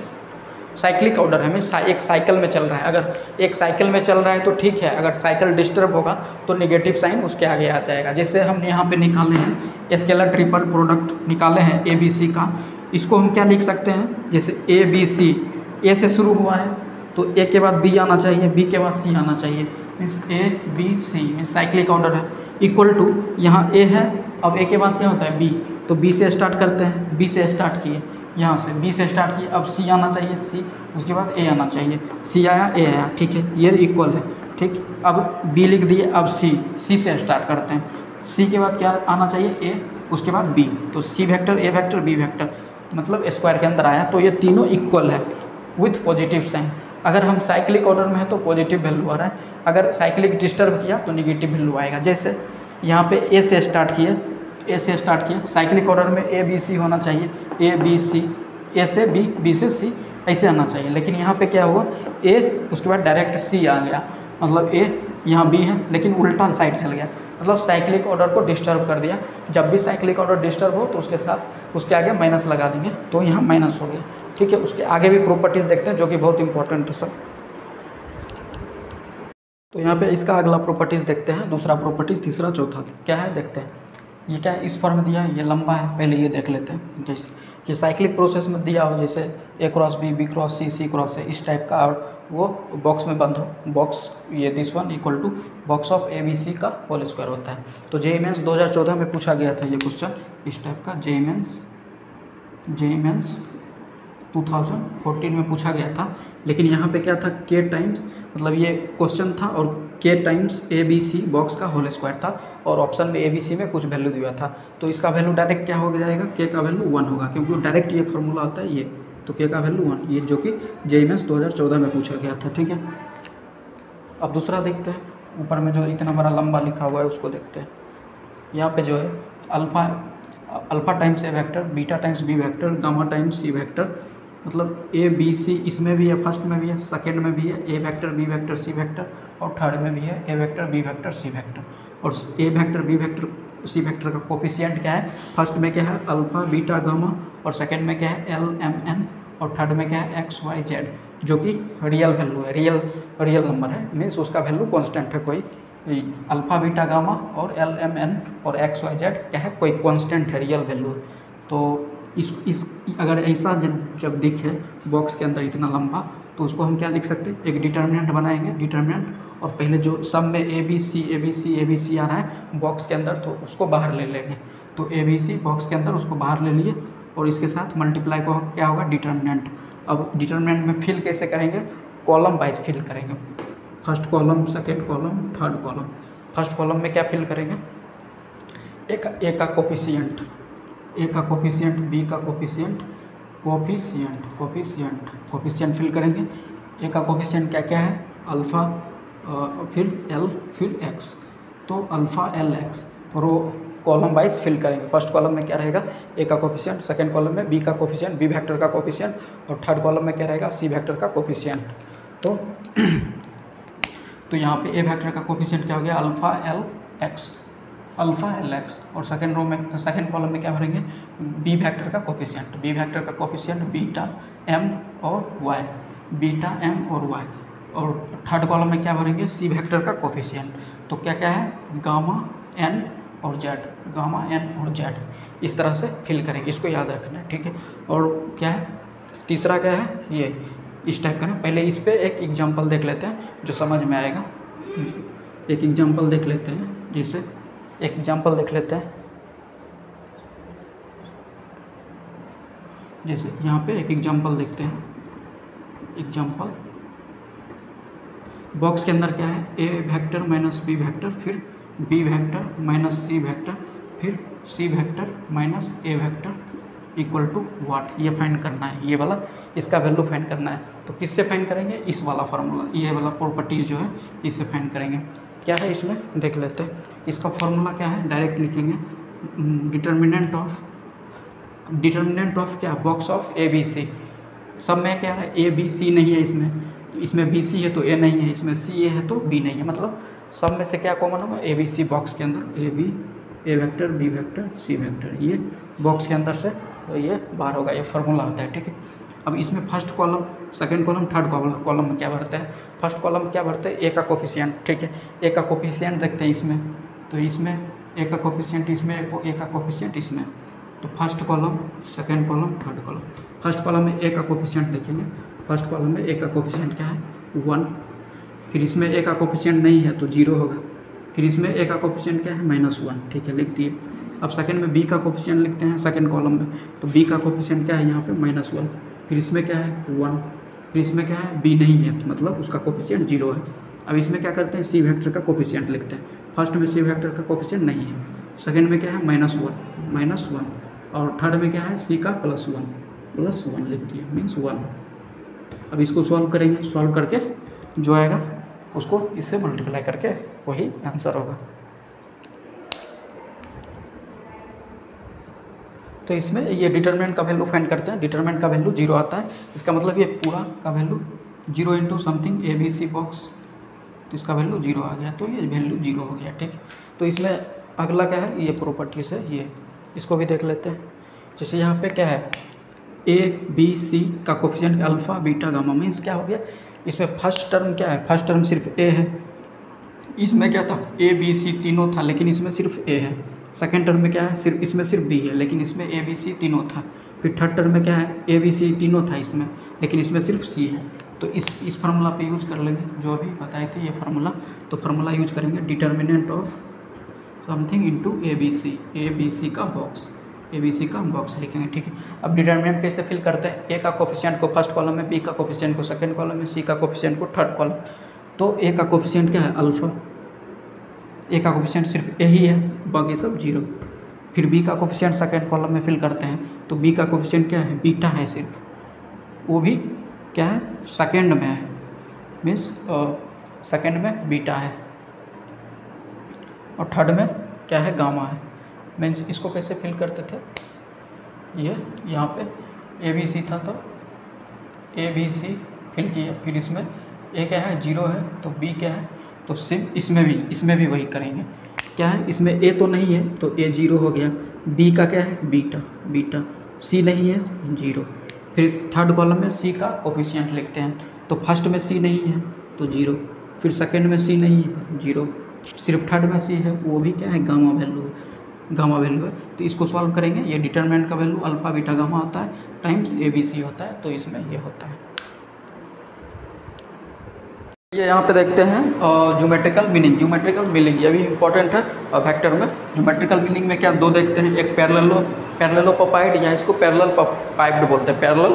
ऑर्डर है, मीन्स एक साइकिल में चल रहा है। अगर एक साइकिल में चल रहा है तो ठीक है, अगर साइकिल डिस्टर्ब होगा तो नेगेटिव साइन उसके आगे आ जाएगा। जैसे हम यहाँ पे निकाले हैं स्केलर ट्रिपल प्रोडक्ट निकाले हैं ए बी सी का, इसको हम क्या लिख सकते हैं, जैसे ए बी सी, ए से शुरू हुआ है तो ए के बाद बी आना चाहिए, बी के बाद सी आना चाहिए, means A B C means cyclic order है। इक्वल टू यहाँ ए है, अब ए के बाद क्या होता है बी, तो बी से स्टार्ट करते हैं, बी से स्टार्ट किए, यहाँ से बी से स्टार्ट किए, अब सी आना चाहिए सी, उसके बाद ए आना चाहिए, सी आया ए आया। ठीक है, ये इक्वल है। ठीक, अब बी लिख दिए, अब सी से स्टार्ट करते हैं, सी के बाद क्या आना चाहिए ए, उसके बाद बी, तो C vector A vector B vector, मतलब स्क्वायर के अंदर आया। तो ये तीनों इक्वल है विथ पॉजिटिव साइन। अगर हम साइक्लिक ऑर्डर में है तो पॉजिटिव वैल्यू आ रहा है, अगर साइक्लिक डिस्टर्ब किया तो निगेटिव वैल्यू आएगा। जैसे यहाँ पे ए से स्टार्ट किए, ए से स्टार्ट किया, साइक्लिक ऑर्डर में ए बी सी होना चाहिए, ए बी सी, ए से बी, बी से सी, ऐसे आना चाहिए। लेकिन यहाँ पे क्या हुआ, ए उसके बाद डायरेक्ट सी आ गया, मतलब ए यहाँ बी है लेकिन उल्टा साइड चल गया, मतलब साइक्लिक ऑर्डर को डिस्टर्ब कर दिया। जब भी साइक्लिक ऑर्डर डिस्टर्ब हो तो उसके साथ उसके आगे माइनस लगा देंगे, तो यहाँ माइनस हो गया। ठीक है, उसके आगे भी प्रॉपर्टीज़ देखते हैं जो कि बहुत इंपॉर्टेंट है सर। तो यहाँ पे इसका अगला प्रॉपर्टीज़ देखते हैं, दूसरा प्रॉपर्टीज़, तीसरा चौथा क्या है देखते हैं। ये क्या है, इस फॉर्म में दिया है, ये लंबा है, पहले ये देख लेते हैं। जैसे ये साइक्लिक प्रोसेस में दिया हो, जैसे ए क्रॉस बी, बी क्रॉस सी, सी क्रॉस है, इस टाइप का, और वो बॉक्स में बंद हो, बॉक्स ये this one equal to box of A B C का होल स्क्वायर होता है। तो जेईई मेंस 2014 में पूछा गया था ये क्वेश्चन इस टाइप का, जेईई मेंस 2014 में पूछा गया था। लेकिन यहाँ पे क्या था, के टाइम्स, मतलब ये क्वेश्चन था और K times A B C box का होल स्क्वायर था, और ऑप्शन में ए बी सी में कुछ वैल्यू दिया था, तो इसका वैल्यू डायरेक्ट क्या हो जाएगा, के का वैल्यू 1 होगा, क्योंकि डायरेक्ट ये फार्मूला होता है ये, तो के का वैल्यू 1, ये जो कि जेईई मेंस 2014 में पूछा गया था। ठीक है, अब दूसरा देखते हैं, ऊपर में जो इतना बड़ा लंबा लिखा हुआ है उसको देखते हैं। यहाँ पे जो है alpha times A vector, beta times B vector, gamma times C vector, मतलब ए बी सी इसमें भी है, फर्स्ट में भी है, सेकेंड में भी है, A vector B vector C vector, और थर्ड में भी है A vector B vector C vector. और A vector B vector C vector का कोफिशिएंट क्या है, फर्स्ट में क्या है अल्फा बीटा गामा, और सेकेंड में क्या है एल एम एन, और थर्ड में क्या है एक्स वाई जेड, जो कि रियल वैल्यू है, रियल नंबर है, मीन्स उसका वैल्यू कांस्टेंट है, कोई अल्फा बीटा गामा और एल एम एन और एक्स वाई जेड क्या है, कोई कांस्टेंट है, रियल वैल्यू। तो इस अगर ऐसा जब दिखे बॉक्स के अंदर इतना लंबा, तो उसको हम क्या लिख सकते हैं, एक डिटर्मिनेंट बनाएंगे, डिटर्मिनेंट, और पहले जो सब में ए बी सी आ रहा है बॉक्स के अंदर, तो उसको बाहर ले लेंगे। तो ए बी सी बॉक्स के अंदर उसको बाहर ले लिए, और इसके साथ मल्टीप्लाई को क्या होगा डिटर्मिनेंट। अब डिटर्मिनेंट में फिल कैसे करेंगे, कॉलम वाइज फिल करेंगे, first column, second column, third column. First column में क्या फिल करेंगे, ए का कोफिशिएंट, ए का कोफिशिएंट, बी का कोफिशिएंट, कोफिशिएंट फिल करेंगे। ए का कोफिशिएंट क्या क्या है, अल्फ़ा, फिर एल, फिर एक्स, तो अल्फ़ा एल एक्स, और वो कॉलम वाइज फिल करेंगे। फर्स्ट कॉलम में क्या रहेगा, ए का कोफिशिएंट, सेकंड कॉलम में बी का कोफिशिएंट, बी वेक्टर का कोफिशिएंट, और थर्ड कॉलम में क्या रहेगा, सी वेक्टर का कोफिशिएंट। तो यहाँ पे ए वेक्टर का कोफिशिएंट क्या हो गया, अल्फ़ा एल एक्स, और सेकंड रो में, सेकंड कॉलम में क्या भरेंगे, बी वेक्टर का कोफिशिएंट, बीटा एम और वाई, बीटा एम और वाई। और थर्ड कॉलम में क्या भरेंगे, सी वेक्टर का कोफिशिएंट। तो क्या क्या है, गामा एन और जेड, गामा एन और जेड, इस तरह से फिल करेंगे, इसको याद रखना है, ठीक है। और क्या है तीसरा, क्या है ये इस टाइप का ना। पहले इस पे एक एग्जांपल देख लेते हैं जो समझ में आएगा। एक एग्जांपल देख लेते हैं, जैसे एक एग्जांपल देख लेते हैं, जैसे यहाँ पे एक एग्जांपल देखते हैं। एग्जांपल बॉक्स के अंदर क्या है, A vector minus B vector, फिर B vector minus C vector, फिर C vector minus A vector equal to what, ये फाइंड करना है, ये वाला इसका वैल्यू फाइंड करना है। तो किससे फाइंड करेंगे, इस वाला फार्मूला, ये वाला प्रॉपर्टीज जो है इससे फाइंड करेंगे। क्या है इसमें देख लेते हैं, इसका फार्मूला क्या है, डायरेक्ट लिखेंगे डिटर्मिनेंट ऑफ क्या, box of A B C. सब में क्या है, ए बी सी नहीं है इसमें बी सी है तो ए नहीं है, इसमें सी ए है तो बी नहीं है, मतलब सब में से क्या कॉमन होगा, ए बी सी बॉक्स के अंदर, A B, A vector B vector C vector, ये बॉक्स के अंदर से तो ये बाहर होगा, ये फार्मूला होता है, ठीक है। अब इसमें first column, second column, third column में क्या भरते हैं, फर्स्ट कॉलम में क्या भरते हैं, ए का कोफिशिएंट, ठीक है। ए का कोफिशिएंट देखते हैं इसमें, तो इसमें ए का कोफिशिएंट, इसमें ए का कोफिशिएंट, इसमें तो first column, second column, third column. First column में ए का कोफिशिएंट देखेंगे, फर्स्ट कॉलम में ए का कोफिशिएंट क्या है 1, फिर इसमें ए का कोफिशिएंट नहीं है तो 0 होगा, फिर इसमें ए का कोफिशिएंट क्या है -1, ठीक है, लिख दिए। अब सेकंड में बी का कोफिशिएंट लिखते हैं सेकंड कॉलम में, तो बी का कोफिशिएंट क्या है यहाँ पे -1, फिर इसमें क्या है 1, फिर इसमें क्या है बी नहीं है तो मतलब उसका कोफिशिएंट 0 है। अब इसमें क्या करते हैं, सी वेक्टर का कोफिशिएंट लिखते हैं। फर्स्ट में सी वेक्टर का कोफिशिएंट नहीं है, सेकंड में क्या है -1 और थर्ड में क्या है सी का +1 लिख दिए, मीन्स 1। अब इसको सॉल्व करेंगे, सॉल्व करके जो आएगा उसको इससे मल्टीप्लाई करके वही आंसर होगा। तो इसमें ये डिटरमिनेंट का वैल्यू फाइंड करते हैं, डिटरमिनेंट का वैल्यू 0 आता है, इसका मतलब ये पूरा का value 0 into something A B C box, तो इसका वैल्यू 0 आ गया, तो ये वैल्यू 0 हो गया, ठीक है। तो इसमें अगला क्या है, ये प्रॉपर्टीज है, ये इसको भी देख लेते हैं। जैसे यहाँ पे क्या है, ए बी सी का coefficient alpha beta gamma, means क्या हो गया, इसमें फर्स्ट टर्म क्या है, फर्स्ट टर्म सिर्फ ए है, इसमें क्या था ए बी सी तीनों था लेकिन इसमें सिर्फ ए है। सेकेंड टर्म में क्या है, सिर्फ इसमें सिर्फ बी है लेकिन इसमें ए बी सी तीनों था। फिर थर्ड टर्म में क्या है, ए बी सी तीनों था इसमें लेकिन इसमें सिर्फ सी है। तो इस फार्मूला पे यूज कर लेंगे जो अभी बताए थे ये फार्मूला, तो फार्मूला यूज करेंगे determinant of something into A B C का बॉक्स, ए बी सी का बॉक्स लिखेंगे, ठीक है। अब डिटर्मिनेंट कैसे फिल करते हैं, ए का कोफिशिएंट को फर्स्ट कॉलम में, बी का कोफिशिएंट को सेकंड कॉलम में, सी का कोफिशिएंट को थर्ड कॉलम। तो ए का कोफिशिएंट क्या है अल्फा, ए का कोफिशिएंट सिर्फ ए ही है, बाकी सब 0। फिर बी का कोफिशिएंट सेकंड कॉलम में फिल करते हैं, तो बी का कोफिशिएंट क्या है बीटा है सिर्फ, वो भी क्या है सेकंड में है, मीन्स सेकंड में बीटा है, और थर्ड में क्या है गामा है। मीन्स इसको कैसे फिल करते थे, ये यहाँ पे ए बी सी था तो ए बी सी फिल किया, फिर इसमें ए क्या है 0 है तो बी क्या है, तो सिर्फ इसमें भी वही करेंगे। क्या है, इसमें ए तो नहीं है तो ए 0 हो गया, बी का क्या है बीटा, सी नहीं है 0। फिर इस थर्ड कॉलम में सी का कोफिशिएंट लिखते हैं, तो फर्स्ट में सी नहीं है तो 0, फिर सेकंड में सी नहीं है 0, सिर्फ थर्ड में सी है, वो भी क्या है गामा वैल्यू है। तो इसको सॉल्व करेंगे, ये डिटरमिनेंट का वैल्यू अल्फा बीटा गामा होता है टाइम्स ए बी सी होता है, तो इसमें ये होता है। ये यहाँ पे देखते हैं ज्योमेट्रिकल मीनिंग, ये भी इंपॉर्टेंट है वेक्टर में। ज्योमेट्रिकल मीनिंग में क्या दो देखते हैं, एक पैरेललोपाइड या इसको पैरेलल पाइप्ड बोलते हैं, पैरेलल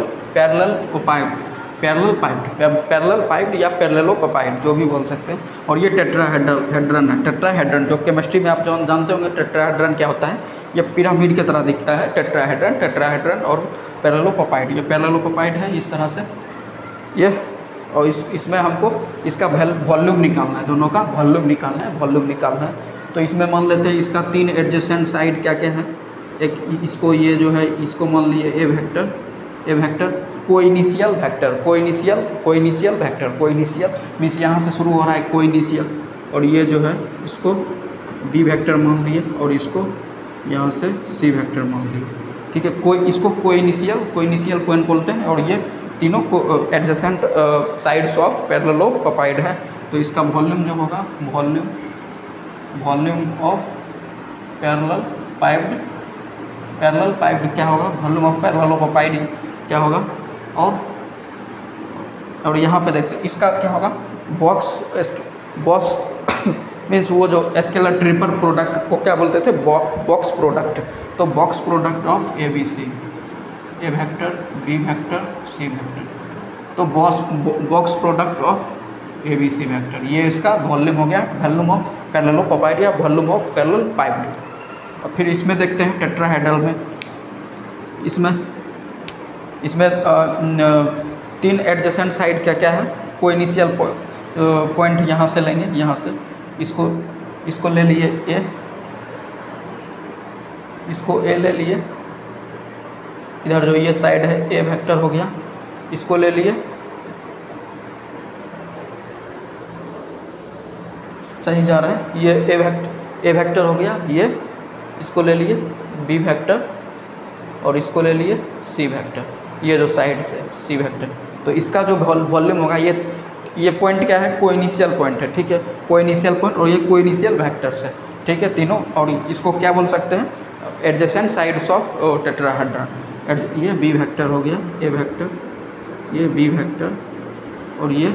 पाइप्ड या पैरेललोपाइड जो भी बोल सकते हैं। और ये टेट्राहेड्रन है, टेट्राहेड्रन जो केमिस्ट्री में आप जानते होंगे टेट्राहेड्रन क्या होता है, ये पिरामिड की तरह दिखता है टेट्राहेड्रन और पैरेललोपाइड, ये पैरेललोपाइड है इस तरह से ये। और इसमें हमको इसका वॉल्यूम निकालना है, दोनों का वॉल्यूम निकालना है। तो इसमें मान लेते हैं इसका 3 एडजेसेंट साइड क्या क्या है, एक इसको ये जो है इसको मान लिए ए वेक्टर, कोइनिशियल वेक्टर मीन्स यहाँ से शुरू हो रहा है कोइनिशियल, और ये जो है इसको बी वेक्टर मान लिए और इसको यहाँ से सी वेक्टर मान लिए, ठीक है। इसको कोइनिशियल पॉइंट बोलते हैं, और ये तीनों को एडजेसेंट साइड्स ऑफ पैरेललोपाइड है। तो इसका वॉल्यूम जो होगा वॉल्यूम ऑफ पैरेलल पाइप्ड क्या होगा, वॉल्यूम ऑफ पैरेललोपाइड क्या होगा। और यहाँ पे देखते हैं इसका क्या होगा, बॉक्स मीन्स वो जो स्केलर ट्रिपल प्रोडक्ट को क्या बोलते थे, बॉक्स प्रोडक्ट। तो box product of A B C, A vector B vector C vector, तो box product of A B C vector, ये इसका वॉल्यूम हो गया, वॉल्यूम ऑफ पैरेललोपाइड या वॉल्यूम ऑफ पैरेलल पाइप्ड। और फिर इसमें देखते हैं टेट्राहेड्रल में, इसमें 3 एडजेसेंट साइड क्या क्या है, कोइनिशियल पॉइंट यहाँ से लेंगे, यहाँ से इसको ले लिए ए, इसको ए ले लिए, इधर जो ये साइड है ए वेक्टर हो गया, इसको ले लिए, सही जा रहा है, ये ए वेक्टर हो गया, ये इसको ले लिए बी वेक्टर और इसको ले लिए सी वेक्टर, ये जो साइड से सी वेक्टर। तो इसका जो वॉल्यूम होगा, ये पॉइंट क्या है, कोइनिशियल पॉइंट है, ठीक है, कोइनिशियल पॉइंट, और ये कोइनिशियल वेक्टर्स है, ठीक है तीनों। और इसको क्या बोल सकते हैं, एडजेसेंट साइड्स ऑफ टेट्राहेड्रन। ये बी वेक्टर हो गया, ए वेक्टर, ये बी वेक्टर और ये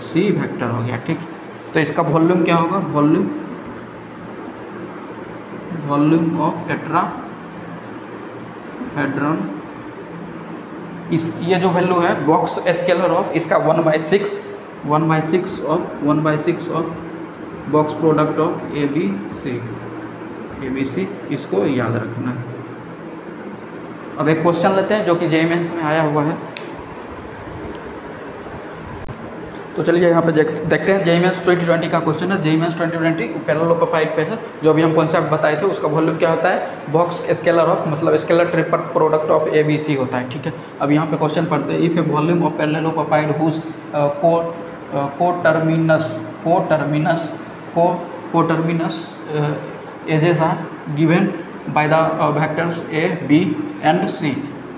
सी वेक्टर हो गया, ठीक। तो इसका वॉल्यूम क्या होगा, वॉल्यूम ऑफ टेट्राहेड्रन, ये जो वैल्यू है बॉक्स स्केलर ऑफ इसका 1/6 of box product of A B C, इसको याद रखना है। अब एक क्वेश्चन लेते हैं जो कि जेईई मेंस में आया हुआ है। तो चलिए यहाँ पे देखते हैं, जेईई मेंस 2020 का क्वेश्चन है। जेईई मेंस 2020 पैरेललोपाइड पे है, जो अभी हम कॉन्सेप्ट बताए थे, उसका वॉल्यूम क्या होता है, बॉक्स स्केलर ऑफ, मतलब scalar triple product of A B C होता है, ठीक है। अब यहाँ पे क्वेश्चन पढ़ते हैं, if a volume of parallelepiped whose coterminous edges are given by the vectors A B and C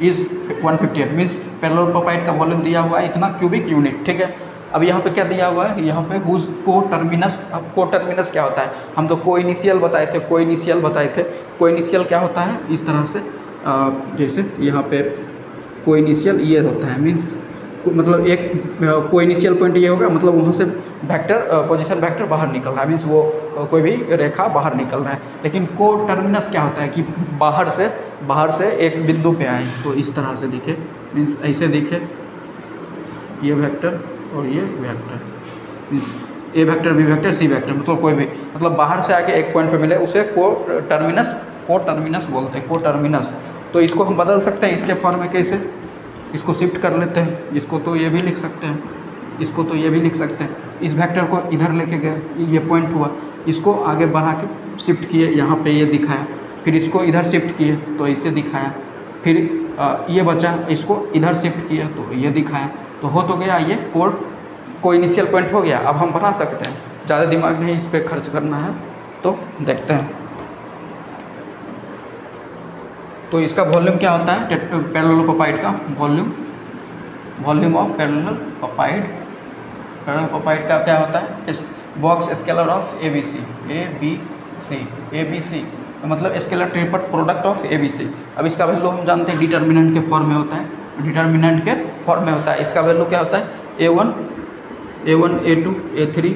is 158, means parallelepiped का वॉल्यूम दिया हुआ है इतना क्यूबिक यूनिट, ठीक है। अब यहाँ पे क्या दिया हुआ है, यहाँ पे हुज कोटर्मिनस। अब कोटर्मिनस क्या होता है, हम तो कोइनिशियल बताए थे, कोइनिशियल क्या होता है, इस तरह से जैसे यहाँ पे कोइनिशियल ये होता है, मीन्स मतलब एक कोइनिशियल पॉइंट ये होगा, मतलब वहाँ से वेक्टर पोजीशन वेक्टर बाहर निकल रहा है, मीन्स वो कोई भी रेखा बाहर निकल रहा है। लेकिन कोटर्मिनस क्या होता है कि बाहर से एक बिंदु पे आए, तो इस तरह से दिखे, मीन्स ऐसे दिखे, ये वेक्टर और ये vector, A vector B vector C vector, मतलब कोई भी, मतलब बाहर से आके एक पॉइंट पे मिले, उसे कोटर्मिनस बोलते हैं, कोटर्मिनस। तो इसको हम बदल सकते हैं इसके फॉर्म में, कैसे, इसको शिफ्ट कर लेते हैं, इसको तो ये भी लिख सकते हैं, इसको तो ये भी लिख सकते हैं। इस वेक्टर को इधर लेके गए, ये पॉइंट हुआ, इसको आगे बढ़ा के शिफ्ट किए, यहाँ पे ये दिखाया, फिर इसको इधर शिफ्ट किए तो इसे दिखाया, फिर ये बचा, इसको इधर शिफ्ट किया तो ये दिखाया, तो हो तो गया, ये कोइनिशियल पॉइंट हो गया। अब हम बना सकते हैं, ज़्यादा दिमाग नहीं इस पर खर्च करना है, तो देखते हैं। तो इसका वॉल्यूम क्या होता है, पैरेललोपाइड का वॉल्यूम ऑफ पैरेललोपाइड का क्या होता है, box scalar of A B C, मतलब scalar triple product of A B C. अब इसका वैल्यू हम जानते हैं डिटर्मिनेंट के फॉर्म में होता है, इसका वैल्यू क्या होता है, A1 A2 A3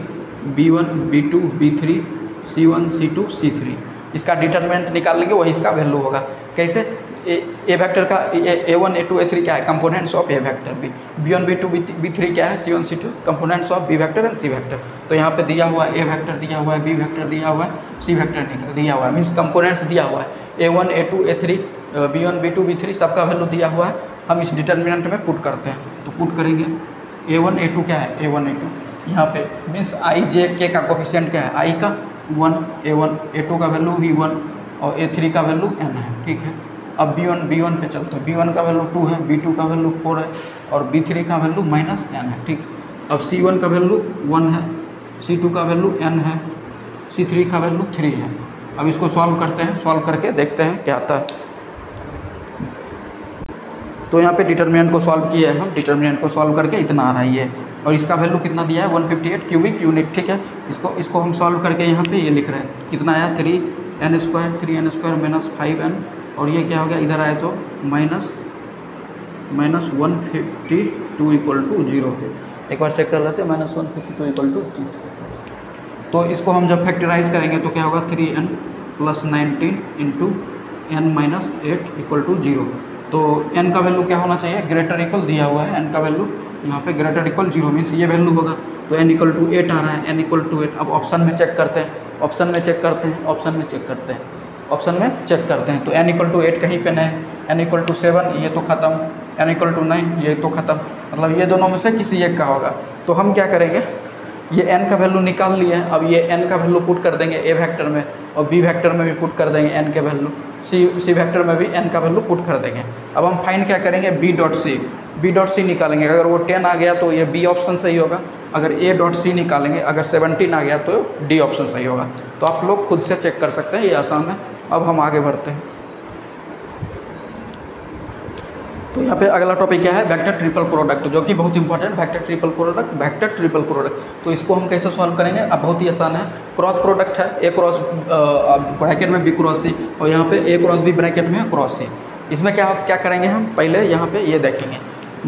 B1 B2 B3 C1 C2 C3, इसका डिटर्मिनेंट निकाल लेंगे, वही इसका वैल्यू होगा। कैसे, ए वेक्टर का A1 A2 A3 क्या है, components of A vector, B1 B2 B3 क्या है, C1 C2 components of B vector and C vector. तो यहाँ पे दिया हुआ है ए वेक्टर दिया हुआ है, बी वेक्टर दिया हुआ है, सी वेक्टर दिया हुआ है, मीन्स कंपोनेंट्स दिया हुआ है, A1 A2 A3 B1 B2 B3 सबका वैल्यू दिया हुआ है। हम इस डिटर्मिनेंट में पुट करते हैं, तो पुट करेंगे A1 A2 क्या है, A1 A2 यहाँ पे मीन्स आई जे के का कोफिशिएंट क्या है, आई का 1, A1 A2 का वैल्यू V1 और A3 का वैल्यू N है, ठीक है। अब B1 पे चलते हैं, B1 का वैल्यू 2 है, B2 का वैल्यू 4 है और B3 का वैल्यू -N है, ठीक। अब C1 का वैल्यू 1 है, C2 का वैल्यू N है, C3 का वैल्यू 3 है। अब इसको सॉल्व करते हैं, सॉल्व करके देखते हैं क्या आता है। तो यहाँ पे डिटर्मिनेंट को सॉल्व किया है हम, डिटर्मिनेंट को सॉल्व करके इतना आ रहा है ये, और इसका वैल्यू कितना दिया है 158 क्यूबिक यूनिट, ठीक है। इसको हम सॉल्व करके यहाँ पे ये लिख रहे हैं, कितना आया 3n² माइनस 5n, और ये क्या हो गया इधर आया तो माइनस 152 इक्वल टू 0 है। एक बार चेक कर लेते हैं, माइनस 152 इक्वल टू 0। तो इसको हम जब फैक्टराइज करेंगे तो क्या होगा 3n + 19 into n minus 8 equal to 0। तो n का वैल्यू क्या होना चाहिए, ग्रेटर इक्वल दिया हुआ है, n का वैल्यू यहाँ पे ग्रेटर इक्वल 0 मीन्स ये वैल्यू होगा, तो n इक्वल टू 8 आ रहा है, n इक्वल टू 8। अब ऑप्शन में चेक करते हैं, ऑप्शन में चेक करते हैं, ऑप्शन में चेक करते हैं, ऑप्शन में चेक करते हैं। तो n इक्वल टू 8 कहीं पे नहीं, n इक्वल टू 7 ये तो ख़त्म, n इक्वल टू 9 ये तो ख़त्म, मतलब ये दोनों में से किसी एक का होगा। तो हम क्या करेंगे, ये n का वैल्यू निकाल लिए हैं, अब ये n का वैल्यू पुट कर देंगे a वेक्टर में, और b वेक्टर में भी पुट कर देंगे n के वैल्यू, c वेक्टर में भी n का वैल्यू पुट कर देंगे। अब हम फाइंड क्या करेंगे, b डॉट c निकालेंगे। अगर वो 10 आ गया तो ये b ऑप्शन सही होगा, अगर a डॉट c निकालेंगे, अगर 17 आ गया तो d ऑप्शन सही होगा। तो आप लोग खुद से चेक कर सकते हैं, ये आसान है। अब हम आगे बढ़ते हैं। तो यहाँ पे अगला टॉपिक क्या है, वेक्टर ट्रिपल प्रोडक्ट, जो कि बहुत इंपॉर्टेंट, वेक्टर ट्रिपल प्रोडक्ट। तो इसको हम कैसे सॉल्व करेंगे, अब बहुत ही आसान है। क्रॉस प्रोडक्ट है, a क्रॉस ब्रैकेट में b क्रॉस c, और यहाँ पे a क्रॉस b ब्रैकेट में क्रॉस c। इसमें क्या करेंगे हम, पहले यहाँ पे ये देखेंगे,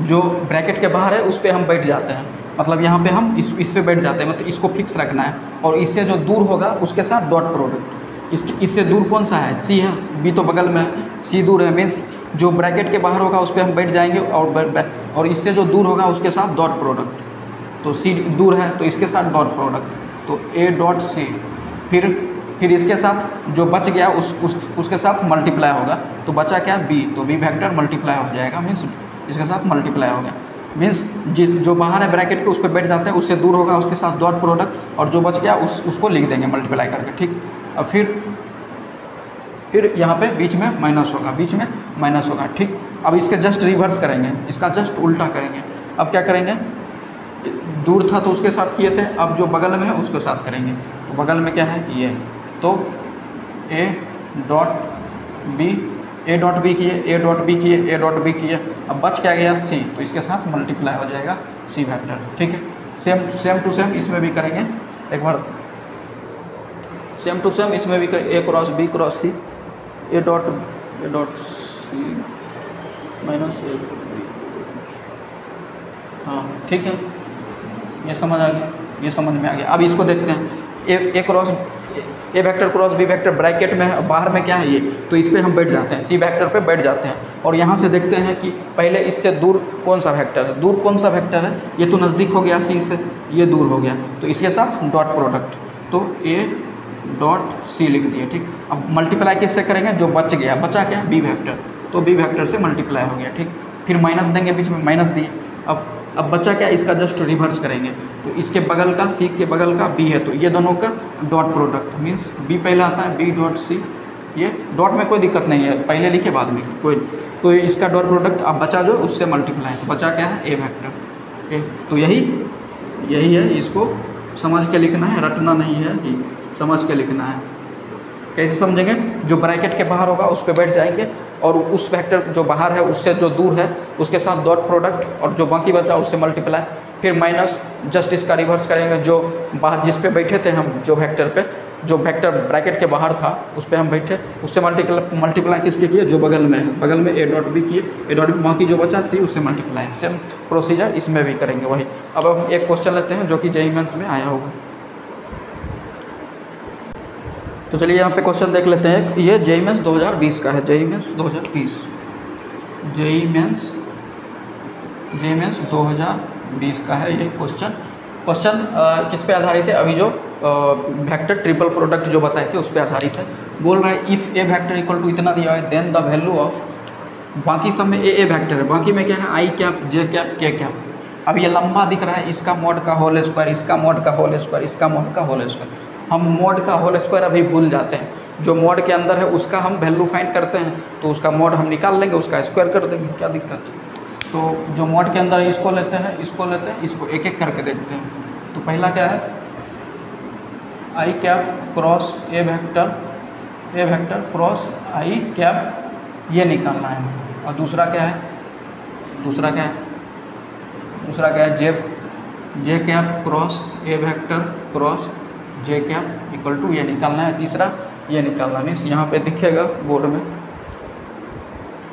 जो ब्रैकेट के बाहर है उस पर हम बैठ जाते हैं, मतलब यहाँ पे हम इस पर बैठ जाते हैं, मतलब इसको फिक्स रखना है, और इससे जो दूर होगा उसके साथ डॉट प्रोडक्ट। इससे दूर कौन सा है, c है, b तो बगल में है, c दूर है, मीन्स जो ब्रैकेट के बाहर होगा उस पर हम बैठ जाएंगे, और इससे जो दूर होगा उसके साथ डॉट प्रोडक्ट। तो c दूर है तो इसके साथ डॉट प्रोडक्ट, तो a डॉट c, फिर इसके साथ जो बच गया उसके साथ मल्टीप्लाई होगा, तो बचा क्या b, तो b वेक्टर मल्टीप्लाई हो जाएगा, मीन्स इसके साथ मल्टीप्लाई हो गया, मीन्स जो बाहर है ब्रैकेट के उस पर बैठ जाते हैं, उससे दूर होगा उसके साथ डॉट प्रोडक्ट, और जो बच गया उसको लिख देंगे मल्टीप्लाई करके, ठीक। अब फिर यहाँ पे बीच में माइनस होगा, ठीक। अब इसके जस्ट रिवर्स करेंगे, इसका जस्ट उल्टा करेंगे। अब क्या करेंगे, दूर था तो उसके साथ किए थे, अब जो बगल में है उसके साथ करेंगे। तो बगल में क्या है ये, तो a डॉट b किए, अब बच क्या गया c, तो इसके साथ मल्टीप्लाई हो जाएगा c वेक्टर, ठीक है। सेम टू सेम इसमें भी करेंगे, एक बार सेम टू सेम इसमें भी करेंगे, a cross b cross c, a dot c minus a, हाँ ठीक है, ये समझ आ गया, ये समझ में आ गया। अब इसको देखते हैं, A vector cross B vector bracket में है, बाहर में क्या है ये, तो इस पर हम बैठ जाते हैं, सी वेक्टर पे बैठ जाते हैं, और यहाँ से देखते हैं कि पहले इससे दूर कौन सा वेक्टर है, दूर कौन सा वेक्टर है, ये तो नज़दीक हो गया सी से, ये दूर हो गया, तो इसके साथ डॉट प्रोडक्ट, तो ए डॉट सी लिख दिए, ठीक। अब मल्टीप्लाई किससे करेंगे, जो बच गया, बचा क्या बी वेक्टर, तो बी वेक्टर से मल्टीप्लाई हो गया, ठीक। फिर माइनस देंगे, बीच में माइनस दिए, अब बचा क्या, इसका जस्ट रिवर्स करेंगे, तो इसके बगल का सी के बगल का बी है, तो ये दोनों का डॉट प्रोडक्ट, मीन्स बी पहले आता है, बी डॉट सी, ये डॉट में कोई दिक्कत नहीं है, पहले लिखे बाद में कोई, तो इसका डॉट प्रोडक्ट अब बचा जो उससे मल्टीप्लाई, तो बचा क्या है ए वेक्टर, ए, तो यही है, इसको समझ के लिखना है, रटना नहीं है, समझ के लिखना है। कैसे समझेंगे, जो ब्रैकेट के बाहर होगा उस पर बैठ जाएंगे, और उस वेक्टर जो बाहर है उससे जो दूर है उसके साथ डॉट प्रोडक्ट, और जो बाकी बचा उससे मल्टीप्लाई, फिर माइनस, जस्ट इसका रिवर्स करेंगे, जो बाहर जिस पे बैठे थे हम, जो वेक्टर ब्रैकेट के बाहर था उस पर हम बैठे, उससे मल्टीप्लाई किसके किए, जो बगल में है, बगल में ए डॉट बी किए, ए डॉट बी, बाकी जो बचा सी उससे मल्टीप्लाई, सेम प्रोसीजर इसमें भी करेंगे वही। अब हम एक क्वेश्चन लेते हैं जो कि जेईई मेंस में आया होगा, तो चलिए यहाँ पे क्वेश्चन देख लेते हैं। ये जेईई मेंस 2020 का है, जेईई मेंस 2020 2020 का है ये क्वेश्चन किस पे आधारित है, अभी जो वेक्टर ट्रिपल प्रोडक्ट जो बताए थे उस पर आधारित है। बोल रहा है if A vector equal to इतना दिया है, देन द वैल्यू ऑफ, बाकी सब में ए वेक्टर है, बाकी में क्या है आई कैप, जे कैप, के कैप। अब ये लंबा दिख रहा है, इसका मॉड का होल स्क्वायर, इसका मॉड का होल स्क्वायर, इसका मॉड का होल स्क्वायर। हम मॉड का होल स्क्वायर अभी भूल जाते हैं, जो मॉड के अंदर है उसका हम वैल्यू फाइंड करते हैं, तो उसका मॉड हम निकाल लेंगे, उसका स्क्वायर कर देंगे, क्या दिक्कत है। तो जो मॉड के अंदर है इसको लेते हैं, इसको एक एक करके देखते हैं। तो पहला क्या है, I cap cross A vector cross I cap, ये निकालना है। और दूसरा क्या है, दूसरा क्या है, दूसरा क्या है, J cap cross A vector cross J cap equal to ये निकालना है। तीसरा ये निकालना मीन्स यहाँ पे दिखेगा बोर्ड में।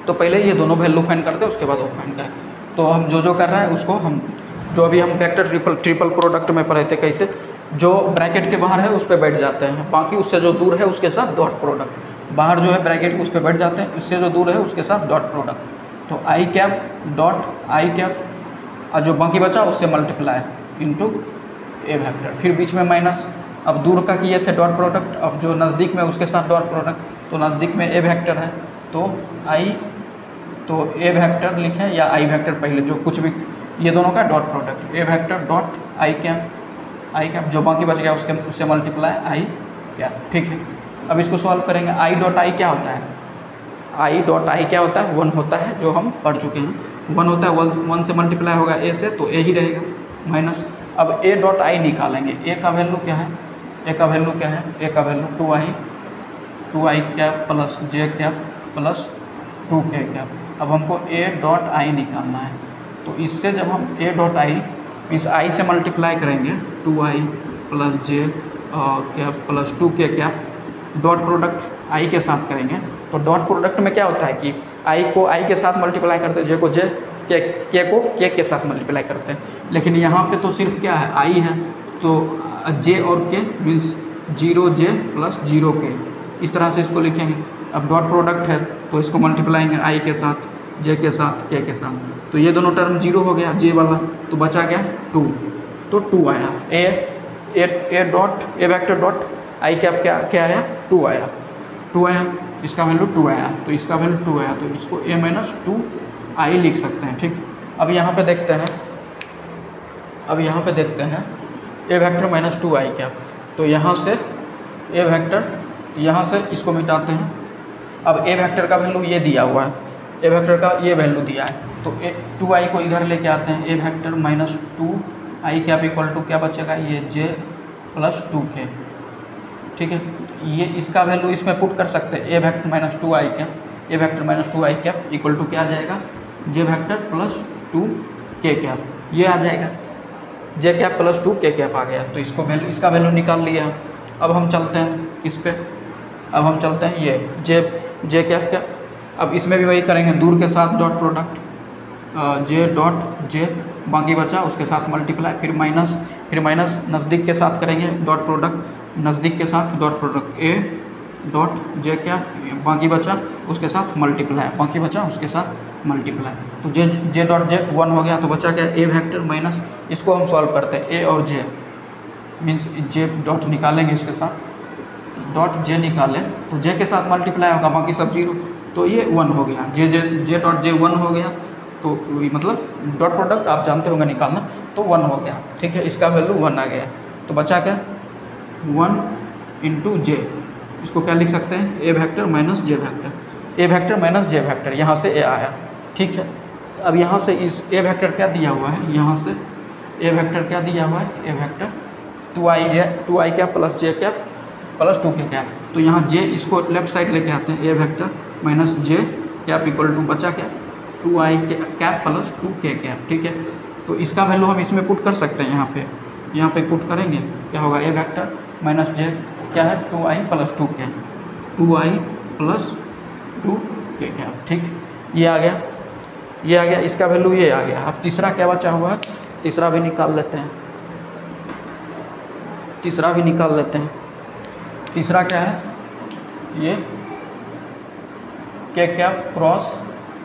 तो पहले ये दोनों वैल्यू फाइंड करते हैं, उसके बाद वो फाइंड करें। तो हम जो कर रहे हैं उसको हम जो अभी हम वेक्टर ट्रिपल प्रोडक्ट में पढ़े थे, कैसे जो ब्रैकेट के बाहर है उस पर बैठ जाते हैं, बाकी उससे जो दूर है उसके साथ डॉट प्रोडक्ट। बाहर जो है ब्रैकेट उस पर बैठ जाते हैं, उससे जो दूर है उसके साथ डॉट प्रोडक्ट। तो आई कैप डॉट आई कैप और जो बाकी बचा उससे मल्टीप्लाई इनटू ए वेक्टर, फिर बीच में माइनस। अब दूर का किए थे डॉट प्रोडक्ट, अब जो नज़दीक में उसके साथ डॉट प्रोडक्ट। तो नज़दीक में ए वेक्टर है तो आई, तो ए वेक्टर लिखें या आई वेक्टर, पहले जो कुछ भी ये दोनों का dot product, A vector dot I cap जो बाकी बच गया उससे मल्टीप्लाई आई कैप। ठीक है, अब इसको सॉल्व करेंगे। आई डॉट आई क्या होता है, आई डॉट आई क्या होता है, 1 होता है, जो हम पढ़ चुके हैं। 1 होता है, 1 से मल्टीप्लाई होगा ए से, तो ए ही रहेगा माइनस। अब ए डॉट आई निकालेंगे, ए का वैल्यू क्या है, ए का वैल्यू क्या है, ए का value 2i cap plus J cap plus 2k cap. अब हमको ए डॉट आई निकालना है, तो इससे जब हम A dot I means I से मल्टीप्लाई करेंगे 2i plus J cap plus 2k cap, dot product I के साथ करेंगे। तो डॉट प्रोडक्ट में क्या होता है कि आई को आई के साथ मल्टीप्लाई करते हैं, जे को जे, के को के साथ मल्टीप्लाई करते हैं। लेकिन यहाँ पे तो सिर्फ क्या है, आई है, तो जे और के मीन्स 0j प्लस 0k, इस तरह से इसको लिखेंगे। अब डॉट प्रोडक्ट है तो इसको मल्टीप्लाइंग आई के साथ, जे के साथ, के साथ, तो ये दोनों टर्म 0 हो गया, जे वाला, तो बचा गया 2, तो 2 आया। ए dot A vector dot I cap क्या आया, 2 आया, 2 आया, इसका वैल्यू 2 आया, तो इसका वैल्यू 2 आया, तो इसको ए माइनस 2 आई लिख सकते हैं। ठीक, अब यहाँ पे देखते हैं, A vector minus 2 I cap, तो यहाँ से ए वेक्टर, यहाँ से इसको मिटाते हैं। अब ए वेक्टर का वैल्यू ये दिया हुआ है, ए वेक्टर का ये वैल्यू दिया है, तो 2i को इधर लेके आते हैं, A vector minus 2 I cap equal to क्या बचेगा, ये j प्लस 2k। ठीक है, ये इसका वैल्यू इसमें पुट कर सकते हैं, A vector minus 2 I cap, A vector minus 2 I cap equal to क्या आ जाएगा, j vector plus 2k cap, ये आ जाएगा, j cap plus 2k cap आ गया। तो इसको वैल्यू, इसका वैल्यू निकाल लिया। अब हम चलते हैं किस पे, अब हम चलते हैं ये जे कैप का। अब इसमें भी वही करेंगे, दूर के साथ डॉट प्रोडक्ट, जे डॉट जे, बाकी बचा उसके साथ मल्टीप्लाई, फिर माइनस नज़दीक के साथ करेंगे डॉट प्रोडक्ट, नज़दीक के साथ डॉट प्रोडक्ट, ए डॉट जे क्या, बाकी बचा उसके साथ मल्टीप्लाई, बाकी बचा उसके साथ मल्टीप्लाई, तो जे डॉट जे 1 हो गया, तो बचा क्या, ए वेक्टर माइनस, इसको हम सॉल्व करते हैं, ए और जे मीन्स जे डॉट निकालेंगे, इसके साथ डॉट जे निकालें तो जे के साथ मल्टीप्लाई होगा, बाकी सब 0, तो ये 1 हो गया, जे डॉट जे 1 हो गया, तो मतलब डॉट प्रोडक्ट आप जानते होंगे निकालना, तो 1 हो गया। ठीक है, इसका वैल्यू 1 आ गया, तो बचा क्या, 1 इंटू जे, इसको क्या लिख सकते हैं, A vector minus J vector, A vector minus J vector, यहाँ से ए आया। ठीक है, अब यहाँ से इस ए वेक्टर क्या दिया हुआ है, यहाँ से ए वेक्टर क्या दिया हुआ है, A vector 2i cap plus J cap plus 2k cap, तो यहाँ जे इसको लेफ्ट साइड लेके आते हैं, A vector minus J cap equal to बचा क्या, 2i cap plus 2k cap. ठीक है, तो इसका वैल्यू हम इसमें पुट कर सकते हैं, यहाँ पे पुट करेंगे, क्या होगा, ए वेक्टर माइनस जे क्या है, 2i plus 2k, 2i plus 2k cap. ठीक, ये आ गया, इसका वैल्यू ये आ गया। अब तीसरा क्या बचा हुआ है, तीसरा भी निकाल लेते हैं, तीसरा क्या है, ये के cap cross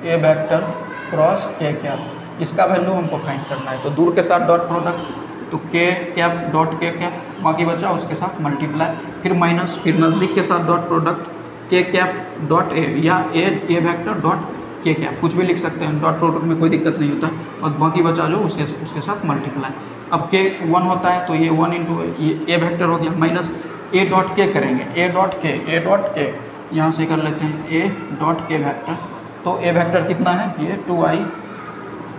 A vector cross के कैप, इसका वैल्यू हमको फाइंड करना है। तो दूर के साथ डॉट प्रोडक्ट, तो के कैप डॉट के कैप, बाकी बचा उसके साथ मल्टीप्लाई, फिर माइनस, फिर नज़दीक के साथ डॉट प्रोडक्ट, के कैप डॉट ए, या ए वेक्टर डॉट के कैप, कुछ भी लिख सकते हैं, डॉट प्रोडक्ट में कोई दिक्कत नहीं होता, और बाकी बचा जो उसके साथ मल्टीप्लाई। अब के 1 होता है, तो ये 1 इंटू ये ए वेक्टर हो गया, माइनस ए डॉट के करेंगे, ए डॉट के यहाँ से कर लेते हैं, ए डॉट के वेक्टर, तो ए वेक्टर कितना है, ये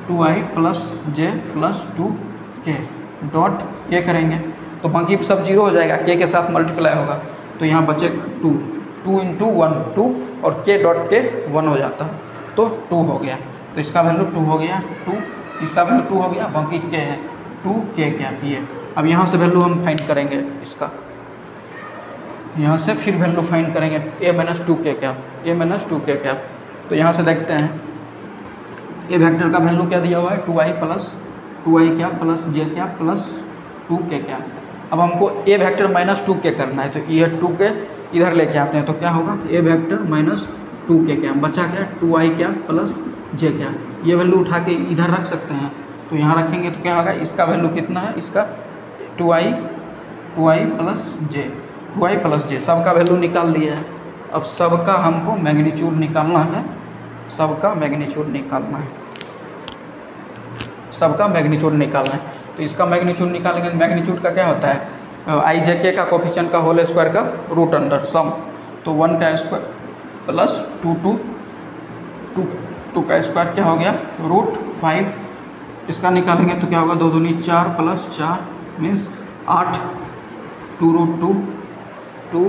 2i प्लस जे प्लस 2k डॉट के करेंगे, तो बाकी सब 0 हो जाएगा, के साथ मल्टीप्लाई होगा, तो यहाँ बचेगा 2 इंटू 1 2, और के डॉट के 1 हो जाता है, तो 2 हो गया। तो इसका वैल्यू 2 हो गया, 2, इसका वैल्यू 2 हो गया, बाकी k है 2k कैप ये। अब यहाँ से वैल्यू हम फाइंड करेंगे इसका, यहाँ से फिर वैल्यू फाइंड करेंगे a minus 2k cap, a minus 2k cap. तो यहाँ से देखते हैं ए वेक्टर का वैल्यू क्या दिया हुआ है 2i cap plus j cap plus 2k cap. अब हमको ए वेक्टर माइनस 2k करना है, तो ये 2k इधर लेके आते हैं तो क्या होगा A vector minus 2k cap, बचा क्या 2i cap plus j cap. ये वैल्यू उठा के इधर रख सकते हैं, तो यहाँ रखेंगे तो क्या होगा, इसका वैल्यू कितना है, इसका 2i प्लस j, सबका वैल्यू निकाल लिया है। अब सबका हमको मैग्नीट्यूड निकालना है, सबका मैग्नीट्यूड निकालना है, सबका मैग्नीट्यूड निकालना है। तो इसका मैग्नीट्यूड निकालेंगे, मैग्नीट्यूड का क्या होता है आई जे के का कोफिशिएंट का होल स्क्वायर का रूट अंडर सम, तो 1 का स्क्वायर प्लस 2 का स्क्वायर क्या हो गया रूट 5, इसका निकालेंगे तो क्या होगा 2 दूनी 4 plus 4 means 8, 2 root 2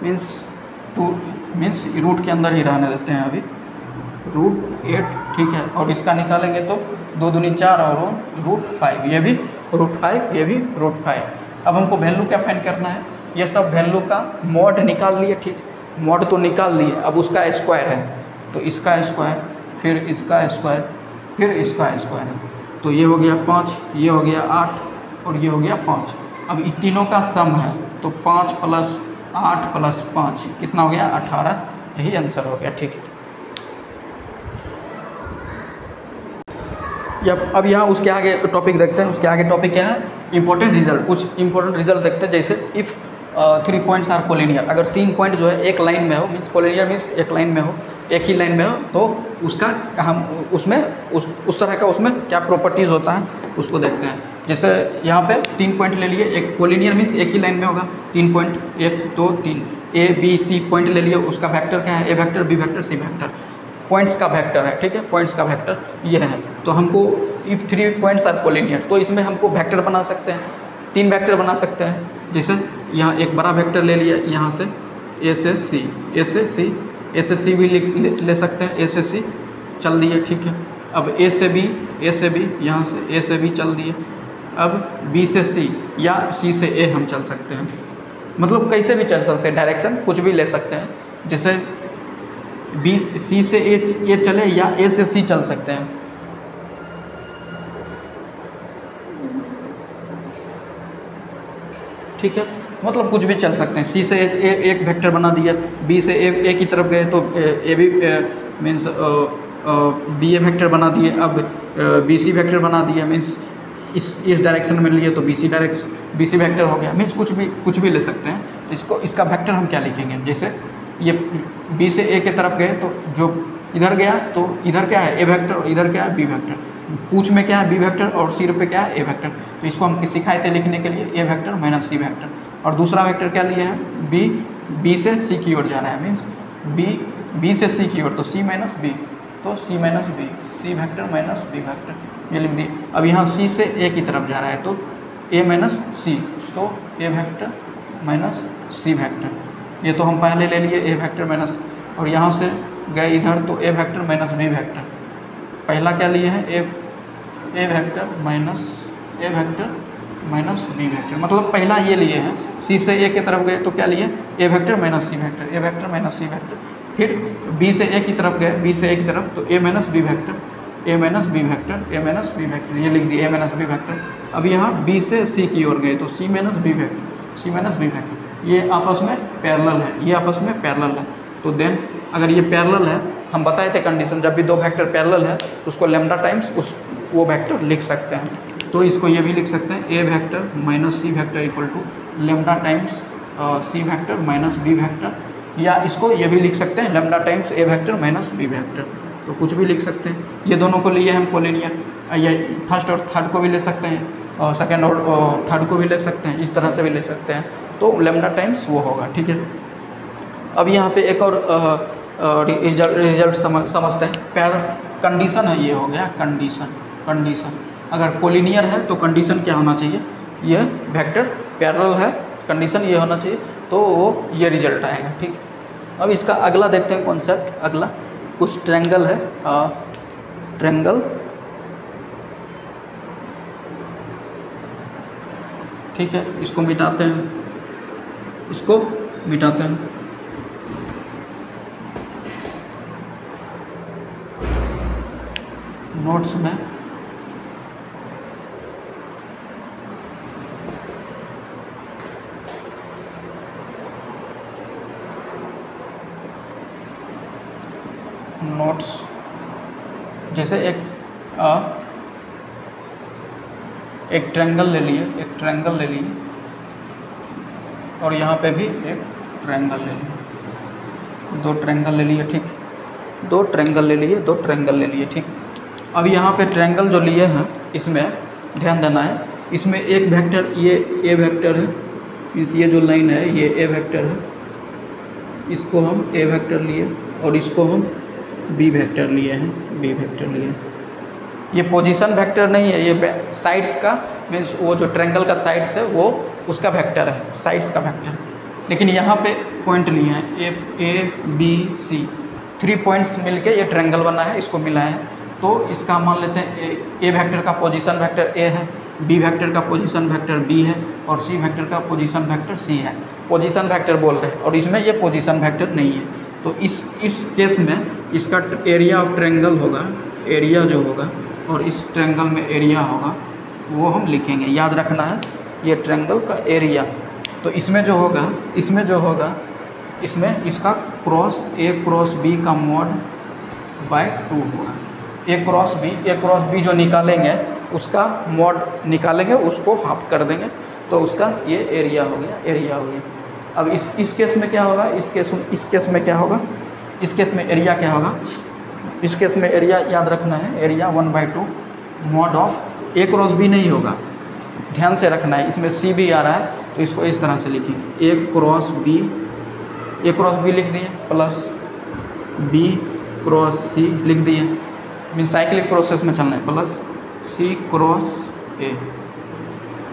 means root के अंदर ही रहने देते हैं अभी, रूट 8, ठीक है। और इसका निकालेंगे तो 2 दूनी 4 और रूट 5, ये भी रूट 5, ये भी रूट 5। अब हमको वैल्यू क्या फाइंड करना है, ये सब वैल्यू का मॉड निकाल लिए, ठीक, मॉड तो निकाल लिए, अब उसका स्क्वायर है, तो इसका स्क्वायर फिर इसका स्क्वायर फिर इसका स्क्वायर है, तो ये हो गया 5, ये हो गया 8 और ये हो गया 5। अब इन तीनों का सम है, तो 5 प्लस 8 प्लस 5 कितना हो गया 18, यही आंसर हो गया, ठीक है। अब यहाँ उसके आगे टॉपिक देखते हैं, उसके आगे टॉपिक क्या है इंपॉर्टेंट रिजल्ट, कुछ इंपॉर्टेंट रिजल्ट देखते हैं। जैसे इफ़ 3 पॉइंट्स आर कोलिनियर, अगर 3 पॉइंट जो है एक लाइन में हो, मीन्स कोलिनियर मीन्स एक लाइन में हो, एक ही लाइन में हो, तो उसका हम उसमें उस तरह का उसमें क्या प्रॉपर्टीज़ होता है उसको देखते हैं। जैसे यहाँ पे 3 पॉइंट ले लिए, एक कोलिनियर मीन्स एक ही लाइन में होगा, 3 point 1 2 3 A B C point ले लिए, उसका वेक्टर क्या है A vector B vector C vector, points का वेक्टर है, ठीक है, पॉइंट्स का वेक्टर ये है। तो हमको इफ 3 पॉइंट्स आर कोलिनियर, तो इसमें हमको वेक्टर बना सकते हैं, 3 वेक्टर बना सकते हैं। जैसे यहाँ एक बड़ा वेक्टर ले लिया, यहाँ से ए से सी भी ले सकते हैं, ए से सी चल दिए, ठीक है। अब ए से बी यहाँ से ए से बी चल दिए, अब बी से सी या सी से ए हम चल सकते हैं, मतलब कैसे भी चल सकते हैं, डायरेक्शन कुछ भी ले सकते हैं। जैसे बी सी से ए चले या ए से सी चल सकते हैं, ठीक है, मतलब कुछ भी चल सकते हैं। सी से एक वेक्टर बना दिया, बी से ए की तरफ गए तो A B means B A vector बना दिए, अब बी सी वेक्टर बना दिया, मीन्स इस डायरेक्शन में लिए तो बी सी वेक्टर हो गया, मीन्स कुछ भी ले सकते हैं। तो इसका वेक्टर हम क्या लिखेंगे, जैसे ये बी से ए की तरफ गए तो जो इधर गया तो इधर क्या है ए वेक्टर और इधर क्या है बी वेक्टर, पूछ में क्या है बी वेक्टर और सिर पे क्या है ए वेक्टर। तो इसको हम सिखाए थे लिखने के लिए ए वेक्टर माइनस सी वेक्टर। और दूसरा वेक्टर क्या लिया है बी से सी की ओर जा रहा है, मीन्स बी से सी की ओर, तो सी माइनस बी, तो सी minus B, C vector minus B vector, ये लिख दिए। अब यहाँ सी से ए की तरफ जा रहा है तो ए माइनस सी, तो A vector minus C vector, ये तो हम पहले ले लिए ए वेक्टर माइनस, और यहाँ से गए इधर तो A vector minus B vector, पहला क्या लिए हैं A vector minus B vector, मतलब पहला ये लिए हैं। सी से ए की तरफ गए तो क्या लिए ए vector minus C vector, A vector minus C vector, फिर बी से ए की तरफ गए, बी से ए की तरफ तो A minus B vector, A minus B vector, A minus B vector, ये लिख दिए ए माइनस बी वेक्टर। अब यहाँ बी से सी की ओर गए तो सी माइनस बी वेक्टर, सी माइनस बी वेक्टर, ये आपस में पैरेलल है, ये आपस में पैरेलल है। तो देन अगर ये पैरेलल है, हम बताए थे कंडीशन, जब भी 2 वेक्टर पैरेलल है उसको लैम्डा टाइम्स वो वेक्टर लिख सकते हैं। तो इसको ये भी लिख सकते हैं A vector minus C vector equal to lambda times C vector minus B vector, या इसको ये भी लिख सकते हैं lambda times A vector minus B vector, तो कुछ भी लिख सकते हैं। ये दोनों को लिए हम कोलिनियर, ये फर्स्ट और थर्ड को भी ले सकते हैं, और सेकेंड और थर्ड को भी ले सकते हैं, इस तरह से भी ले सकते हैं, तो लैम्डा टाइम्स वो होगा, ठीक है। अब यहाँ पे एक और रिजल्ट समझते हैं, कंडीशन है, ये हो गया कंडीशन अगर कोलिनियर है तो कंडीशन क्या होना चाहिए, ये वेक्टर पैरेलल है, कंडीशन ये होना चाहिए, तो वो ये रिजल्ट आएगा, ठीक। अब इसका अगला देखते हैं कॉन्सेप्ट। अगला कुछ ट्रायंगल है, ट्रायंगल, ठीक है, इसको मिटाते हैं, इसको मिटाते हैं। नोट्स में नोट्स जैसे एक ट्रायंगल ले लिए, एक ट्रायंगल ले लिए और यहाँ पे भी एक ट्रायंगल ले लिए, दो ट्रायंगल ले लिए, ठीक, दो ट्रायंगल ले लिए, दो ट्रायंगल ले लिए, ठीक। अब यहाँ पे ट्रायंगल जो लिए हैं इसमें ध्यान देना है, इसमें एक वेक्टर ये ए वेक्टर है, मीन्स ये जो लाइन है ये ए वेक्टर है, इसको हम ए वेक्टर लिए और इसको हम बी वेक्टर लिए हैं, बी वेक्टर लिए हैं। ये पोजीशन वेक्टर नहीं है, ये साइड्स का, मीन्स वो जो ट्रायंगल का साइड्स है वो उसका वेक्टर है, साइड्स का वेक्टर। लेकिन यहाँ पे पॉइंट लिए हैं ए बी सी, 3 पॉइंट्स मिलके ये ट्रायंगल बना है, इसको मिला है। तो इसका मान लेते हैं ए वेक्टर का पोजीशन वेक्टर ए है, बी वेक्टर का पोजीशन वेक्टर बी है और सी वेक्टर का पोजीशन वेक्टर सी है। पोजीशन वेक्टर बोल रहे हैं और इसमें ये पोजीशन वेक्टर नहीं है। तो इस केस में इसका एरिया ऑफ ट्रायंगल होगा, एरिया जो होगा और इस ट्रायंगल में एरिया होगा वो हम लिखेंगे, याद रखना है ये ट्रायंगल का एरिया। तो इसमें जो होगा, इसमें जो होगा, इसमें इसका क्रॉस ए क्रॉस बी का मॉड बाय 2 होगा। ए क्रॉस बी जो निकालेंगे उसका मॉड निकालेंगे, उसको हाफ कर देंगे तो उसका ये एरिया हो गया, एरिया हो गया। अब इस केस में क्या होगा, इस केस में क्या होगा, इस केस में एरिया क्या होगा, इस केस में एरिया याद रखना है, area 1/2 mod of A cross B नहीं होगा, ध्यान से रखना है, इसमें सी भी आ रहा है तो इसको इस तरह से लिखेंगे, ए क्रॉस बी लिख दिए प्लस बी क्रॉस सी लिख दिए, मीन साइक्लिक प्रोसेस में चलना है, प्लस सी क्रॉस ए,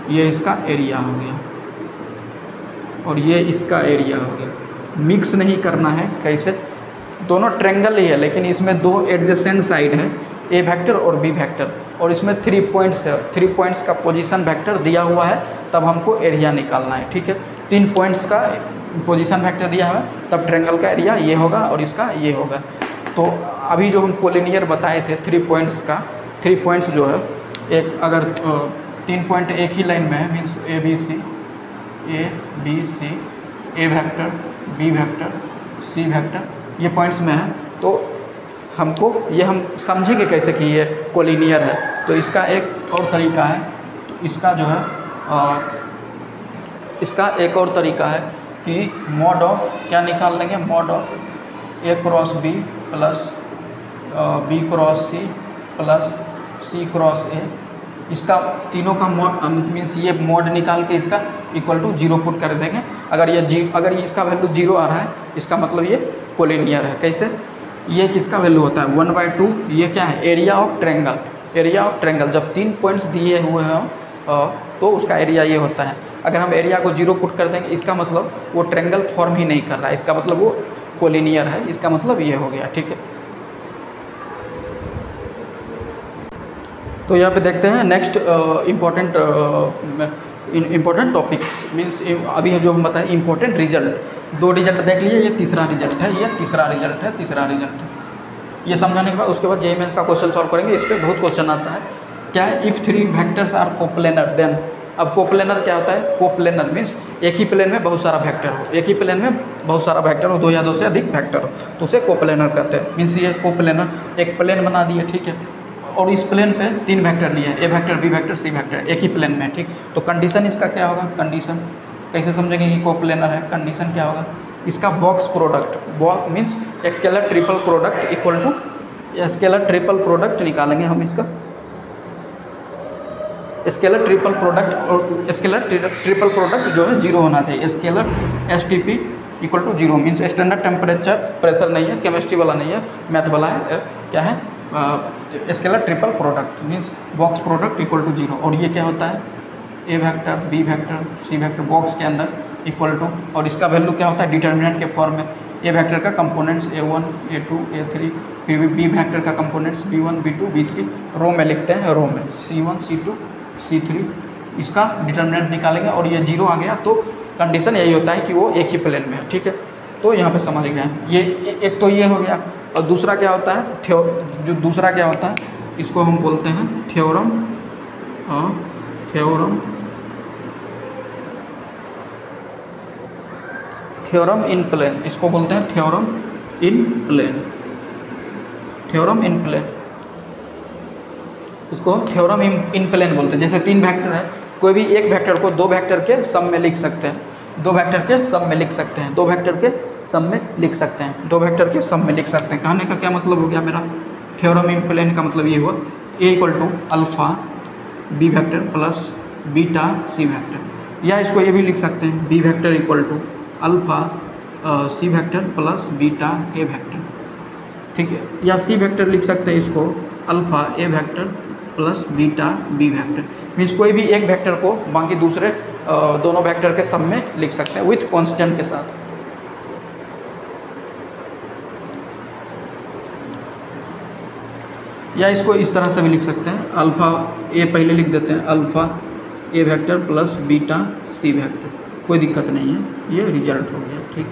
ये इसका एरिया हो गया और ये इसका एरिया हो गया। मिक्स नहीं करना है, कैसे, दोनों ट्रायंगल ही है लेकिन इसमें दो एडजेसेंट साइड है, ए वेक्टर और बी वेक्टर, और इसमें 3 पॉइंट्स है, 3 पॉइंट्स का पोजीशन वेक्टर दिया हुआ है, तब हमको एरिया निकालना है, ठीक है। 3 पॉइंट्स का पोजीशन वेक्टर दिया हुआ है, तब ट्रायंगल का एरिया ये होगा और इसका ये होगा। तो अभी जो हम कोलिनियर बताए थे 3 पॉइंट्स का, 3 पॉइंट्स जो है, एक अगर 3 पॉइंट एक ही लाइन में है, means A B C, A vector, B vector, C vector, ये पॉइंट्स में है, तो हमको ये हम समझेंगे कैसे कि ये कोलिनियर है। तो इसका एक और तरीका है, तो इसका जो है इसका एक और तरीका है कि मॉड ऑफ क्या निकाल लेंगे, mod of A cross B plus B cross C plus C cross A, इसका तीनों का मॉड मीन्स ये मॉड निकाल के इसका इक्वल टू 0 पुट कर देंगे। अगर ये इसका वैल्यू 0 आ रहा है, इसका मतलब ये कोलिनियर है। कैसे, ये किसका वैल्यू होता है 1/2, ये क्या है, area of triangle, area of triangle. जब 3 पॉइंट्स दिए हुए हैं तो उसका एरिया ये होता है। अगर हम एरिया को 0 पुट कर देंगे, इसका मतलब वो ट्रायंगल फॉर्म ही नहीं कर रहा है, इसका मतलब वो कोलिनियर है, इसका मतलब ये हो गया, ठीक है। तो यहाँ पे देखते हैं नेक्स्ट इम्पोर्टेंट टॉपिक्स, मीन्स अभी जो हम बताएं इम्पोर्टेंट रिजल्ट। 2 रिजल्ट देख लिए, ये तीसरा रिजल्ट है, ये तीसरा रिजल्ट है। ये समझाने के बाद उसके बाद जेईई मेंस का क्वेश्चन सॉल्व करेंगे। इस पर बहुत क्वेश्चन आता है, क्या है, if 3 vectors are coplanar then. अब कोप्लेनर क्या होता है, कोप्लेनर मीन्स एक ही प्लेन में बहुत सारा वेक्टर हो, एक ही प्लेन में बहुत सारा वेक्टर हो, 2 या 2 से अधिक वेक्टर हो, तो उसे कोप्लेनर कहते हैं। मीन्स ये कोप्लेनर, एक प्लेन बना दिए, ठीक है, और इस प्लेन पे 3 वेक्टर लिए, ए vector, B vector, C vector, एक ही प्लेन में, ठीक। तो कंडीशन इसका क्या होगा, कंडीशन कैसे समझेंगे कि कोप्लेनर है, कंडीशन क्या होगा, इसका box product, box means scalar triple product equal to, scalar triple product निकालेंगे हम इसका, स्केलर ट्रिपल प्रोडक्ट, और स्केलर ट्रिपल प्रोडक्ट जो है 0 होना चाहिए। Scalar STP equal to 0 means standard temperature pressure नहीं है, केमिस्ट्री वाला नहीं है, मैथ वाला है, क्या है, scalar triple product means box product equal to 0। और ये क्या होता है, A vector, B vector, C vector box के अंदर इक्वल टू, और इसका वैल्यू क्या होता है डिटर्मिनेंट के फॉर्म में, ए वेक्टर का कंपोनेंट्स A1 A2 A3, फिर बी वेक्टर का कंपोनेंट्स B1 B2 B3 रो में लिखते हैं, रो में C1 C2 C3, इसका डिटर्मिनेंट निकालेंगे और ये 0 आ गया तो कंडीशन यही होता है कि वो एक ही प्लेन में है। ठीक है, तो यहाँ पे समझ गए ये एक तो ये हो गया। और दूसरा क्या होता है, जो दूसरा क्या होता है, इसको हम बोलते हैं थ्योरम इन प्लेन, इसको बोलते हैं थ्योरम इन प्लेन, इसको थ्योरम इन प्लेन बोलते हैं। जैसे 3 वेक्टर है, कोई भी एक वेक्टर को 2 वेक्टर के सम में लिख सकते हैं, 2 वेक्टर के सम में लिख सकते हैं, 2 वेक्टर के सम में लिख सकते हैं, 2 वेक्टर के सम में लिख सकते हैं। कहने का क्या मतलब हो गया मेरा, थ्योरम इन प्लेन का मतलब ये हुआ A = alpha B vector plus beta C vector, या इसको ये भी लिख सकते हैं B vector = alpha C vector plus beta A vector. ठीक है, या सी वेक्टर लिख सकते हैं इसको alpha A vector plus beta B vector. Means कोई भी एक वेक्टर को बाकी दूसरे दोनों वेक्टर के सम में लिख सकते हैं विथ कांस्टेंट के साथ। या इसको इस तरह से भी लिख सकते हैं, अल्फ़ा ए पहले लिख देते हैं, alpha A vector plus beta C vector, कोई दिक्कत नहीं है, ये रिजल्ट हो गया। ठीक,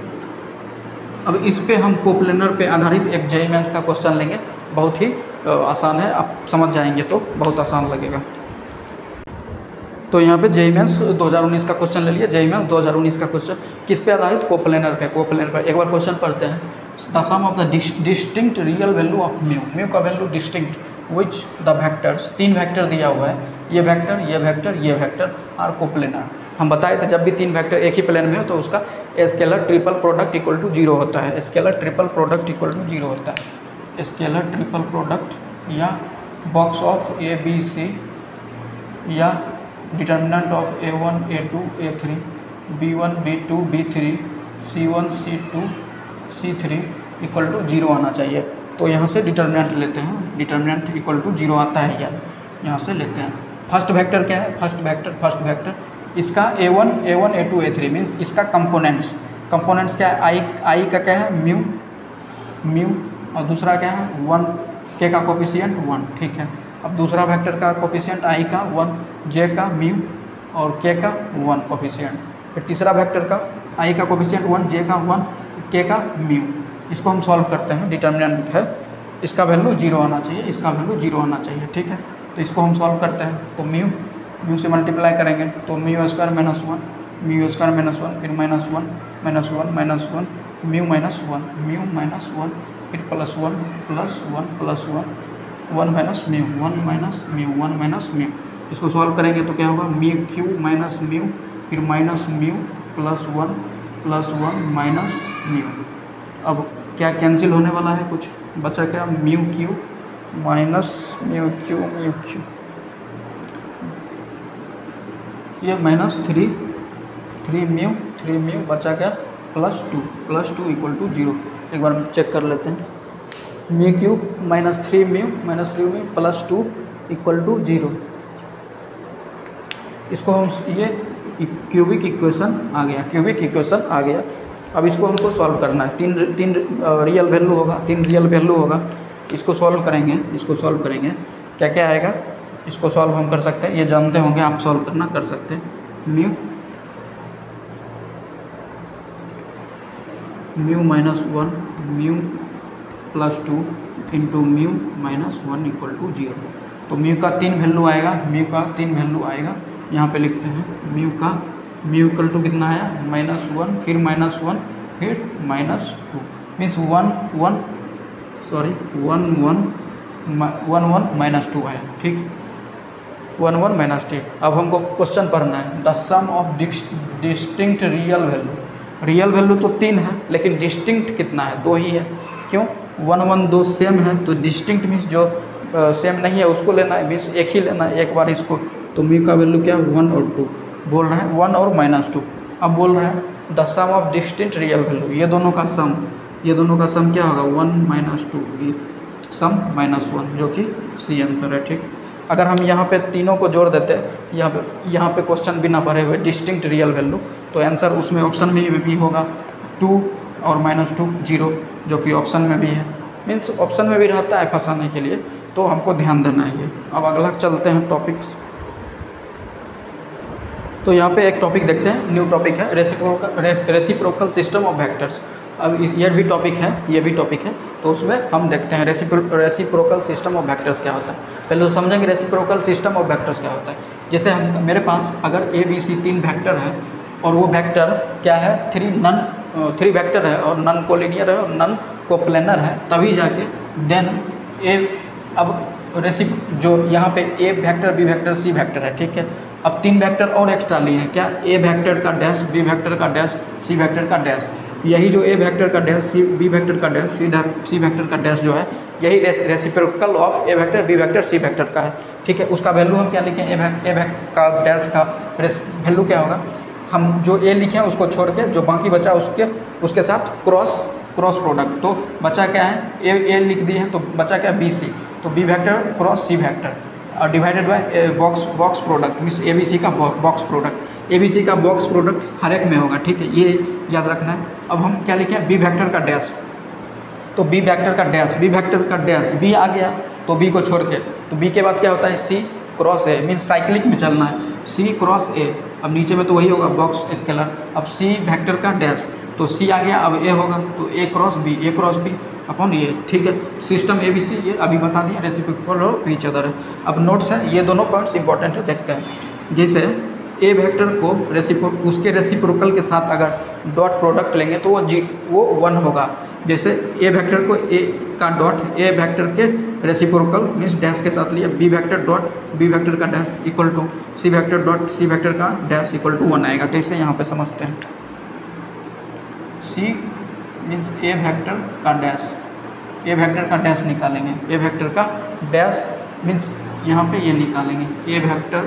अब इस पे हम कोप्लेनर पे आधारित एक जेईई मेंस का क्वेश्चन लेंगे, बहुत ही आसान है, आप समझ जाएंगे तो बहुत आसान लगेगा। तो यहाँ पे जेईई मेंस 2019 का क्वेश्चन ले लिया, जेईई मेंस 2019 का क्वेश्चन किस पे आधारित, कोप्लेनर पे। कोप्लेनर पर एक बार क्वेश्चन पढ़ते हैं, the sum of the distinct real value of mu, mu का value distinct which the vectors, 3 vector दिया हुआ है, ये वेक्टर ये वेक्टर ये वेक्टर आर कोप्लेनर। हम बताए थे जब भी 3 वेक्टर एक ही प्लेन में हो तो उसका scalar triple product equal to 0 होता है, scalar triple product equal to 0 होता है, स्केलर ट्रिपल प्रोडक्ट या box of A B C या determinant of A1 A2 A3 B1 B2 B3 C1 C2 C3 equal to 0 आना चाहिए। तो यहाँ से डिटर्मिनेंट लेते हैं, डिटर्मिनेंट इक्वल टू 0 आता है या यहाँ से लेते हैं। फर्स्ट वेक्टर क्या है, फर्स्ट वेक्टर इसका A1 A2 A3 मीन्स इसका कंपोनेंट्स क्या है, आई का क्या है म्यू और दूसरा क्या है 1, के का कोफिशिएंट 1। ठीक है, अब दूसरा वेक्टर का कोफिशिएंट आई का 1, जे का म्यू और के का 1 कोफिशिएंट। फिर तीसरा वेक्टर का आई का कोफिशिएंट 1, जे का 1, के का म्यू। इसको हम सॉल्व करते हैं, डिटर्मिनेंट है, इसका वैल्यू 0 आना चाहिए, इसका वैल्यू 0 आना चाहिए। ठीक है, तो इसको हम सॉल्व करते हैं, तो म्यू से मल्टीप्लाई करेंगे तो mu square minus 1, mu square minus 1, फिर minus 1 minus 1 minus 1, mu minus 1, mu minus 1, फिर plus 1 plus 1 plus 1, 1 minus mu, 1 minus mu, 1 minus mu. इसको सॉल्व करेंगे तो क्या होगा, म्यू क्यू माइनस म्यू, फिर minus mu plus 1 minus mu. अब क्या कैंसिल होने वाला है, कुछ बचा क्या, mu Q minus mu Q, ये माइनस 3 म्यू बचा क्या प्लस 2 इक्वल टू 0। एक बार चेक कर लेते हैं, mu cube minus 3 mu plus 2 equal to 0। इसको हम ये क्यूबिक इक्वेशन आ गया। अब इसको हमको सॉल्व करना है, तीन रियल वैल्यू होगा, इसको सॉल्व करेंगे क्या क्या आएगा, इसको सॉल्व हम कर सकते हैं, ये जानते होंगे आप, सॉल्व करना कर सकते हैं। Mu minus 1 mu plus 2 into mu minus 1 equal to 0। तो म्यू का 3 वैल्यू आएगा, यहाँ पे लिखते हैं म्यू इक्वल टू कितना आया, -1 फिर -1 फिर -2 मीन्स 1 माइनस 2 आया। ठीक, 1 माइनस 2। अब हमको क्वेश्चन पढ़ना है, the sum of distinct real value तो 3 है, लेकिन डिस्टिंक्ट कितना है, 2 ही है। क्यों, 1 2 सेम है, तो डिस्टिंक्ट मीन्स जो सेम नहीं है उसको लेना है, मीन्स एक ही लेना है एक बार इसको। तो म्यू का वैल्यू क्या, 1 और 2 बोल रहा है, 1 और -2। अब बोल रहा है the sum of distinct real value, ये दोनों का सम क्या होगा, 1 - 2, ये सम -1 जो कि सी आंसर है। ठीक, अगर हम यहाँ पे तीनों को जोड़ देते, यहाँ पे क्वेश्चन बिना भरे हुए डिस्टिंक्ट रियल वैल्यू, तो आंसर उसमें ऑप्शन में भी होगा 2 और -2 0, जो कि ऑप्शन में भी है, मीन्स ऑप्शन में भी रहता है फंसाने के लिए, तो हमको ध्यान देना है ये। अब अगला चलते हैं टॉपिक्स। तो यहाँ पे एक टॉपिक देखते हैं, न्यू टॉपिक है रेसिप्रोकल सिस्टम ऑफ वेक्टर्स। अब ये भी टॉपिक है, ये भी टॉपिक है, तो उसमें हम देखते हैं रेसिप्रोकल सिस्टम ऑफ वेक्टर्स क्या होता है। पहले तो समझेंगे रेसिप्रोकल सिस्टम ऑफ वेक्टर्स क्या होता है। जैसे हम मेरे पास अगर ABC 3 वेक्टर है और वो वेक्टर क्या है, 3 वेक्टर है और नन कोलिनियर है और नन कोप्लेनर है, तभी जाके देन जो यहाँ पे A vector, B vector, C vector है, ठीक है। अब 3 वेक्टर और एक्स्ट्रा लिए हैं, क्या, A वेक्टर का डैश, B वेक्टर का डैश, C वेक्टर का डैश। यही जो A वेक्टर का डैश, B वेक्टर का डैश, C वेक्टर का डैश जो है, यही reciprocal of A vector, B vector, C vector का है, ठीक है। उसका वैल्यू हम क्या लिखें, A वेक्टर का डैश का वैल्यू क्या होगा, हम जो A लिखे हैं उसको छोड़ के जो बाकी बचा उसके साथ क्रॉस प्रोडक्ट, तो बचा क्या है, A लिख दिए हैं तो बचा क्या, BC, तो B vector cross C vector और divided by box product, means ABC का बॉक्स प्रोडक्ट। ABC का बॉक्स प्रोडक्ट हर एक में होगा, ठीक है, ये याद रखना है। अब हम क्या लिखें, B वेक्टर का डैश, तो B वेक्टर का डैश, B वेक्टर का डैश, B आ गया तो B को छोड़ के, तो B के बाद क्या होता है, C cross A, means cyclic में चलना है, C क्रॉस A। अब नीचे में तो वही होगा बॉक्स स्केलर। अब C वेक्टर का डैश, तो C आ गया, अब A होगा तो A क्रॉस B अपॉन ये, ठीक है। सिस्टम ABC ये अभी बता दिया, रेसिप्रोकल और ईच अदर है। अब नोट्स है, ये दोनों पॉइंट्स इंपॉर्टेंट है, देखते हैं। जैसे A वेक्टर को उसके रेसिप्रोकल के साथ अगर डॉट प्रोडक्ट लेंगे तो वो 1 होगा। जैसे A वेक्टर को A का डॉट A वेक्टर के रेसिप्रोकल मीन्स डैश के साथ लिया, B vector dot B vector का dash equal to C vector dot C vector का डैश इक्वल टू 1 आएगा। कैसे यहाँ पे समझते हैं, C मीन्स A वेक्टर का डैश, A वेक्टर का डैश निकालेंगे, A वेक्टर का डैश मीन्स यहाँ पे ये निकालेंगे, A vector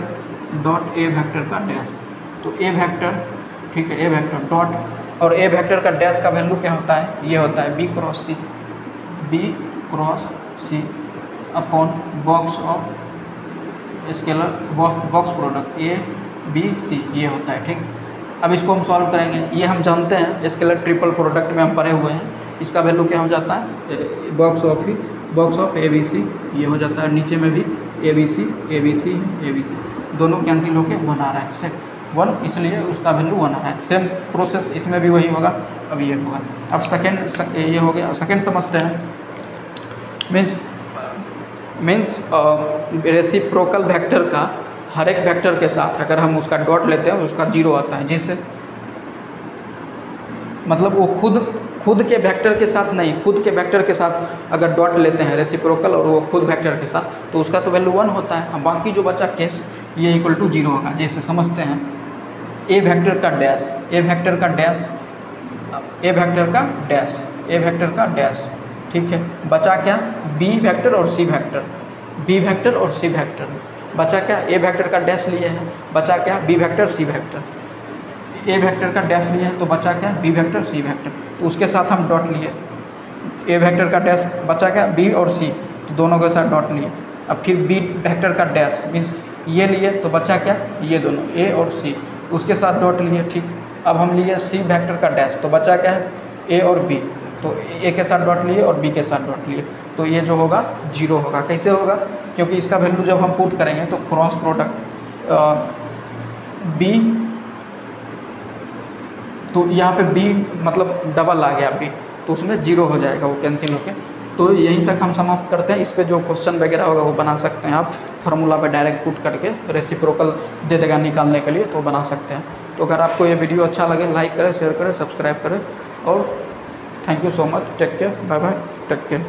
dot A vector का डैश, तो A वेक्टर, ठीक है, A वेक्टर डॉट, और A वेक्टर का डैश का वैल्यू क्या होता है, ये होता है B cross C upon box of scalar box product A B C, ये होता है, ठीक। अब इसको हम सॉल्व करेंगे, ये हम जानते हैं स्केलर ट्रिपल प्रोडक्ट में हम पढ़े हुए हैं, इसका वैल्यू क्या हो जाता है, बॉक्स ऑफ ABC, ये हो जाता है, नीचे में भी ABC दोनों कैंसिल होके 1 आ रहा है, सेट 1, इसलिए उसका वैल्यू 1 आ रहा है। सेम प्रोसेस इसमें भी वही होगा, अब ये होगा। अब सेकेंड ये हो गया, सेकेंड समझते हैं। मीन्स रेसिप्रोकल वेक्टर का हर एक वेक्टर के साथ अगर हम उसका डॉट लेते हैं उसका 0 आता है, जिससे मतलब वो खुद के वेक्टर के साथ नहीं, खुद के वेक्टर के साथ अगर डॉट लेते हैं रेसिप्रोकल और वो खुद वेक्टर के साथ, तो उसका तो वैल्यू 1 होता है। अब बाकी जो बचा केस ये इक्वल टू 0 होगा। जैसे समझते हैं A वेक्टर का डैश, ठीक है, बचा क्या, B वेक्टर और C वेक्टर, बचा क्या, A वेक्टर का डैश लिए हैं, बचा क्या, B vector C vector, A vector का डैश लिए हैं तो बचा क्या, B वेक्टर C वेक्टर, तो उसके साथ हम डॉट लिए, A वेक्टर का डैश बचा क्या, B और C, तो दोनों के साथ डॉट लिए। अब फिर B वेक्टर का डैश मीन्स ये लिए तो बचा क्या, ये दोनों A और C, उसके साथ डॉट लिए, ठीक। अब हम लिए C वेक्टर का डैश, तो बचा क्या है, A और B, तो A के साथ डॉट लिए और B के साथ डॉट लिए, तो ये जो होगा 0 होगा। कैसे होगा, क्योंकि इसका वैल्यू जब हम पुट करेंगे तो क्रॉस प्रोडक्ट B, तो यहाँ पे B मतलब डबल आ गया B, तो उसमें 0 हो जाएगा, वो कैंसिल होके। तो यहीं तक हम समाप्त करते हैं। इस पे जो क्वेश्चन वगैरह होगा वो बना सकते हैं आप, फार्मूला पे डायरेक्ट पुट करके रेसिप्रोकल दे देगा निकालने के लिए, तो बना सकते हैं। तो अगर आपको ये वीडियो अच्छा लगे लाइक करें, शेयर करें, सब्सक्राइब करें, और thank you so much, take care, bye bye, take care.